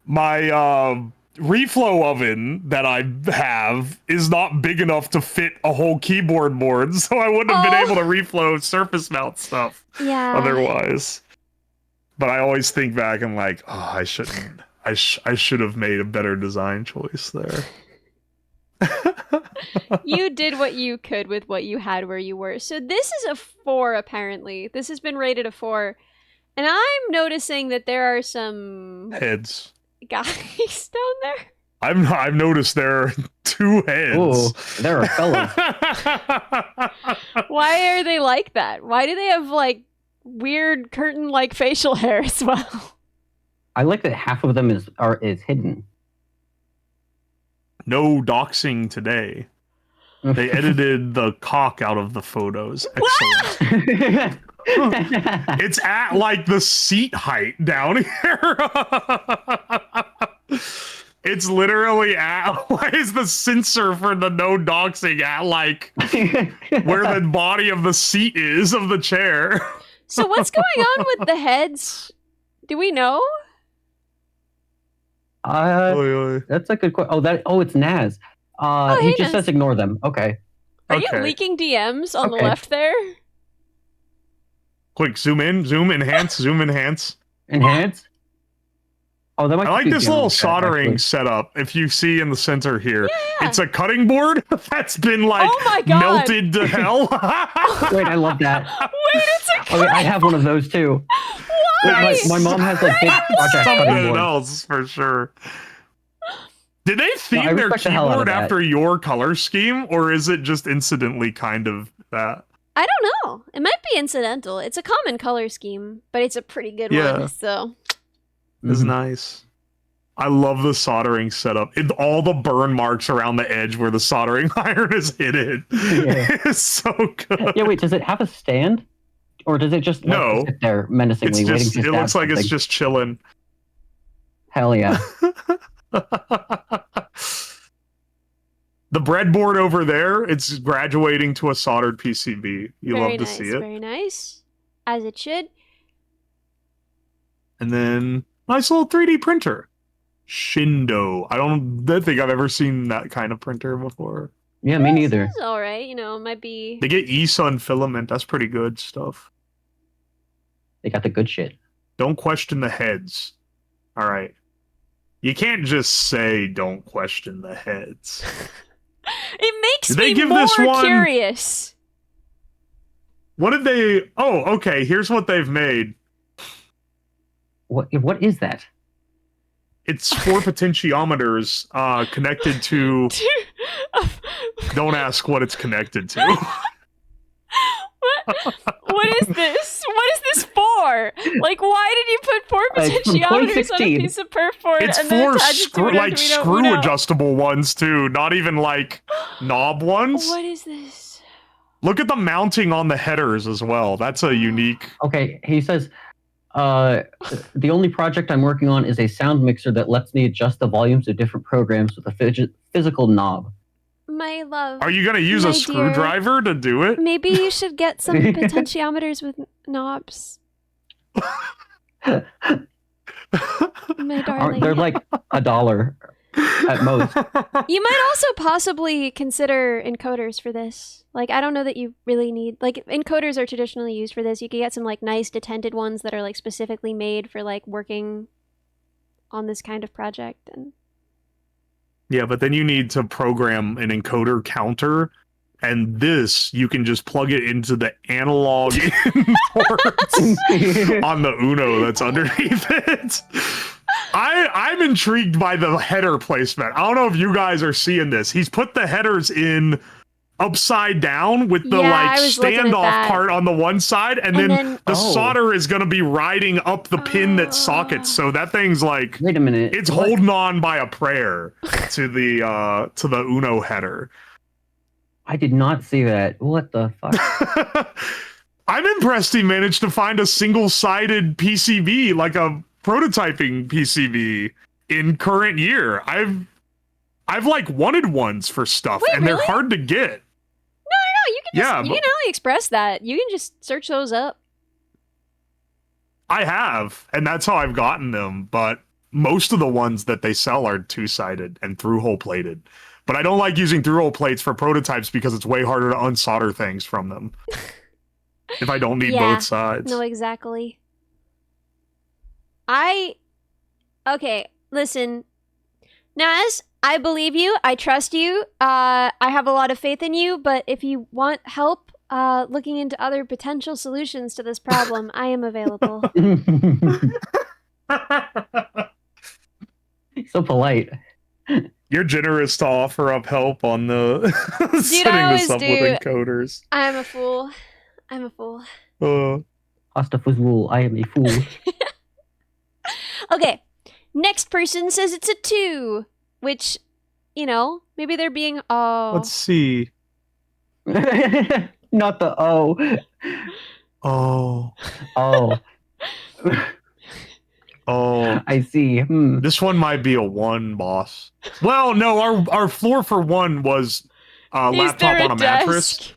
reflow oven that I have is not big enough to fit a whole keyboard board, so I wouldn't have been able to reflow surface mount stuff Yeah. otherwise. But I always think back and like, oh, I shouldn't. I should have made a better design choice there. You did what you could with what you had where you were. So this is a 4, apparently. This has been rated a 4. And I'm noticing that there are some Heads. guys down there. I've noticed there are 2 heads. Oh, there are fellas. Why are they like that? Why do they have like weird curtain-like facial hair as well? I like that half of them is hidden. No doxing today. They edited the cock out of the photos. Excellent. It's at like the seat height down here. It's literally at, why is the sensor for the no doxing at like where the body of the seat is of the chair? So what's going on with the heads? Do we know? That's a good question. Oh, it's Naz. hey, He just Naz. says ignore them. Okay. Are you leaking DMs on the Okay. left there? Quick, zoom in, zoom, enhance, zoom, enhance. Enhance? Oh, that might I like be this the little other chat, soldering actually. setup. If you see in the center here, Yeah. it's a cutting board that's been like Oh my God. melted to hell. Wait, I love that. Wait, it's a Oh, wait, I have one of those too. Why? Wait, my mom has like big project cutting Something boards. else for sure. Did they theme I their respect the hell out of keyboard that. after your color scheme, or is it just incidentally kind of that? I don't know. It might be incidental. It's a common color scheme, but it's a pretty good Yeah. one. So It's Mhm. nice. I love the soldering setup. All the burn marks around the edge where the soldering iron is hidden. Yeah. It's so good. Yeah, wait, does it have a stand? Or does it just like, No. sit there menacingly It's waiting just, to it stab looks like it's something? just chilling. Hell yeah. The breadboard over there, it's graduating to a soldered PCB. You very love to nice, see it. very nice, as it should. And then nice little 3D printer. Shindo. I don't think I've ever seen that kind of printer before. Yeah, me neither. It's all right. You know, it might be. They get ESUN filament. That's pretty good stuff. They got the good shit. Don't question the heads. All right. You can't just say don't question the heads. It makes Did they me give more this one- curious. What did they... Oh, okay. Here's what they've made. What is that? It's 4 potentiometers connected to... Don't ask what it's connected to. What is this? What is this for? Like, why did you put 4 It's from potentiometers on a 2016. piece of perforat It's and then 4 attach it to an Arduino screw Uno? adjustable ones too, not even like knob ones. What is this? Look at the mounting on the headers as well. That's a unique. Okay, he says, the only project I'm working on is a sound mixer that lets me adjust the volumes of different programs with a physical knob. My love. Are you gonna use My a dear. screwdriver to do it? Maybe you should get some potentiometers with knobs. My darling. They're like $1 at most. You might also possibly consider encoders for this. Like, I don't know that you really need... Like, encoders are traditionally used for this. You could get some, like, nice detented ones that are, like, specifically made for, like, working on this kind of project. And Yeah, but then you need to program an encoder counter, and this you can just plug it into the analog ports on the Uno that's underneath it. I'm intrigued by the header placement. I don't know if you guys are seeing this. He's put the headers in upside down with the Yeah, like I was looking at standoff that. part on the one side, and then the Oh. solder is going to be riding up the pin that Oh. sockets. So that thing's like Wait a minute. it's what? holding on by a prayer to the Uno header. I did not see that. What the fuck? I'm impressed he managed to find a single-sided PCB, like a prototyping PCB in current year. I've like wanted ones for stuff, Wait, and they're really? hard to get. no, you can just... Yeah, you but- can AliExpress that. You can just search those up. I have, and that's how I've gotten them, but most of the ones that they sell are two-sided and through-hole plated. But I don't like using through-hole plates for prototypes because it's way harder to unsolder things from them. If I don't need Yeah. both sides. No, exactly. Okay, listen. Naz, I believe you. I trust you. I have a lot of faith in you, but if you want help looking into other potential solutions to this problem, I am available. So polite. You're generous to offer up help on the setting always this up do. with encoders. I'm a fool. I'm a fool. Uh, Hasta fuzul, I am a fool. Okay. Next person says it's a 2, which, maybe they're being. Oh. Let's see. Not the O. Oh. Oh. Oh. I see. This one might be a 1, boss. Well, no, our floor for 1 was laptop on a mattress.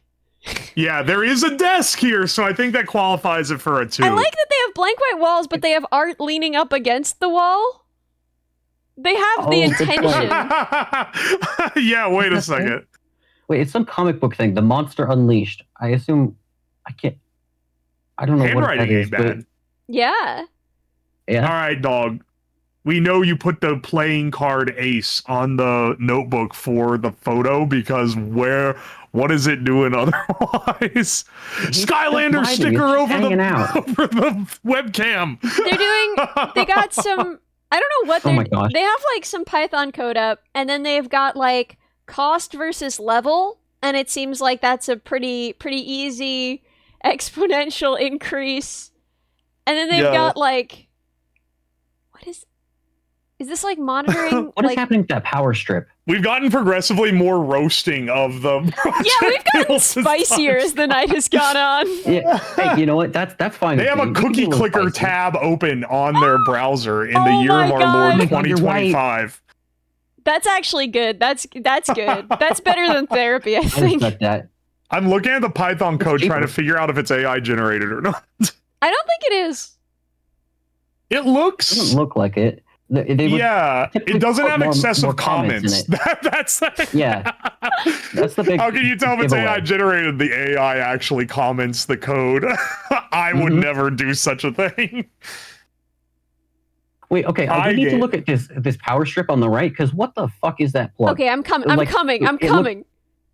Yeah, there is a desk here, so I think that qualifies it for a 2. I like that they have blank white walls, but they have art leaning up against the wall. They have the intention. Yeah, wait a second. Wait, it's some comic book thing. The Monster Unleashed. I assume I don't know what that Handwriting is. ain't bad. But Yeah. yeah. All right, dog. We know you put the playing card ace on the notebook for the photo because what is it doing otherwise? Skylander sticker over the webcam. They got some, I don't know what Oh my gosh. they have like some Python code up, and then they've got like cost versus level, and it seems like that's a pretty easy exponential increase. And then they've got like, what is this like monitoring? What is happening to that power strip? We've gotten progressively more roasting of the project. Yeah, we've gotten spicier as the night has gone on. Yeah. Hey, you know what? That's fine. They have a cookie clicker tab open on their browser in the year of our Lord 2025. That's actually good. That's good. That's better than therapy, I think. That. I'm looking at the Python code trying to figure out if it's AI generated or not. I don't think it is. It looks. It doesn't look like it. It doesn't have excessive comments. That's yeah. That's the big. How can you tell if it's AI generated? The AI actually comments the code. I would never do such a thing. Wait, okay. We need to look at this power strip on the right, because what the fuck is that plug? Okay, I'm coming. I'm coming.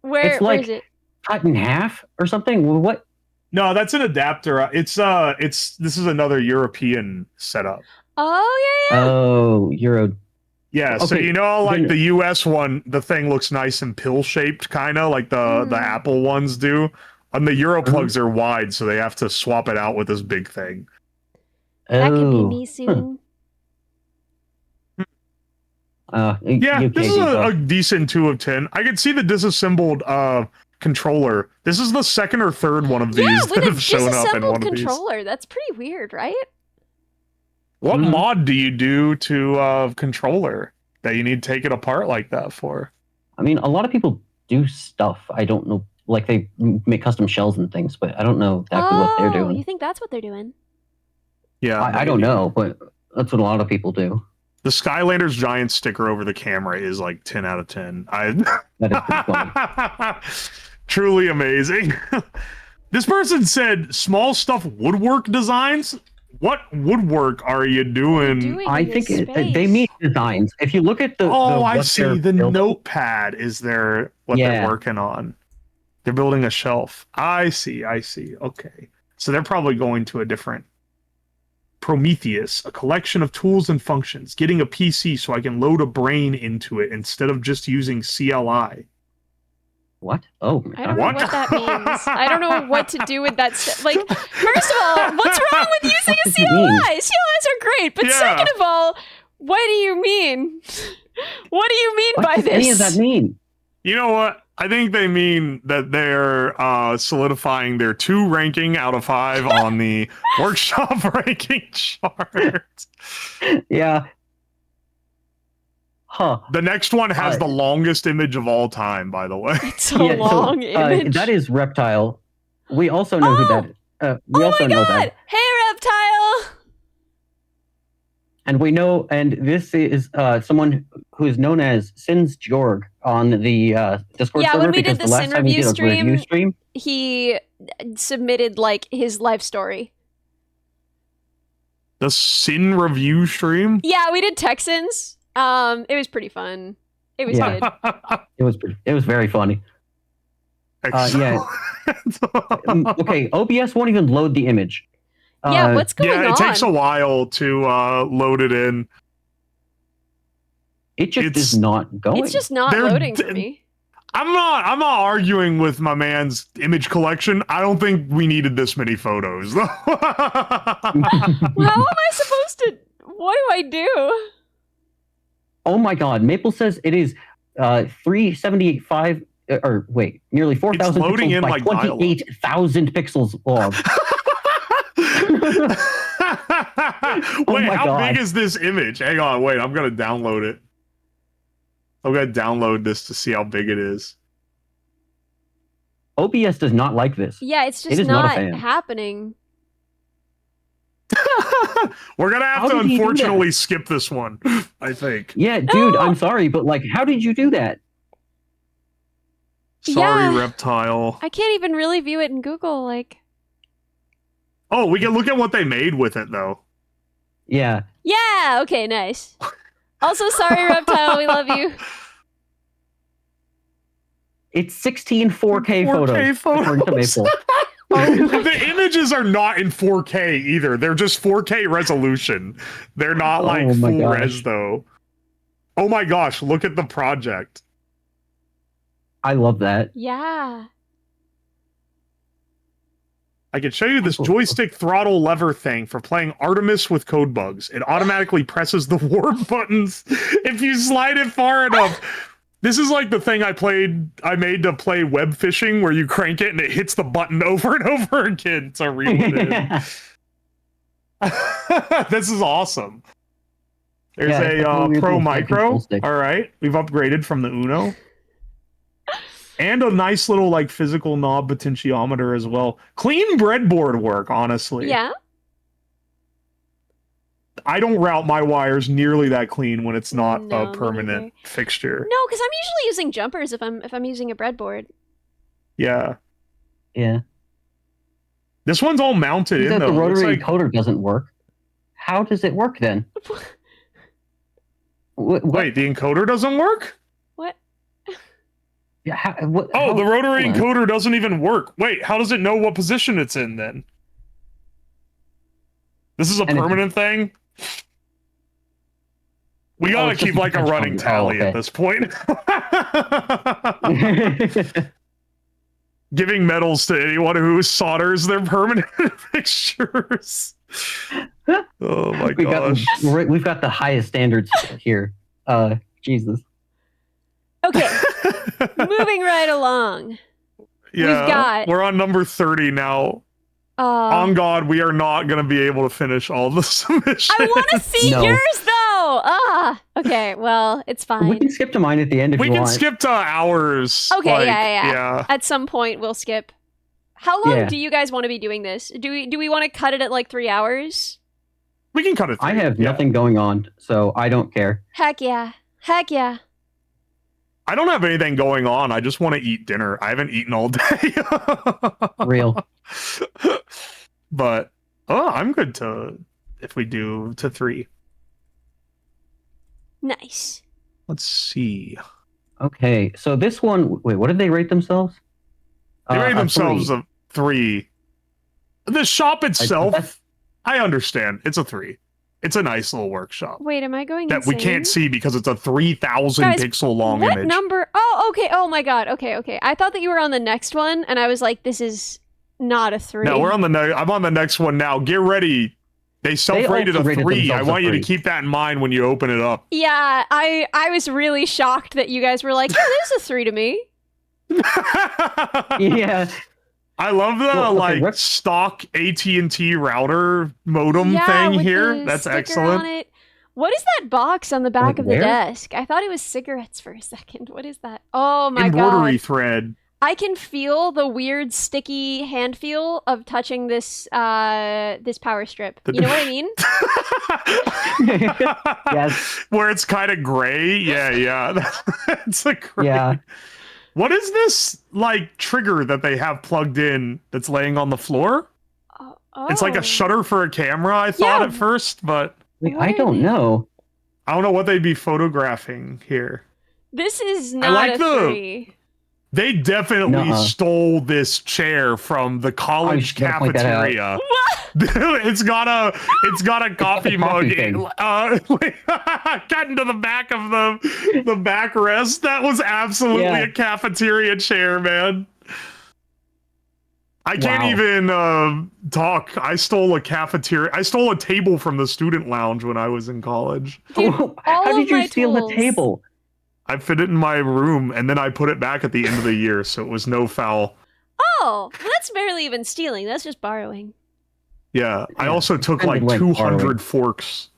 Where is it? Cut in half or something? What? No, that's an adapter. This is another European setup. Oh yeah. Oh, Euro. Yeah, okay. So the US one, the thing looks nice and pill shaped, kind of like the Apple ones do. And the Euro plugs are wide, so they have to swap it out with this big thing. That could be me soon. This is a decent 2 of 10. I could see the disassembled controller. This is the second or third one of these that have shown up in one of these. Controller. That's pretty weird, right? What mod do you do to controller that you need to take it apart like that for? I mean, a lot of people do stuff. I don't know, like they make custom shells and things, but I don't know exactly what they're doing. You think that's what they're doing? Yeah, I don't know, but that's what a lot of people do. The Skylander's giant sticker over the camera is like 10 out of 10. That is pretty funny. Truly amazing. This person said small stuff woodwork designs. What woodwork are you doing? I think they mean designs. If you look at I see. The notepad is what they're working on. They're building a shelf. I see. Okay. So they're probably going to a different Prometheus, a collection of tools and functions, getting a PC so I can load a brain into it instead of just using CLI. What? Oh, I don't know what that means. I don't know what to do with that. Like, first of all, what's wrong with using a CLI? CLIs are great, but second of all, what do you mean? What do you mean by this? What does any of that mean? You know what? I think they mean that they're solidifying their 2 ranking out of 5 on the workshop ranking chart. Yeah. Huh. The next one has the longest image of all time, by the way. It's a long image. That is Reptile. We also know who that is. We also know that. Hey, Reptile! And we know, and this is someone who is known as Sins Jorg on the Discord server. When we did the Sin review stream, he submitted like his life story. The Sin review stream? Yeah, we did Texans. It was pretty fun. It was good. It was very funny. Okay, OBS won't even load the image. What's going on? Yeah, it takes a while to load it in. It just is not going. It's just not loading for me. I'm not arguing with my man's image collection. I don't think we needed this many photos. Well, how am I supposed to? What do I do? Oh my god, Maple says it is 375 or wait, nearly 4,000 loading pixels in by like 28,000 pixels long. Wait, how God. big is this image? Hang on, wait, I'm gonna download it. I'm gonna download this to see how big it is. OBS does not like this. Yeah, it's It just is not a not fan. happening. We're gonna have How to did he do unfortunately skip this one, I think. Yeah, dude, No. I'm sorry, but like, how did you do that? Sorry, Yeah. Reptile. I can't even really view it in Google. Like, Oh, we can look at what they made with it, though. Yeah. yeah, okay, nice. Also, sorry, Reptile, we love you. It's 16 4K, 4K photos, according to photos. Maple. The images are not in 4K either. They're just 4K resolution. They're not like Oh my full gosh. res, though. Oh my gosh, look at the project. I love that. Yeah. I can show you this joystick throttle lever thing for playing Artemis with code bugs. It automatically presses the warp buttons if you slide it far enough. This is like the thing I made to play web fishing, where you crank it and it hits the button over and over again to reel it in. This is awesome. There's Yeah, it's like a a weird Pro little Micro. control stick. All right, we've upgraded from the Uno. And a nice little like physical knob potentiometer as well. Clean breadboard work, honestly. Yeah. I don't route my wires nearly that clean when it's not No, a me permanent neither. fixture. No, because I'm usually using jumpers if I'm using a breadboard. Yeah. Yeah. This one's all mounted in That though. the Looks rotary like- encoder doesn't work. How does it work then? Wait, the encoder doesn't work? What? Yeah, Oh, the rotary hold on. encoder doesn't even work. Wait, how does it know what position it's in then? This is a And it's- permanent thing? We gotta it's just keep like a potential- running tally okay. at this point. Giving medals to anyone who solders their permanent fixtures. Oh my gosh. We've got the highest standards here. Jesus. Okay, moving right along. Yeah, got- we're on number 30 now. On God, we are not going to be able to finish all the submissions. I want to see No. yours though. Okay. Well, it's We fine. can skip to mine at the end if We you can want. skip to hours. Okay, like, yeah. At some point, we'll skip. How long Yeah. do you guys want to be doing this? Do we want to cut it at like 3 hours? We can cut it. I through, have yeah. nothing going on, so I don't care. Heck yeah. Heck yeah. I don't have anything going on. I just want to eat dinner. I haven't eaten all day. Real. But I'm good to if we do to 3. Nice. Let's see. Okay, so this one. Wait, what did they rate themselves? They rate a themselves 3. a 3. The shop itself, that's- I understand. It's a 3. It's a nice little workshop Wait, am I going that we insane? can't see because it's a 3,000 Guys, pixel long What image. number? Oh, okay. Oh my god. Okay. I thought that you were on the next one, and I was like, this is not a 3. No, we're on the I'm on the next one now. Get ready. They self-rated also a rated 3. I themselves a want you to 3. keep that in mind when you open it up. Yeah, I was really shocked that you guys were like, yeah, this is a 3 to me. Yeah. I love the Well, okay, like what- stock AT&T router modem Yeah, thing with here. the That's sticker excellent. on it. What is that box on the back Like of the where? desk? I thought it was cigarettes for a second. What is that? Oh my Embroidery god. thread. I can feel the weird sticky hand feel of touching this this power strip. You know what I mean? Yes. Where it's kind of gray. Yeah. It's a great. Yeah. What is this like trigger that they have plugged in that's laying on the floor? It's like Oh. a shutter for a camera, I thought Yeah. at first, but Wait, What I are don't they- know. I don't know what they'd be photographing here. This is not like a the- 3. They definitely Nuh-uh. stole this chair from from the college just gotta point that out. cafeteria. it's got a coffee coffee mug thing. got into the back of the backrest. That was absolutely Yeah. a cafeteria chair, man. I can't even talk. I stole a cafeteria. I stole a table from the student lounge when I was in college. Dude, How did you steal the table? I fit it in my room, and then I put it back at the end of the year, so it was no foul. Oh, well, that's barely even stealing. That's just borrowing. Yeah, I also took like 200 forks.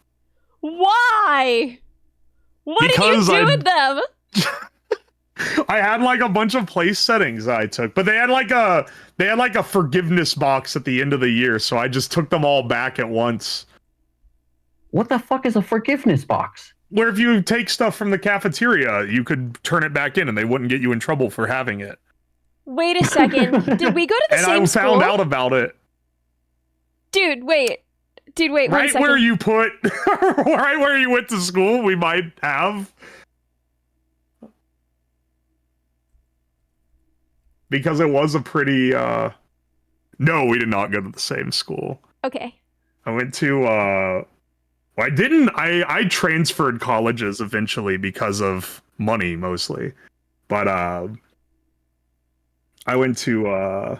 Why? What did you do with them? I had like a bunch of place settings I took, but they had like a forgiveness box at the end of the year, so I just took them all back at once. What the fuck is a forgiveness box? Where if you take stuff from the cafeteria, you could turn it back in and they wouldn't get you in trouble for having it. Wait a second. Did we go to the same school? And I found out about it. Dude, wait. Wait right a second. Where you put, right where you went to school, we might have. Because it was a pretty, no, we did not go to the same school. Okay. I went to, I transferred colleges eventually because of money mostly. But, I went to,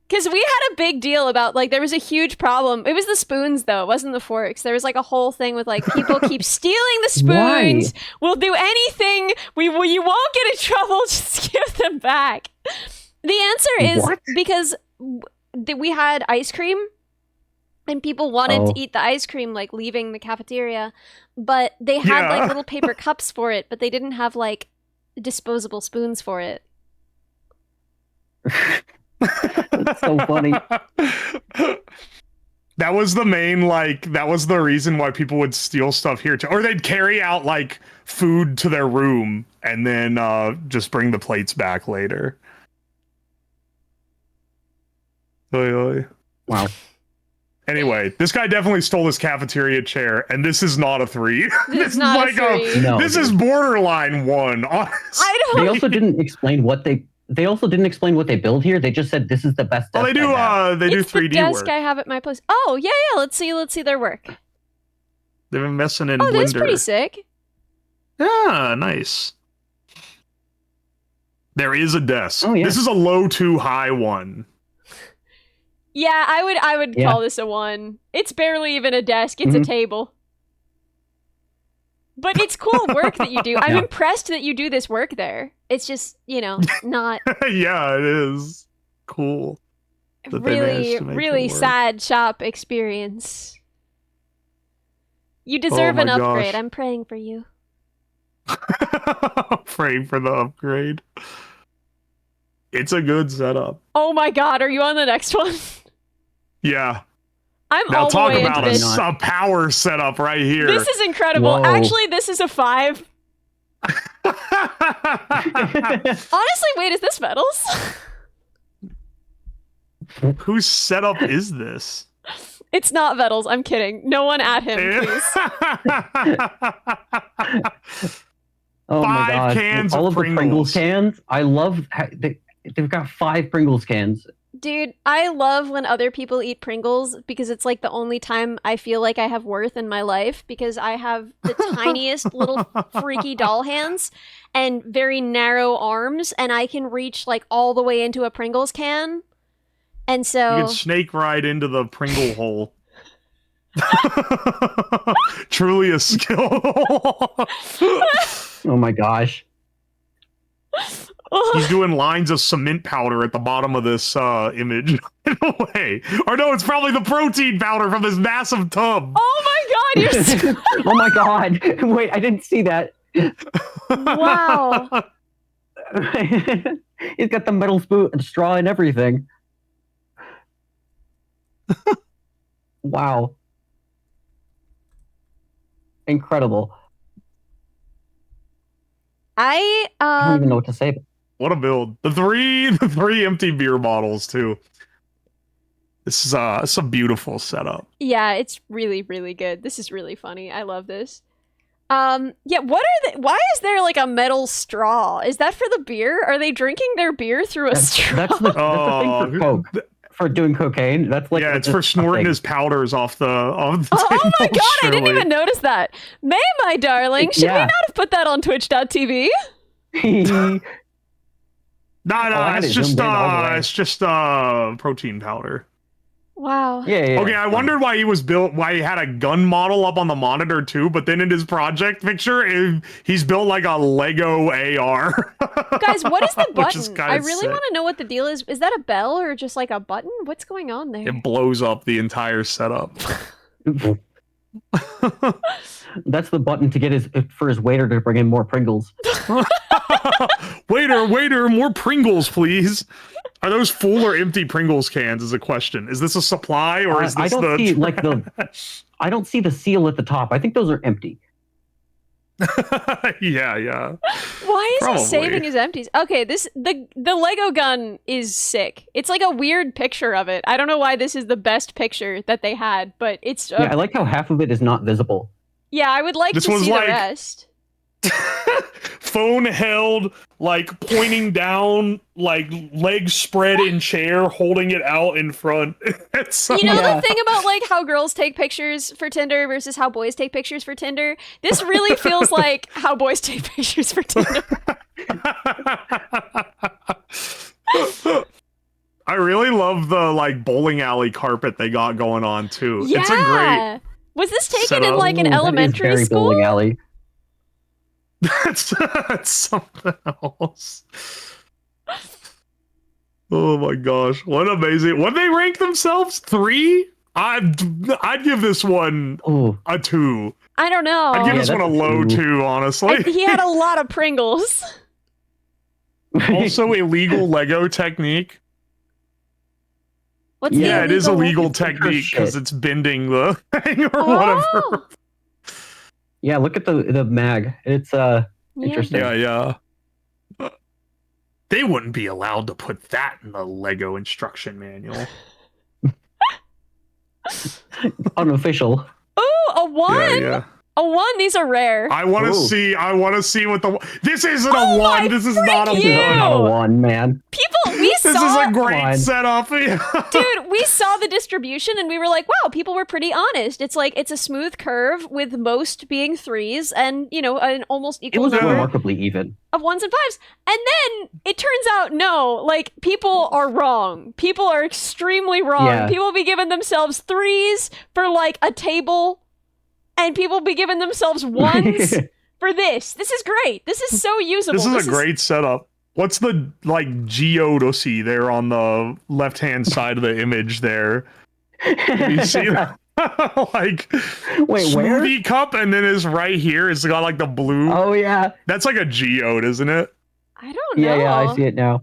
because we had a big deal about, like, there was a huge problem. It was the spoons, though. It wasn't the forks. There was, like, a whole thing with, like, people keep stealing the spoons. Why? We'll do anything. You won't get in trouble. Just give them back. The answer is because we had ice cream, and people wanted to eat the ice cream, like, leaving the cafeteria. But they had, like, little paper cups for it, but they didn't have, like, disposable spoons for it. That's so funny. That was the main, like, that was the reason why people would steal stuff here too. Or they'd carry out, like, food to their room and then just bring the plates back later. Oy, oy. Wow. Anyway, this guy definitely stole his cafeteria chair, and this is not a 3. This is not like a 3. This is borderline 1. Honestly. They also didn't explain what they build here. They just said this is the best. Well, they do. They do 3D the desk work. I have at my place. Oh yeah. Let's see their work. They've been messing in Blender. Blender. Oh, that's pretty sick. Yeah, nice. There is a desk. Oh, yeah. This is a low to high 1. Yeah, I would call this a 1. It's barely even a desk. It's a table. But it's cool work that you do. I'm impressed that you do this work there. It's just, not... Yeah, it is. Cool. Really sad shop experience. You deserve an upgrade. I'm praying for you. Praying for the upgrade. It's a good setup. Oh my god, are you on the next one? Yeah. I'm now all talk the way about into this. a power setup right here. This is incredible. Whoa. Actually, this is a 5. Honestly, wait, is this Metals? Whose setup is this? It's not Metals. I'm kidding. No one at him, please. Oh my 5 god! cans All of of the Pringles cans. I love. They've got 5 Pringles cans. Dude, I love when other people eat Pringles because it's like the only time I feel like I have worth in my life because I have the tiniest little freaky doll hands and very narrow arms and I can reach like all the way into a Pringles can. And so you can snake ride into the Pringle hole. Truly a skill. Oh my gosh. He's doing lines of cement powder at the bottom of this image. In a way. Or no, it's probably the protein powder from this massive tub. Oh my god, you're so... Oh my god. Wait, I didn't see that. Wow. He's got the metal spoon and straw and everything. Wow. Incredible. I don't even know what to say. What a build. The three empty beer bottles too. This is it's a beautiful setup. Yeah, it's really, really good. This is really funny. I love this. Yeah, why is there like a metal straw? Is that for the beer? Are they drinking their beer through a straw? That's the thing for Coke. For doing cocaine. That's like it's for snorting his powders off the table, oh my god, surely. I didn't even notice that. May, my darling, should we not have put that on twitch.tv? I had it zoomed in all the way. it's just protein powder. Wow. Yeah. Okay, I wondered why he had a gun model up on the monitor too, but then in his project picture, he's built like a Lego AR. Guys, what is the Which is button? kinda I really sick. want to know what the deal is. Is that a bell or just like a button? What's going on there? It blows up the entire setup. That's the button to get for his waiter to bring in more Pringles. Waiter, more Pringles, please. Are those full or empty Pringles cans? Is a question. Is this a supply or is this I don't see the seal at the top. I think those are empty. Yeah. Why is Probably. he saving his empties? Okay, the Lego gun is sick. It's like a weird picture of it. I don't know why this is the best picture that they had, but it's Yeah, I like how half of it is not visible. yeah. I would like This to was see like- the rest. Phone held, like pointing down, like legs spread in chair, holding it out in front. It's You know Yeah. the thing about like how girls take pictures for Tinder versus how boys take pictures for Tinder? This really feels like how boys take pictures for Tinder. I really love the like bowling alley carpet they got going on too. Yeah. It's a great. Was this taken setup. in like an Ooh, that is elementary very school? bowling alley. That's something else. Oh my gosh, what amazing! What they rank themselves? 3? I'd give this one Oh, a 2. I don't know. I'd give Yeah, this one a that's a low 2. 2, honestly. He had a lot of Pringles. Also, illegal Lego technique. What's Yeah, the it is illegal It's like her technique because shit. it's bending the thing or Oh, whatever. yeah. Look at the mag. It's yeah. interesting. Yeah. They wouldn't be allowed to put that in the Lego instruction manual. Unofficial. Ooh, a 1? Yeah. A 1? These are rare. I want to Ooh. see. I want to see what the. This isn't Oh a my 1. This is not a frick This you! is not a 1, man. People, we This saw, is a great Fine. setup. dude, we saw the distribution and we were like, wow, people were pretty honest. It's like, it's a smooth curve with most being 3s and, you know, an almost It equal was number remarkably even. of 1s and 5s. And then it turns out, no, like, people are wrong. People are extremely wrong. Yeah. People be giving themselves 3s for, like, a table, and people be giving themselves 1s for this. This is great. This is so usable. This is a great setup. What's the like geodesy there on the left-hand side of the image there? You see that? Like Wait, where? smoothie cup, and then it's right here. It's got like the blue. Oh yeah. That's like a geode, isn't it? I don't know. Yeah, I see it now.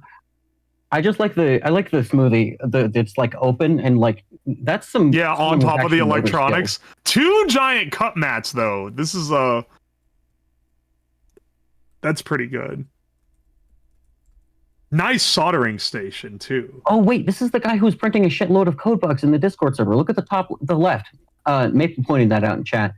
I like the smoothie. It's like open and like that's some. Yeah, on some top of the actual motor electronics. 2 giant cup mats, though. This is that's pretty good. Nice soldering station too. skill. Oh wait, this is the guy who's printing a shitload of code bugs in the Discord server. Look at the top, the left. Maple pointed that out in chat.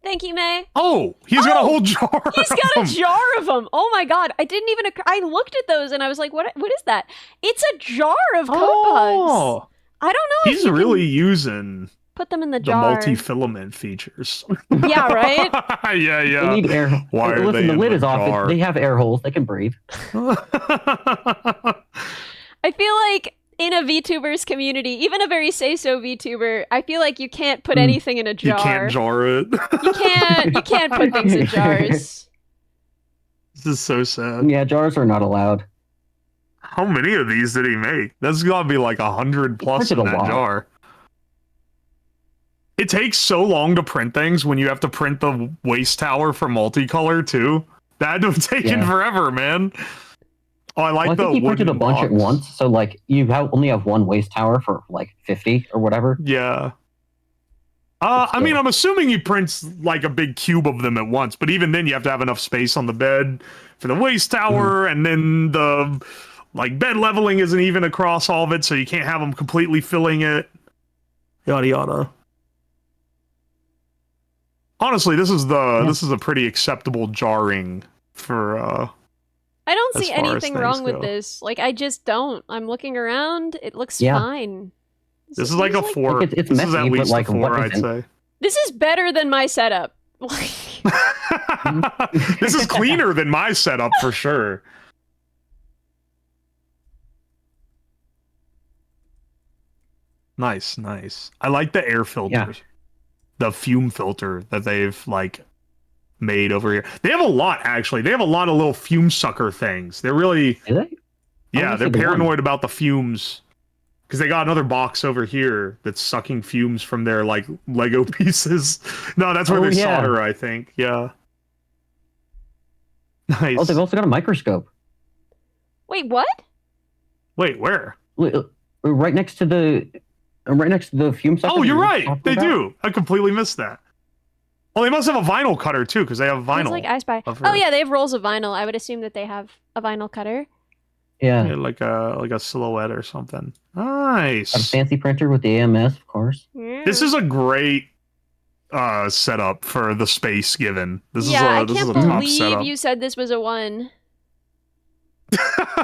Thank you, May. Oh, he's got a whole jar. He's of got a them. jar of them. Oh my god! I didn't even. I looked at those and I was like, "What? What is that?" It's a jar of code bugs. Oh, I don't know. he's if you really can using put them in the the jar. multi-filament features. Yeah, right. yeah, They yeah. need air. Why are Listen, they the in lid the is off. jar? They have air holes. They can breathe. I feel like in a VTubers community, even a very say-so VTuber, I feel like you can't put anything in a jar. You can't jar it. You can't put things in jars. This is so sad. Yeah, jars are not allowed. How many of these did he make? That's gotta be like 100 plus printed in a that lot. jar. It takes so long to print things when you have to print the waste tower for multicolor too. That had to have taken Yeah. forever, man. Oh, I like Well, I the think he printed a wooden bunch at box. once, so like only have one waste tower for like 50 or whatever. Yeah. But I mean, still. I'm assuming he prints like a big cube of them at once, but even then you have to have enough space on the bed for the waste tower, and then the like bed leveling isn't even across all of it, so you can't have them completely filling it. Yada yada. Honestly, this is a pretty acceptable jarring for I don't As see far as anything things wrong with go. this. Like, I just don't. I'm looking around. It looks Yeah. fine. this is like a seems 4. It's this is messy, at but, least like, a 4, what I'd isn't? say. This is better than my setup. This is cleaner than my setup for sure. Nice, nice. I like the air filters. The fume filter that they've like made over here. They have a lot actually. They have a lot of little fume sucker things. They're really Do they? yeah, they're the one. paranoid about the fumes. Because they got another box over here that's sucking fumes from their like Lego pieces. No, that's where they solder, I think. Yeah. Nice. Oh, they've also got a microscope. Wait, what? Wait, where? Right next to the fume sucker. Oh, you're we were right. talking They about. do. I completely missed that. Well, they must have a vinyl cutter too, because they have vinyl. It's like I Spy. of Oh her. yeah, they have rolls of vinyl. I would assume that they have a vinyl cutter. Yeah. Yeah, like a silhouette or something. A Nice. fancy printer with the AMS, of course. Yeah. This is a great setup for the space given. This yeah, is I a can't top believe setup. you said this was a 1.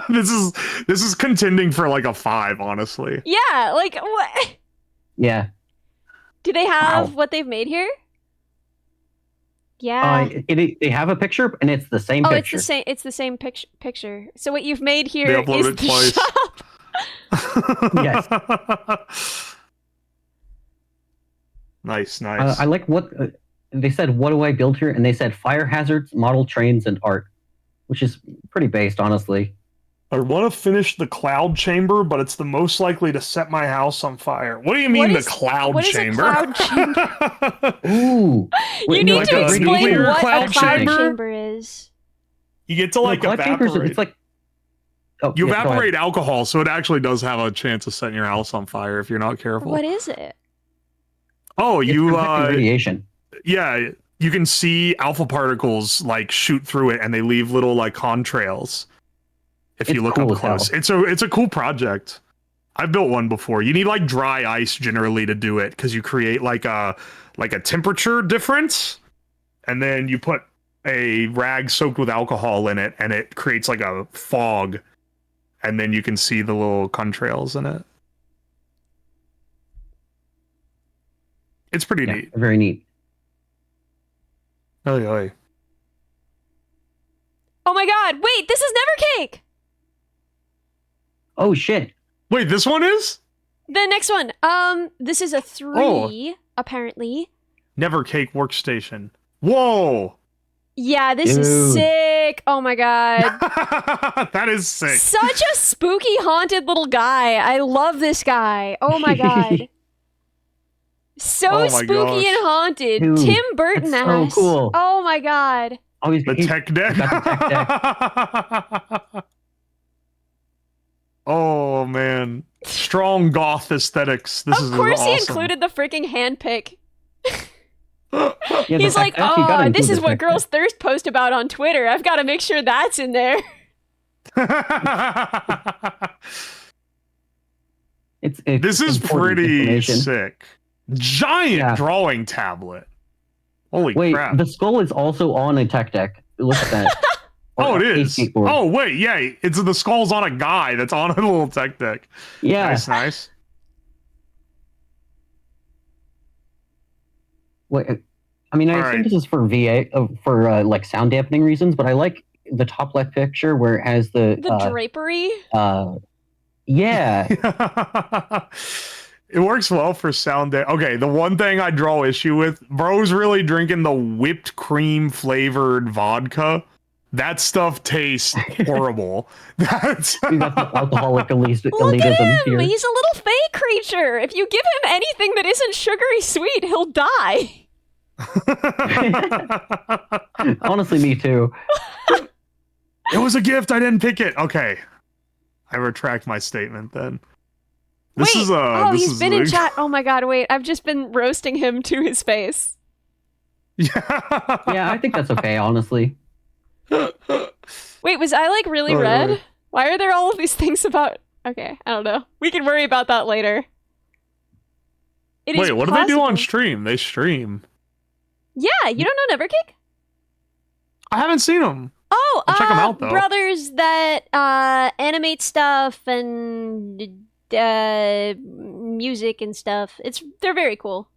this is contending for like a 5, honestly. Yeah, like what? Yeah. Do they have Wow. what they've made here? Yeah. They have a picture, and it's the same Oh, picture. it's the same picture. So what you've made here They is uploaded the twice. shop. Yes. Nice, nice. I like what they said. What do I build here? And they said fire hazards, model trains, and art, which is pretty based, honestly. I want to finish the cloud chamber, but it's the most likely to set my house on fire. What do you mean What is- the cloud what is a chamber? cloud chamber? Ooh. You Wait, need no, like to a explain nuclear what cloud a cloud chamber? chamber is. You get to like cloud chambers, evaporate. it's like oh, You yeah, go ahead. evaporate alcohol, so it actually does have a chance of setting your house on fire if you're not careful. What is it? Oh, It's you protected radiation. yeah, you can see alpha particles like shoot through it, and they leave little like contrails. If you It's look cool up as hell. close, it's a cool project. I've built one before. You need like dry ice generally to do it because you create like a temperature difference, and then you put a rag soaked with alcohol in it, and it creates like a fog, and then you can see the little contrails in it. It's pretty Yeah, neat. very neat. Oy, oy. Oh my god, wait, this is Never Cake! Oh shit! Wait, this one is The next one. This is a 3, Oh. apparently. Never Cake Workstation. Whoa! Yeah, this is Dude. sick. Oh my god. That is sick. Such a spooky, haunted little guy. I love this guy. Oh my god. So Oh my spooky gosh. and haunted. Dude, Tim Burton that's so ass. cool. Oh my god. Oh, The tech deck. got the tech Oh man, strong goth aesthetics. This is Of course awesome. he included the freaking handpick. Yeah, the He's like, tech deck, you gotta oh, include this is the what tech girls deck." thirst post about on Twitter. I've got to make sure that's in there. It's This is important pretty information. sick. Giant Yeah. drawing tablet. Holy Wait, crap. the skull is also on a tech deck. Look at that. Oh, Or it a is. skateboard. Oh, wait, yeah. It's the skull's on a guy that's on a little tech deck. yeah. Nice, nice. Wait, I mean, I All assume right. this is for VA, for like sound dampening reasons, but I like the top left picture where it has The the drapery. yeah. It works well for sound. Okay, the one thing I draw issue with, bro's really drinking the whipped cream flavored vodka. That stuff tastes horrible. That's We got the alcoholic Look at elitism him. here. He's a little fey creature. If you give him anything that isn't sugary sweet, he'll die. Honestly, me too. It was a gift. I didn't pick it. Okay, I retract my statement then. This wait. is Oh, this he's is been in chat. Oh my god, wait. I've just been roasting him to his face. Yeah. Yeah, I think that's okay, honestly. Wait, was I like really Wait, red? wait. Why are there all of these things about... Okay, I don't know. We can worry about that later. It is Wait, what do they do on possible- stream? They stream. Yeah, you don't know Nevercake? I haven't seen them. Oh, I'll check 'em out, though. brothers that animate stuff and music and stuff. They're very cool.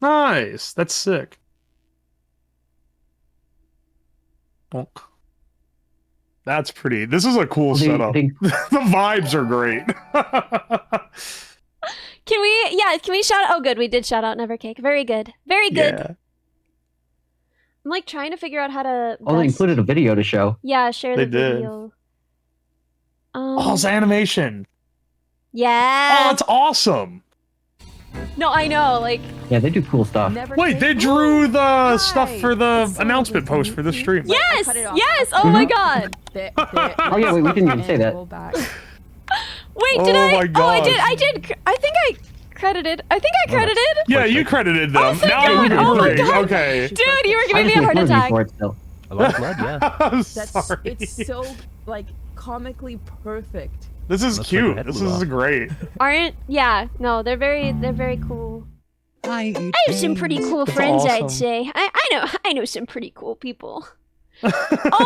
Nice. That's sick. Bonk. That's pretty. This is a cool They- setup. they- The vibes are great. Can we shout out? Oh, good. We did shout out Nevercake. Very good. Very good. Yeah. I'm like trying to figure out how to. Oh, they included a video to show. Yeah, share They the did. video. Oh, it's animation. Yeah. Oh, that's awesome. No, I know. Like, Yeah, they do cool stuff. Wait, they drew the stuff for the It's so announcement post for the stream. yes, cut it off. yes. Oh my god. Oh yeah, wait, we didn't even say that. Wait, did Oh I? my Oh, I gosh. did. I think I credited. Yeah, you credited them. thank now God. I'm Oh my agree. God. Okay. Dude, you were I giving me just a heart made fun of you attack. for it still. A lot of blood, yeah. I'm That's sorry. it's so like comically perfect. This is Looks like cute. the head This blew is off. great. Aren't? Yeah. No, they're very cool. I I have some pretty cool That's friends, awesome. I'd say. I know some pretty cool people. Oh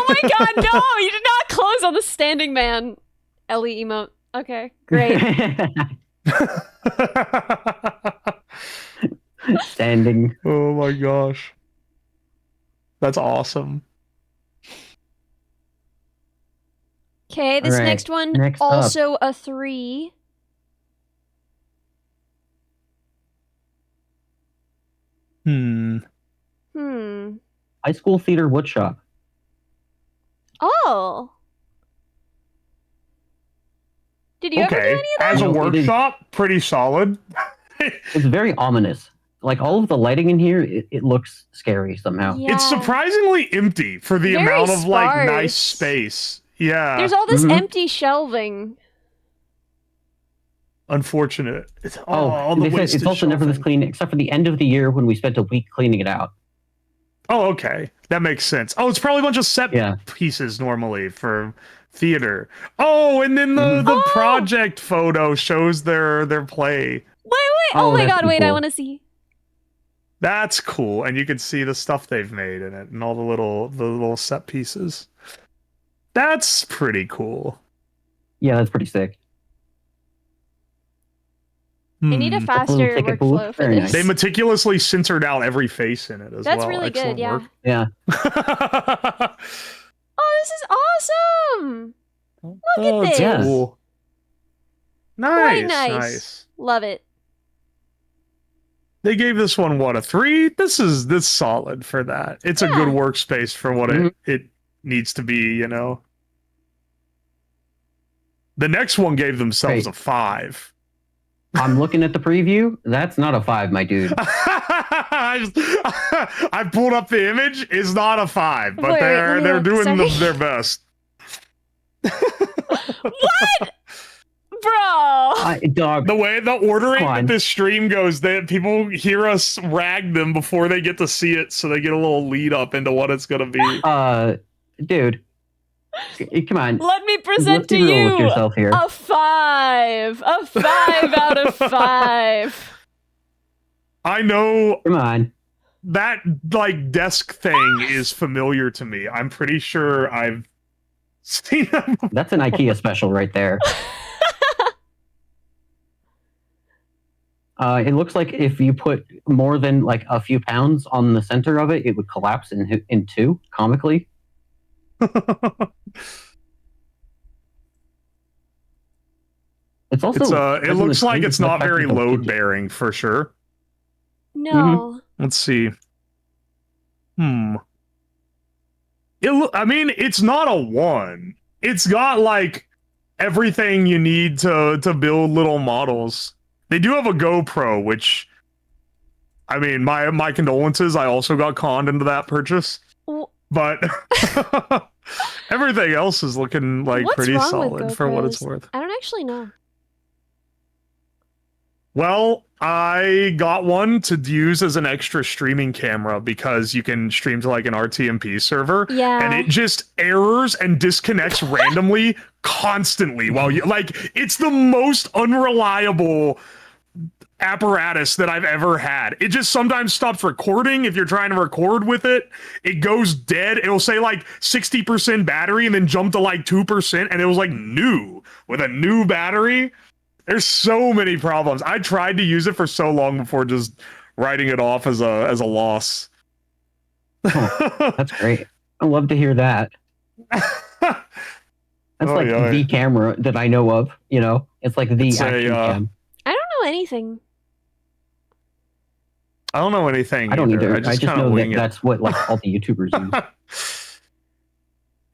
my god, no! You did not close on the standing man. Ellie emote. Okay, great. Standing. Oh my gosh. That's awesome. Okay, this Alright, next one next up. also a 3. Hmm. High school theater woodshop. Oh. Did you ever do Okay. any of that? As a No, it is- workshop, pretty solid. It's very ominous. Like all of the lighting in here, it looks scary somehow. Yeah. It's surprisingly empty for the Very amount of like sparse. nice space. Yeah. There's all this Mhm. empty shelving. Unfortunate. It's, Oh, all the they said wasted it's also never this shelving. clean, except for the end of the year when we spent a week cleaning it out. Oh, okay. That makes sense. Oh, it's probably a bunch of set Yeah. pieces normally for theater. Oh, and then the Oh! project photo shows their play. Wait. Oh, Oh my that's god, wait, I cool. want to see. That's cool, and you can see the stuff they've made in it, and all the little set pieces. That's pretty cool. Yeah, that's pretty sick. I need a Hmm. faster ticket booth. workflow for Very this. nice. They meticulously censored out every face in it as That's well. really Excellent good, yeah. work. Yeah. Oh, this is awesome! Look at this. Cool. Quite Nice, nice. Love it. They gave this one what, a 3? This solid for that. It's a good Yeah. workspace for what it needs to be, you know. The next one gave themselves Hey. a 5. I'm looking at the preview. That's not a 5, my dude. I pulled up the image. It's not a 5, but Wait, they're let me look. doing Sorry. their best. What? Bro! Dog. The way the ordering Come that on. this stream goes, that people hear us rag them before they get to see it, so they get a little lead up into what it's gonna be. Dude. Come on. Let me Let's present to be real with you yourself here. a 5. A 5 out of 5. I know Come on. that like desk thing is familiar to me. I'm pretty sure I've seen them. That's an IKEA special right there. It looks like if you put more than like a few pounds on the center of it, it would collapse in two, comically. It's also. It's it doesn't looks the like screen it's not reflect very the load picture? bearing for sure. No. Let's see. I mean, it's not a 1. It's got like everything you need to build little models. They do have a GoPro, which I mean, my condolences. I also got conned into that purchase. W- But everything else is looking like What's pretty wrong with solid for what it's GoPros? worth. I don't actually know. Well, I got one to use as an extra streaming camera because you can stream to like an RTMP server. Yeah. And it just errors and disconnects randomly constantly while you like it's the most unreliable apparatus that I've ever had. It just sometimes stops recording if you're trying to record with it. It goes dead. It'll say like 60% battery and then jump to like 2% and it was like new with a new battery. There's so many problems. I tried to use it for so long before just writing it off as a loss. That's great. I love to hear that. That's Oh, like yeah. the camera that I know of. You know, it's like the It's a, action cam. I don't know anything. I don't know anything. I don't either. either. I just kinda know that wing it. that's what like all the YouTubers use.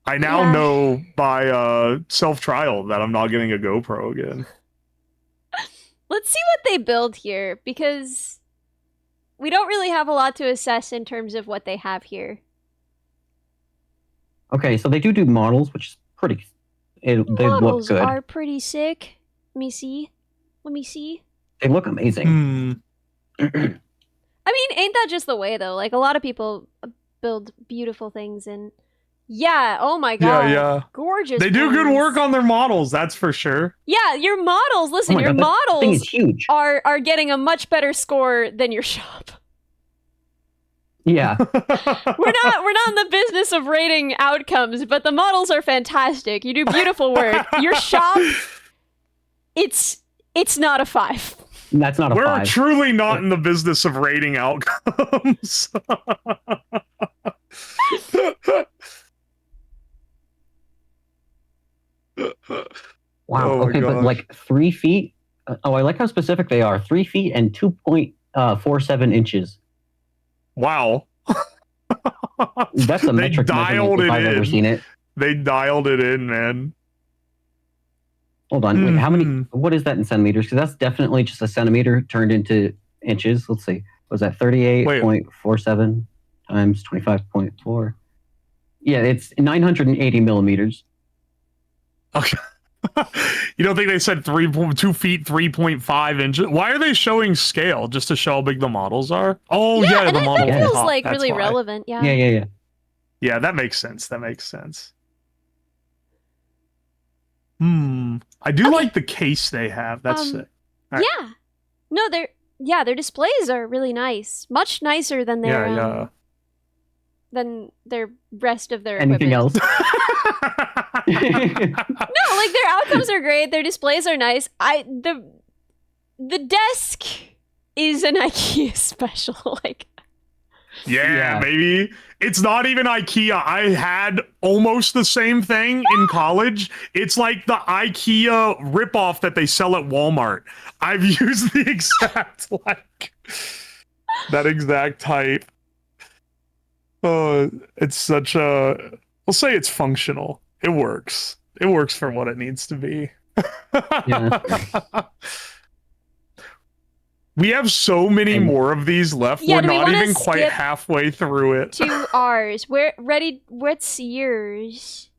I now Yeah. know by self-trial that I'm not getting a GoPro again. Let's see what they build here, because we don't really have a lot to assess in terms of what they have here. Okay, so they do models, which is pretty. They look Models good. are pretty sick. Let me see. They look amazing. Hmm. I mean, ain't that just the way, though? Like, a lot of people build beautiful things, and yeah, oh my god. Yeah. Gorgeous. They do good ones. work on their models, that's for sure. Yeah, your models, listen, Oh my your God, that thing models is huge. are getting a much better score than your shop. Yeah. We're not in the business of rating outcomes, but the models are fantastic. You do beautiful work. Your shop, it's not a 5. That's not a We're 5. truly not in the business of rating outcomes. Wow. Oh my Okay, but gosh. like 3 feet. Oh, I like how specific they are. 3 feet and 2.47 inches. Wow. That's a They metric dialed measurement if it I've ever in. seen it. They dialed it in, man. Hold on. Wait, how many? Mhm. What is that in centimeters? Because that's definitely just a centimeter turned into inches. Let's see. Was that 38.47 times 25.4? Yeah, it's 980 millimeters. Okay. You don't think they said 2 feet, 3.5 inches? Why are they showing scale? Just to show how big the models are? Oh, yeah, and the model that on feels top, like that's really why. relevant. Yeah. Yeah. Yeah, that makes sense. I do like the case they have. That's sick. All right. Yeah. No, their displays are really nice. Much nicer than their Yeah. than their rest of their Anything equipment. else? No, like their outcomes are great. Their displays are nice. The desk is an IKEA special. Like, Yeah, maybe. It's not even IKEA. I had almost the same thing in college. It's like the IKEA ripoff that they sell at Walmart. I've used the exact, that exact type. It's such a... We'll say it's functional. It works. It works for what it needs to be. Yeah. We have so many And- more of these left. Yeah, We're do we not wanna even quite skip halfway through it. to ours. What's yours?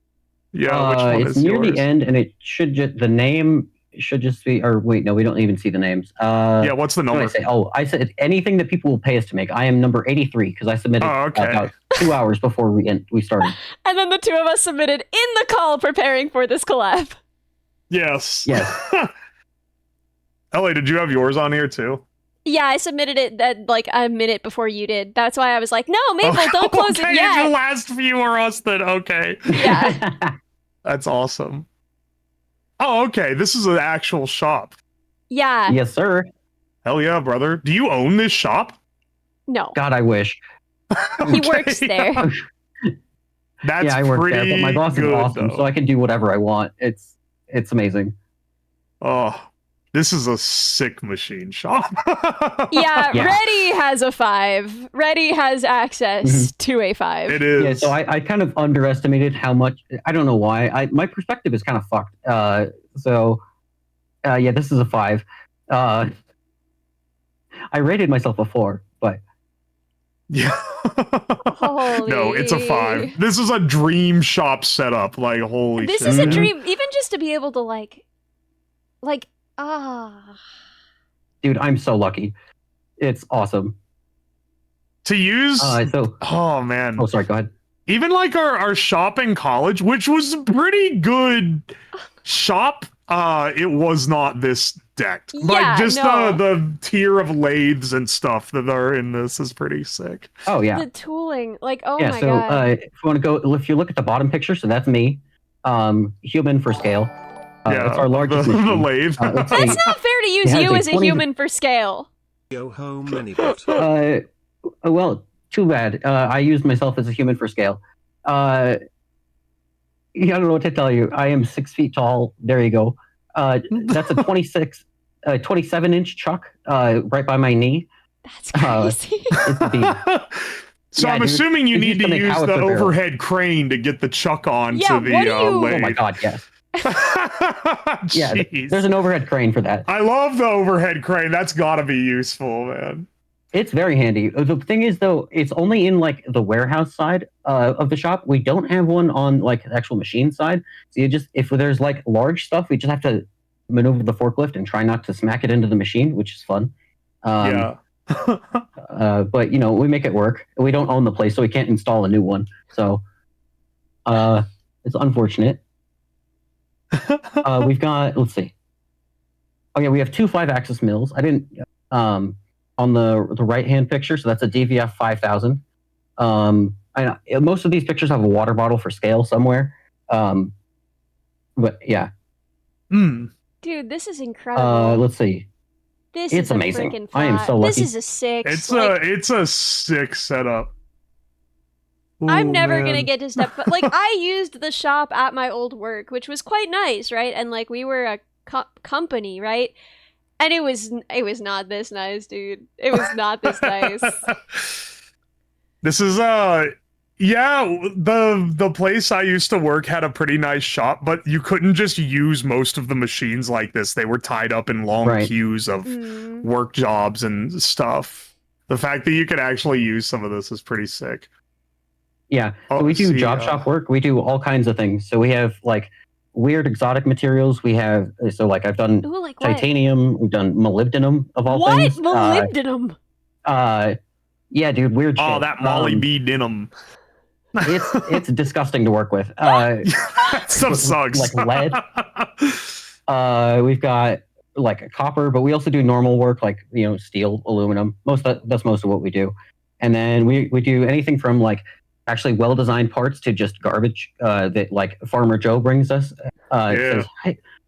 Yeah, which one it's is near yours? the end, and it should the name should just be. Or wait, no, we don't even see the names. Yeah, what's the What did number? I say? Oh, I said anything that people will pay us to make. I am number 83 because I submitted Oh, okay. about 2 hours before we started. And then the two of us submitted in the call preparing for this collab. Yes. Yes. Ellie, did you have yours on here too? Yeah, I submitted it that like a minute before you did. That's why I was like, no, Maple, Oh, don't close okay, it if yet. your last few are us, then okay. Yeah. That's awesome. Oh, okay. This is an actual shop. Yeah. Yes, sir. Hell yeah, brother. Do you own this shop? No. God, I wish. He works there. That's Yeah, I work there, but my boss is good, awesome, though. so I can do whatever I want. It's amazing. Oh, this is a sick machine shop. Yeah, Yeah. Reddy has a 5. Reddy has access to a 5. It is. Yeah, so I kind of underestimated how much. I don't know why. My perspective is kind of fucked. Yeah, this is a 5. I rated myself a 4, but Yeah. Holy. No, it's a 5. This is a dream shop setup. Like, holy This shit. is a Mhm. dream, even just to be able to like dude, I'm so lucky. It's awesome. To use. So, Oh, man. oh, sorry, go ahead. Even like our shop in college, which was a pretty good shop, it was not this decked. Yeah, Like just no. the tier of lathes and stuff that are in this is pretty sick. Oh yeah, the tooling. Like, oh yeah. my So god. if you look at the bottom picture, so that's me, human for scale. Yeah, it's our largest the machine. lathe. Let's That's see. not fair to use it has you a as a 20 human for scale. Yo ho minibot. Well, too bad. I used myself as a human for scale. I don't know what to tell you. I am 6 feet tall. There you go. That's a 26 a 27-inch chuck right by my knee. That's crazy. It's a beast. So Yeah, I'm dude, assuming you it's need used to to make use the howitzer barrels. overhead crane to get the chuck onto Yeah, the what do you- Oh my blade. god, yes. Yeah, Jeez. there's an overhead crane for that. I love the overhead crane. That's gotta be useful, man. It's very handy. The thing is, though, it's only in like the warehouse side of the shop. We don't have one on like the actual machine side. So you just, if there's like large stuff, we just have to maneuver the forklift and try not to smack it into the machine, which is fun. Yeah. But you know, we make it work. We don't own the place, so we can't install a new one. So it's unfortunate. We've got, let's see. Oh yeah, we have two 5-axis mills. I didn't on the right hand picture, so that's a DVF 5000. Most of these pictures have a water bottle for scale somewhere. But yeah. Dude, this is incredible. Let's see. This it's is a amazing. freaking I am fly. so lucky. This is a 6. It's a sick setup. I'm Ooh, never man. gonna get to step, but like I used the shop at my old work, which was quite nice, right? And like we were a company, right? And it was not this nice, dude. It was not this nice. This is yeah, the place I used to work had a pretty nice shop, but you couldn't just use most of the machines like this. They were tied up in long Right. queues of work jobs and stuff. The fact that you could actually use some of this is pretty sick. Yeah, so Oh, we do see, job shop work. We do all kinds of things. So we have like weird exotic materials. We have, so like I've done Ooh, like what? titanium. We've done molybdenum of all What? things. Molybdenum? Yeah, dude, weird shit. Oh, that Molly B denim. It's disgusting to work with. That stuff sucks. Like lead. We've got like a copper, but we also do normal work like, you know, steel, aluminum. That's most of what we do. And then we do anything from like actually well-designed parts to just garbage that like Farmer Joe brings us. Says,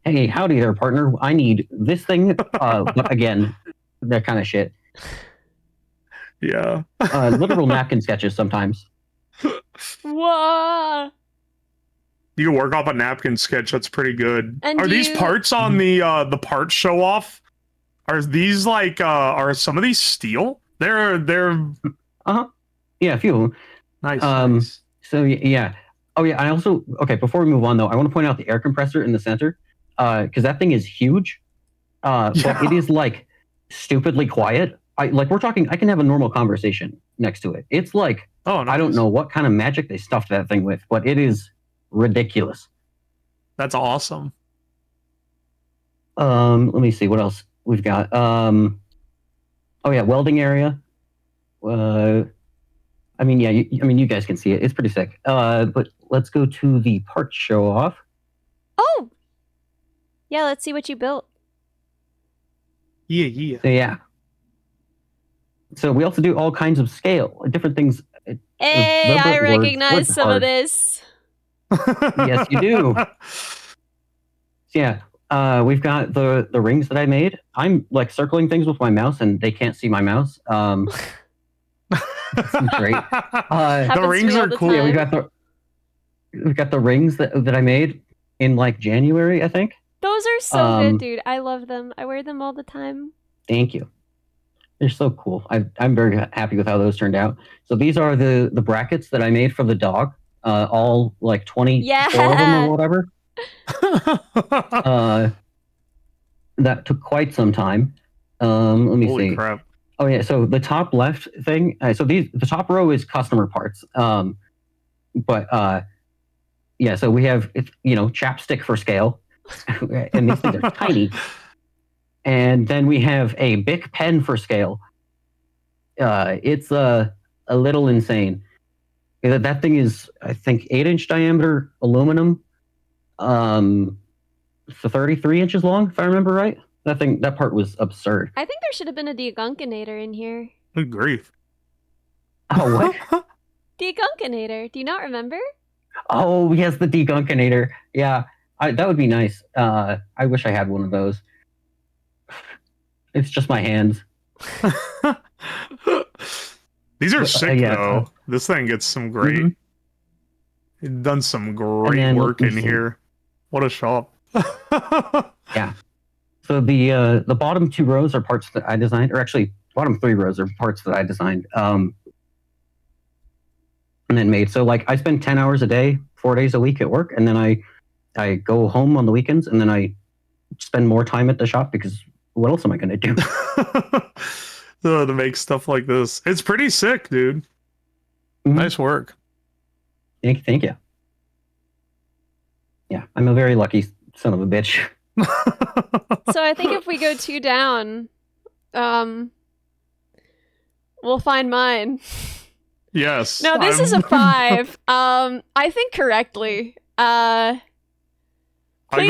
hey, howdy there, partner. I need this thing. But again, that kind of shit. Yeah. Literal napkin sketches sometimes. Whoa. You can work off a napkin sketch. That's pretty good. And are do these you- parts on the parts show off? Are these like are some of these steel? They're Yeah, a few of them. nice. Nice. So yeah. Oh yeah. I also, okay, before we move on though, I want to point out the air compressor in the center, because that thing is huge. But it is like stupidly quiet. I can have a normal conversation next to it. It's like, Oh, nice. I don't know what kind of magic they stuffed that thing with, but it is ridiculous. That's awesome. Let me see what else we've got. Oh yeah, welding area. I mean, yeah, you guys can see it. It's pretty sick. But let's go to the parts show off. Oh. Yeah, let's see what you built. Yeah. So yeah. So we also do all kinds of scale, different things. Hey, I Words recognize some of hard. this. Yes, you do. So yeah, we've got the rings that I made. I'm like circling things with my mouse, and they can't see my mouse. It's great. The Happens to rings me all are the cool. Yeah, time. we've got the rings that I made in like January, I think. Those are so good, dude. I love them. I wear them all the time. Thank you. They're so cool. I'm very happy with how those turned out. So these are the brackets that I made for the dog. All like 24 of them or whatever. That took quite some time. Let me Holy see. crap. Oh yeah, so the top left thing. So the top row is customer parts. But yeah, so we have chapstick for scale, and these things are tiny. And then we have a Bic pen for scale. It's a little insane. That thing is, I think, 8-inch diameter aluminum, so 33 inches long, if I remember right. That part was absurd. I think there should have been a degunkinator in here. Good grief. Oh, what? Degunkinator. Do you not remember? Oh, yes, the degunkinator. Yeah, that would be nice. I wish I had one of those. It's just my hands. These are sick yeah. though. This thing gets some great. Mhm. It's done some great then work let in me see. here. What a shop. Yeah. So the bottom 2 rows are parts that I designed, or actually bottom 3 rows are parts that I designed, and then made. So like I spend 10 hours a day, 4 days a week at work, and then I go home on the weekends, and then I spend more time at the shop because what else am I gonna do? To make stuff like this. It's pretty sick, dude. Mhm. Nice work. Thank you. Yeah, I'm a very lucky son of a bitch. So I think if we go 2 down, we'll find mine. Yes. No, this is a 5. I think correctly. Please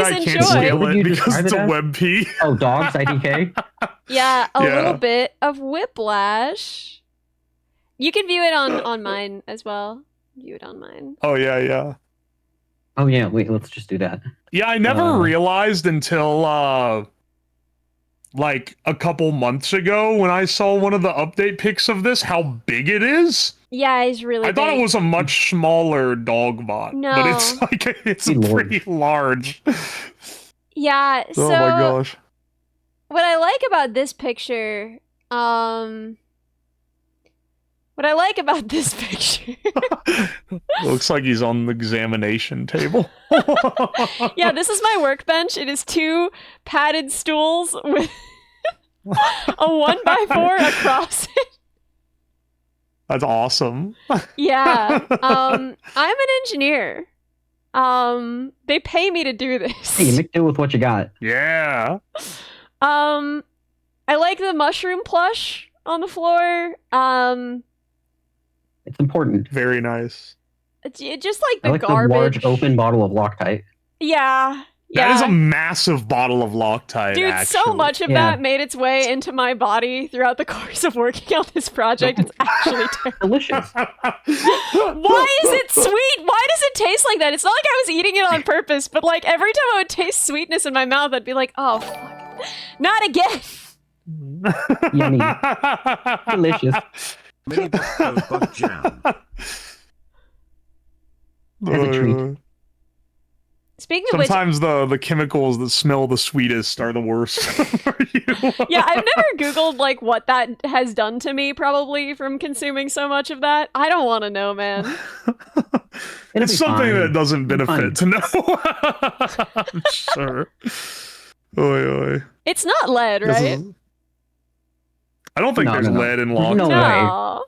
I enjoy. can't scale What did it you because describe it's it a as? WebP. Oh, dogs, IDK. Yeah, a Yeah. little bit of whiplash. You can view it on mine as well. View it on mine. Oh yeah. Oh yeah, wait, let's just do that. Yeah, I never Uh. realized until like a couple months ago when I saw one of the update pics of this how big it is. Yeah, he's really I thought big. it was a much smaller dog bot, but it's No. like it's Pretty large. pretty large. Yeah, so Oh my gosh. what I like about this picture, Looks like he's on the examination table. yeah, this is my workbench. It is 2 padded stools with a 1x4 across it. That's awesome. Yeah, I'm an engineer. They pay me to do this. Hey, you make do with what you got. Yeah. I like the mushroom plush on the floor. It's important. Very nice. Just like I the like garbage. the large open bottle of Loctite. Yeah. That is Yeah. a massive bottle of Loctite, Dude, actually. so much of Yeah. that made its way into my body throughout the course of working on this project. It's actually terrible. Delicious. Why is it sweet? Why does it taste like that? It's not like I was eating it on purpose, but like every time I would taste sweetness in my mouth, I'd be like, oh, fuck. Not again. Yummy. Delicious. Mini bug jam. As a treat. Speaking of which, Sometimes the chemicals that smell the sweetest are the worst for you. yeah, I've never Googled like what that has done to me probably from consuming so much of that. I don't want to know, man. It'll It's be something fine. that doesn't It'll be benefit to know. I'm sure. Oy, oy. It's not lead, This right? is- I don't think No, there's no, no. lead in There's Loctite. no way. No.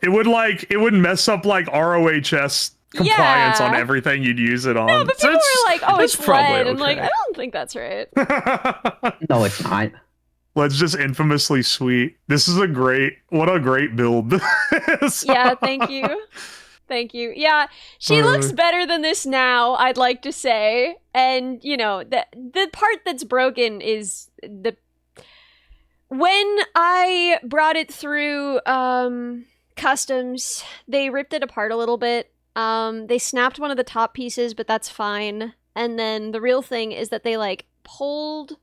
It would mess up like ROHS compliance Yeah. on everything you'd use it on. No, but So people were like, oh, it's probably lead. And like, okay. I don't think that's right. No, it's not. Let's just infamously sweet. This is what a great build. Yeah, thank you. Thank you. Yeah, she looks better than this now, I'd like to say. And, you know, the part that's broken is when I brought it through customs, they ripped it apart a little bit. They snapped one of the top pieces, but that's fine. And then the real thing is that they like pulled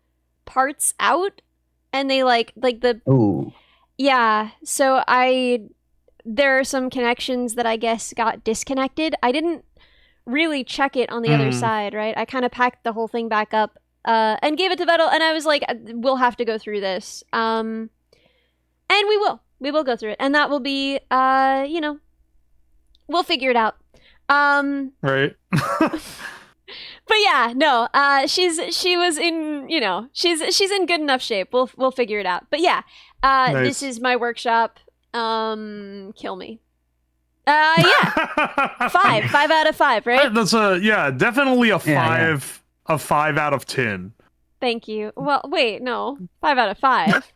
parts out and they like the Ooh. yeah, so there are some connections that I guess got disconnected. I didn't really check it on the other side, right? I kind of packed the whole thing back up and gave it to Vettel, and I was like, we'll have to go through this. And we will. We will go through it. And that will be, you know, we'll figure it out. Right. But yeah, no, she was in, you know, she's in good enough shape. We'll figure it out. But yeah, Nice. this is my workshop. Kill me. Yeah, 5 out of 5, right? That's definitely a Yeah, 5 out of 10. Thank you. Well, wait, no, 5 out of 5.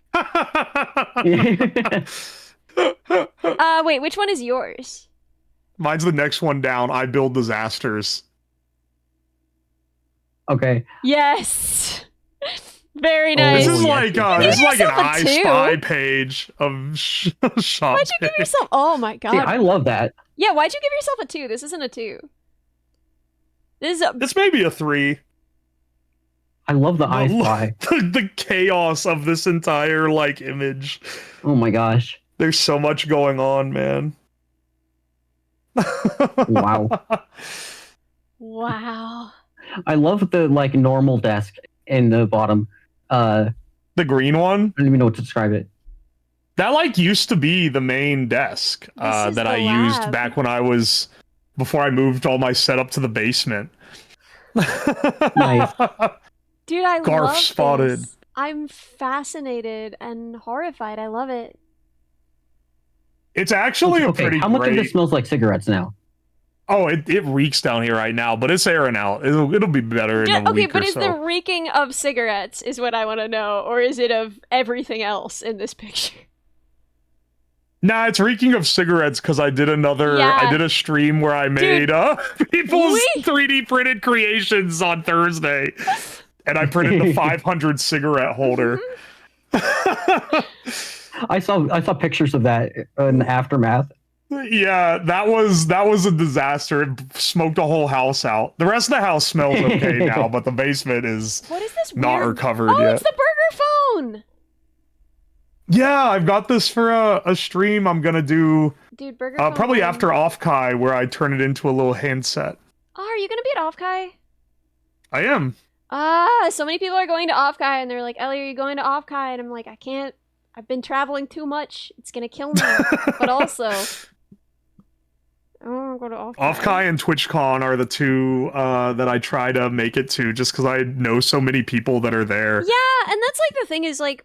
Wait, which one is yours? Mine's the next one down. I build disasters. Okay. Yes. Very Oh, nice. This is yeah. like You this is like an yourself a I 2. Spy page of shop. Why'd you give yourself? Oh my god. See, I love that. Yeah, why'd you give yourself a 2? This isn't a 2. This is a. This may be a 3. I love the I The- Spy. The chaos of this entire like image. Oh my gosh. There's so much going on, man. Wow. Wow. I love the like normal desk in the bottom. The green one? I don't even know what to describe it. That like used to be the main desk This is that the I used lab. back when I was before I moved all my setup to the basement. Nice. Dude, I Garf love spotted. this. I'm fascinated and horrified. I love it. It's actually a Okay, pretty how much great. of this smells like cigarettes now? Oh, it reeks down here right now, but it's airing out. It'll be better in a Okay, week but or is so. the reeking of cigarettes is what I want to know, or is it of everything else in this picture? Nah, it's reeking of cigarettes because I did Yeah. I did a stream where I made people's 3D printed creations on Thursday, and I printed the 500 cigarette holder. I saw pictures of that in the aftermath. Yeah, that was a disaster. It smoked a whole house out. The rest of the house smells okay now, but the basement is What is this not weird... recovered Oh, yet. it's the burger phone! Yeah, I've got this for a stream I'm gonna do Dude, burger phone. probably after Offkai, where I turn it into a little handset. Oh, are you gonna be at Offkai? I am. So many people are going to Offkai, and they're like, Ellie, are you going to Offkai? And I'm like, I can't. I've been traveling too much. It's gonna kill me. But also, I want to go to Offkai. Offkai and TwitchCon are the two that I try to make it to, just because I know so many people that are there. Yeah, and that's like the thing is like,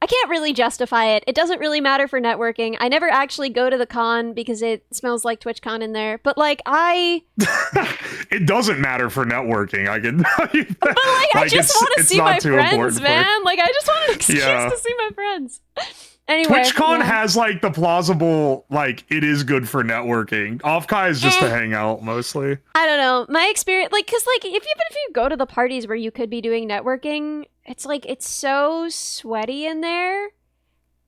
I can't really justify it. It doesn't really matter for networking. I never actually go to the con because it smells like TwitchCon in there. But like It doesn't matter for networking. I can tell you that. But like, I just want to it's see not my too friends, important for it. man. Like, I just want an excuse Yeah. to see my friends. Anyway, TwitchCon yeah. has like the plausible, like it is good for networking. Offkai is just to hang out mostly. I don't know. My experience, like, cause like even if you go to the parties where you could be doing networking, it's like it's so sweaty in there,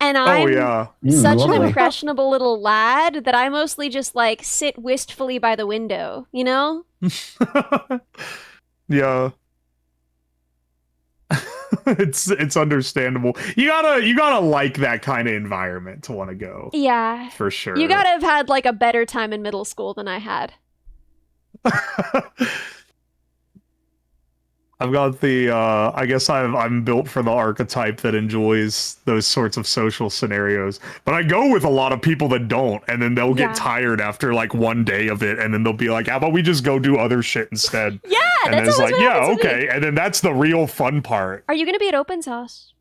and I'm yeah. such an Lovely. impressionable little lad that I mostly just like sit wistfully by the window, you know? Yeah. It's understandable. You gotta like that kind of environment to want to go, Yeah. for sure. You gotta have had like a better time in middle school than I had. I've got the I guess I'm built for the archetype that enjoys those sorts of social scenarios. But I go with a lot of people that don't, and then they'll Yeah. get tired after like one day of it, and then they'll be like, how about we just go do other shit instead? Yeah, And that's it's always like, what yeah, happens to me. okay. And then that's the real fun part. Are you gonna be at Open Sauce?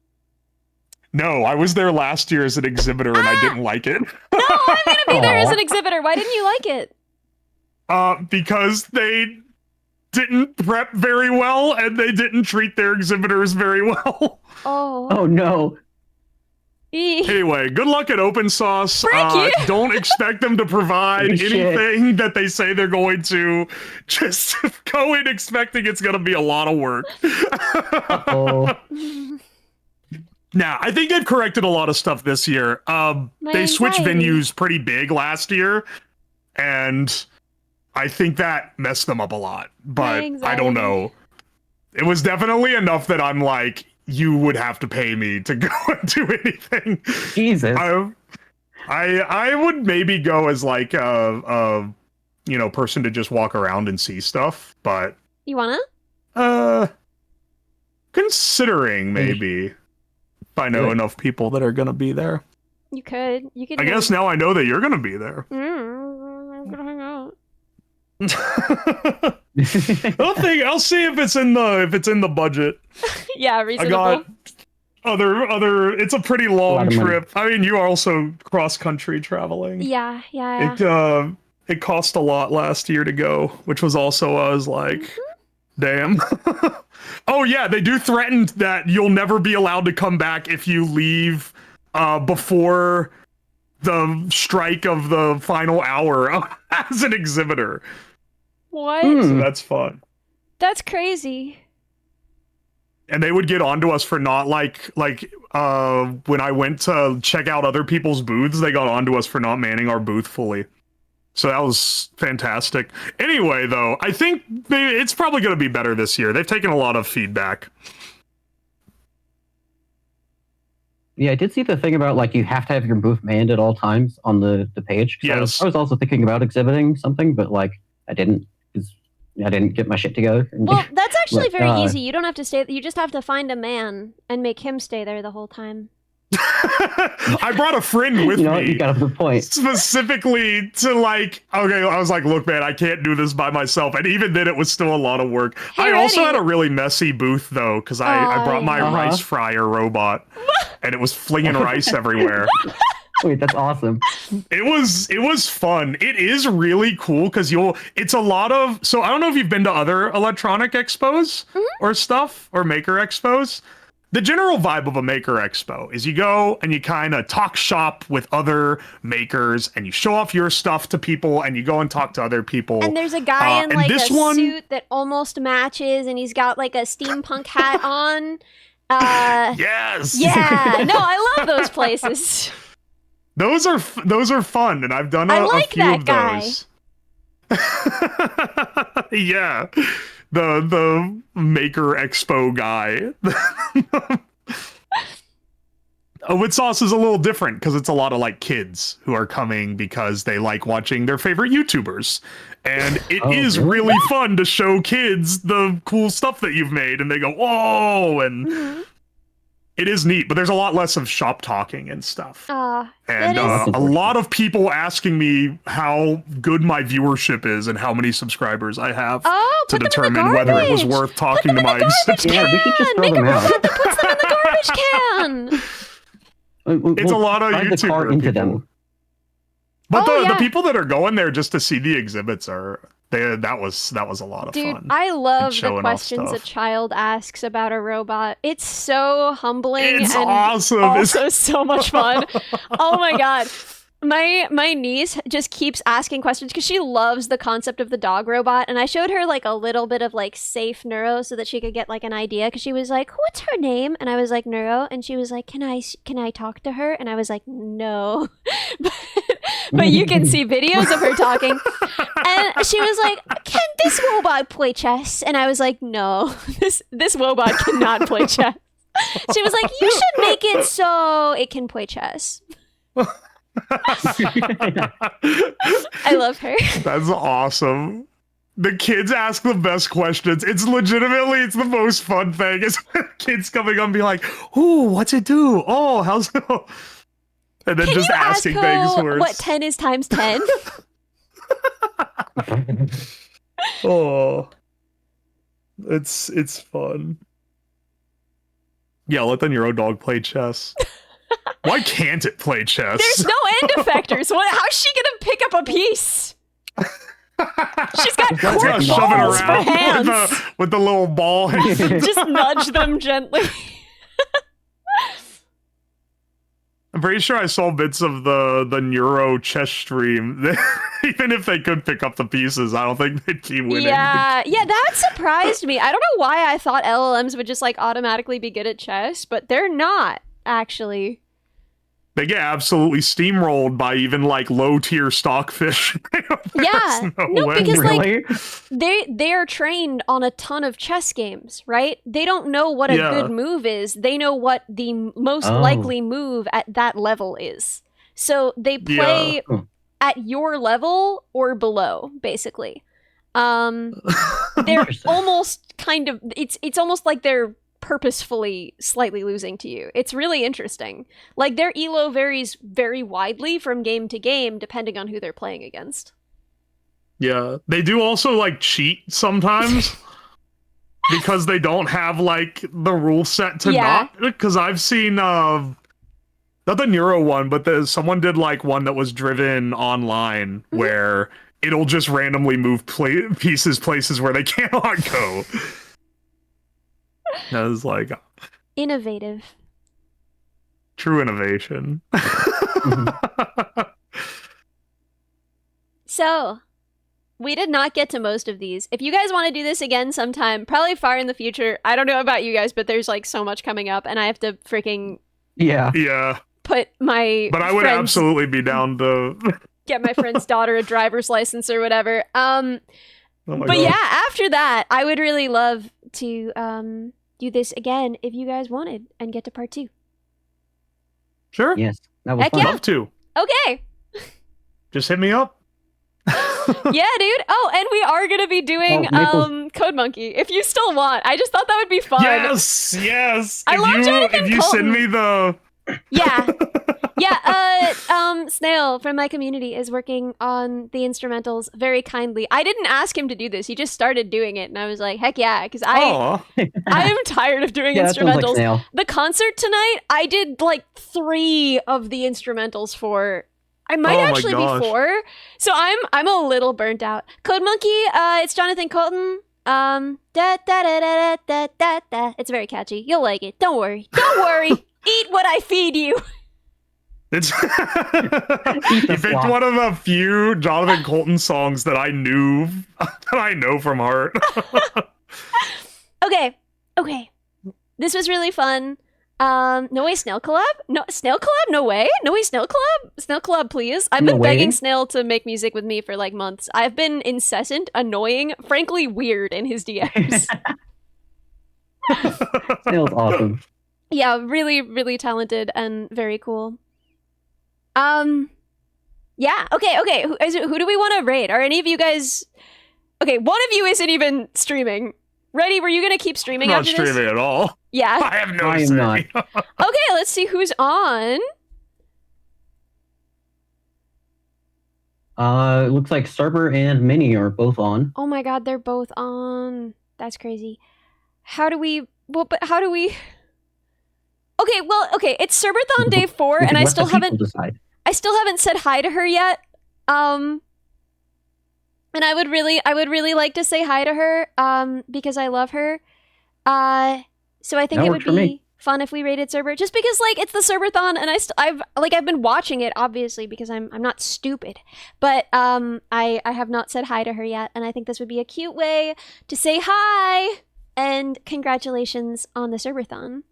No, I was there last year as an exhibitor and I didn't like it. No, I'm gonna be there as Aw. an exhibitor. Why didn't you like it? Because they didn't prep very well and they didn't treat their exhibitors very well. Oh. Oh no. Eeh. Anyway, good luck at Open Sauce. Freak you. Don't expect them to provide Holy shit. anything that they say they're going to. Just go in expecting it's going to be a lot of work. Oh. Now, I think they've corrected a lot of stuff this year. They switched anxiety. venues pretty big last year, and I think that messed them up a lot. But I anxiety. don't know. It was definitely enough that I'm like, you would have to pay me to go and do anything. Jesus. I would maybe go as like a person to just walk around and see stuff, but You wanna? considering maybe if I know Really? enough people that are gonna be there. You could. You could. I guess now I know that you're gonna be there. I'm gonna hang out. I'll see if it's in the budget. Yeah, I reasonable. got other it's a pretty long lot of money. trip. I mean, you are also cross country traveling. Yeah, yeah. It cost a lot last year to go, which was also I was like, damn. Oh yeah, they do threaten that you'll never be allowed to come back if you leave before the strike of the final hour as an exhibitor. What? So that's fun. That's crazy. And they would get onto us for not like when I went to check out other people's booths, they got onto us for not manning our booth fully. So that was fantastic. Anyway, though, I think it's probably going to be better this year. They've taken a lot of feedback. Yeah, I did see the thing about like you have to have your booth manned at all times on the page. 'Cause Yes. I was also thinking about exhibiting something, but like I didn't. 'Cause I didn't get my shit together. Well, that's actually But, very easy. You don't have to stay. You just have to find a man and make him stay there the whole time. I brought a friend with you know, me. you got a good point. Specifically to like, okay, I was like, look, man, I can't do this by myself. And even then, it was still a lot of work. Hey, I also Eddie. had a really messy booth, though, because I brought my yeah. rice fryer robot, and it was flinging rice everywhere. Wait, that's awesome. It was fun. It is really cool because it's a lot of, so I don't know if you've been to other electronic expos or stuff, or maker expos. The general vibe of a maker expo is you go and you kind of talk shop with other makers and you show off your stuff to people and you go and talk to other people. And there's a guy in and like this a one- suit that almost matches, and he's got like a steampunk hat on. Yes. Yeah, no, I love those places. Those are fun, and I've done I a like few that of guy. those. Yeah. The maker expo guy. Wit Sauce is a little different because it's a lot of like kids who are coming because they like watching their favorite YouTubers. And it is really fun to show kids the cool stuff that you've made, and they go, whoa, and it is neat, but there's a lot less of shop talking and stuff. And that is- a lot of people asking me how good my viewership is and how many subscribers I have to put them in the determine whether it was garbage. worth talking to my Garbage existing. Yeah, we should just throw Make a them out. robot that puts them in the garbage can. It's a lot of drive the car YouTuber into people. them. But Oh, the yeah. people that are going there just to see the exhibits that was a lot of Dude, fun. I love the showing off questions a stuff. child asks about a robot. It's so humbling It's and awesome. also so much fun. Oh my god. My niece just keeps asking questions because she loves the concept of the dog robot, and I showed her like a little bit of like safe neuro so that she could get like an idea, because she was like, what's her name? And I was like, neuro, and she was like, can I talk to her? And I was like, no. But you can see videos of her talking. And she was like, can this robot play chess? And I was like, no, this robot cannot play chess. She was like, you should make it so it can play chess. I love her. That's awesome. The kids ask the best questions. It's the most fun thing. It's kids coming up and be like, "Ooh, what's it do? Oh, how's it?" And then Can just you asking ask things her where what it's, 10 is times 10? oh, it's fun. Yeah, let the Neuro dog play chess. Why can't it play chess? There's no end effectors. How's she gonna pick up a piece? She's got It's cork gotta shove it balls for around hands. with the little ball. Just nudge them gently. I'm pretty sure I saw bits of the Neuro chess stream. Even if they could pick up the pieces, I don't think they'd be winning. Yeah, that surprised me. I don't know why I thought LLMs would just like automatically be good at chess, but they're not actually. They get absolutely steamrolled by even like low tier stockfish. Yeah, no no, way. because like Really? they are trained on a ton of chess games, right? They don't know what a Yeah. good move is. They know what the most Oh. likely move at that level is. So they play Yeah. at your level or below, basically. They're Interesting. almost kind of it's almost like they're purposefully slightly losing to you. It's really interesting. Like their elo varies very widely from game to game depending on who they're playing against. Yeah, they do also like cheat sometimes because they don't have like the rule set to Yeah. not. Because I've seen not the Neuro one, but someone did like one that was driven online where it'll just randomly move pieces places where they cannot go. That was like Innovative. true innovation. So, we did not get to most of these. If you guys want to do this again sometime, probably far in the future, I don't know about you guys, but there's like so much coming up, and I have to freaking Yeah. Yeah, put my but I would friend's- absolutely be down to. get my friend's daughter a driver's license or whatever. Oh my But God. yeah, after that, I would really love to do this again if you guys wanted and get to part 2. Sure, Yes. That was Heck fun. yeah. love to. Okay. Just hit me up. Yeah, dude. Oh, and we are gonna be doing Code Monkey. If you still want, I just thought that would be fun. Yes. I love Jonathan If you Colton. send me the Yeah. Snail from my community is working on the instrumentals very kindly. I didn't ask him to do this. He just started doing it, and I was like, heck yeah, because I am tired of doing Yeah, that sounds like instrumentals. Snail. The concert tonight, I did like 3 of the instrumentals for. I might Oh my actually be gosh. 4. So I'm a little burnt out. Code Monkey, it's Jonathan Colton. Da da da da da da da. It's very catchy. You'll like it. Don't worry. Don't worry. Eat what I feed you. It's you picked flop. one of a few Jonathan Colton songs that I know from heart. Okay. This was really fun. No way, Snail collab? No, Snail collab? No way. No way, Snail collab? Snail collab, please. I've been No begging way. Snail to make music with me for like months. I've been incessant, annoying, frankly weird in his DMs. Snail's awesome. Yeah, really, really talented and very cool. Yeah, okay. Who do we want to raid? Are any of you guys... Okay, one of you isn't even streaming. Ready? Were you going to keep streaming Not after streaming this? at all. Yeah. I have no I am say. not. Okay, let's see who's on. It looks like Cerber and Minnie are both on. Oh my god, they're both on. That's crazy. How do we... Well, but how do we... Okay, it's Cerberthon day 4, We and can I let still the people haven't... decide. I still haven't said hi to her yet. And I would really like to say hi to her, because I love her. So I think That it works would for be me. fun if we raided Cerber, just because like it's the Cerberthon, and I've been watching it obviously because I'm not stupid, but I have not said hi to her yet, and I think this would be a cute way to say hi and congratulations on the Cerberthon.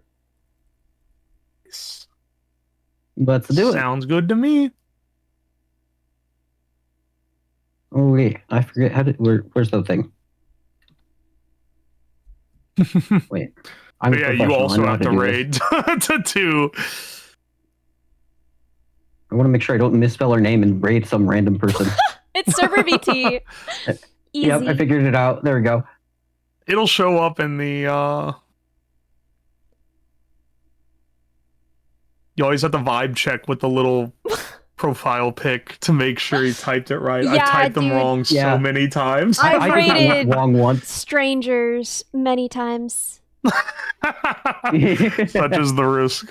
Let's do it. Sounds good to me. Oh wait, I forget how to. Where's the thing? Wait, I'm But a yeah, you professional. I also know how have to do this. raid to 2. I want to make sure I don't misspell her name and raid some random person. It's Cerber VT. Easy. Yep, I figured it out. There we go. It'll show up in the You always have to vibe check with the little profile pic to make sure you typed it right. I Yeah, typed them dude. wrong Yeah. so many times. I've I did that rated- wrong once. Strangers many times. Such is the risk.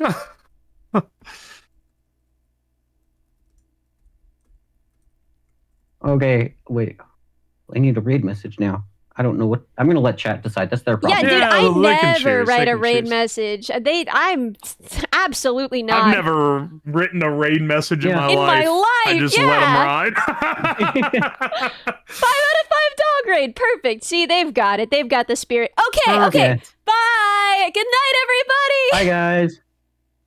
Okay, wait. I need a raid message now. I don't know what. I'm gonna let chat decide. That's their Yeah, problem. dude, Yeah, I they can never choose, write they a can raid choose. message. I'm absolutely not. I've never written a raid message in Yeah. my In life. my life, I just yeah. let them ride. 5 out of 5 dog raid. Perfect. See, they've got it. They've got the spirit. Okay, okay. Perfect. Bye. Good night, everybody. Hi guys.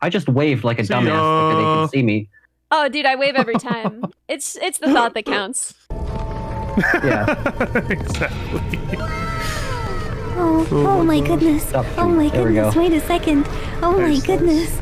I just waved like a See dumbass ya. so they can see me. Oh, dude, I wave every time. It's the thought that counts. Yeah. Exactly. Oh my goodness. Stop Oh my stream. There we go. goodness. Wait a second. Oh my Nice, nice. goodness.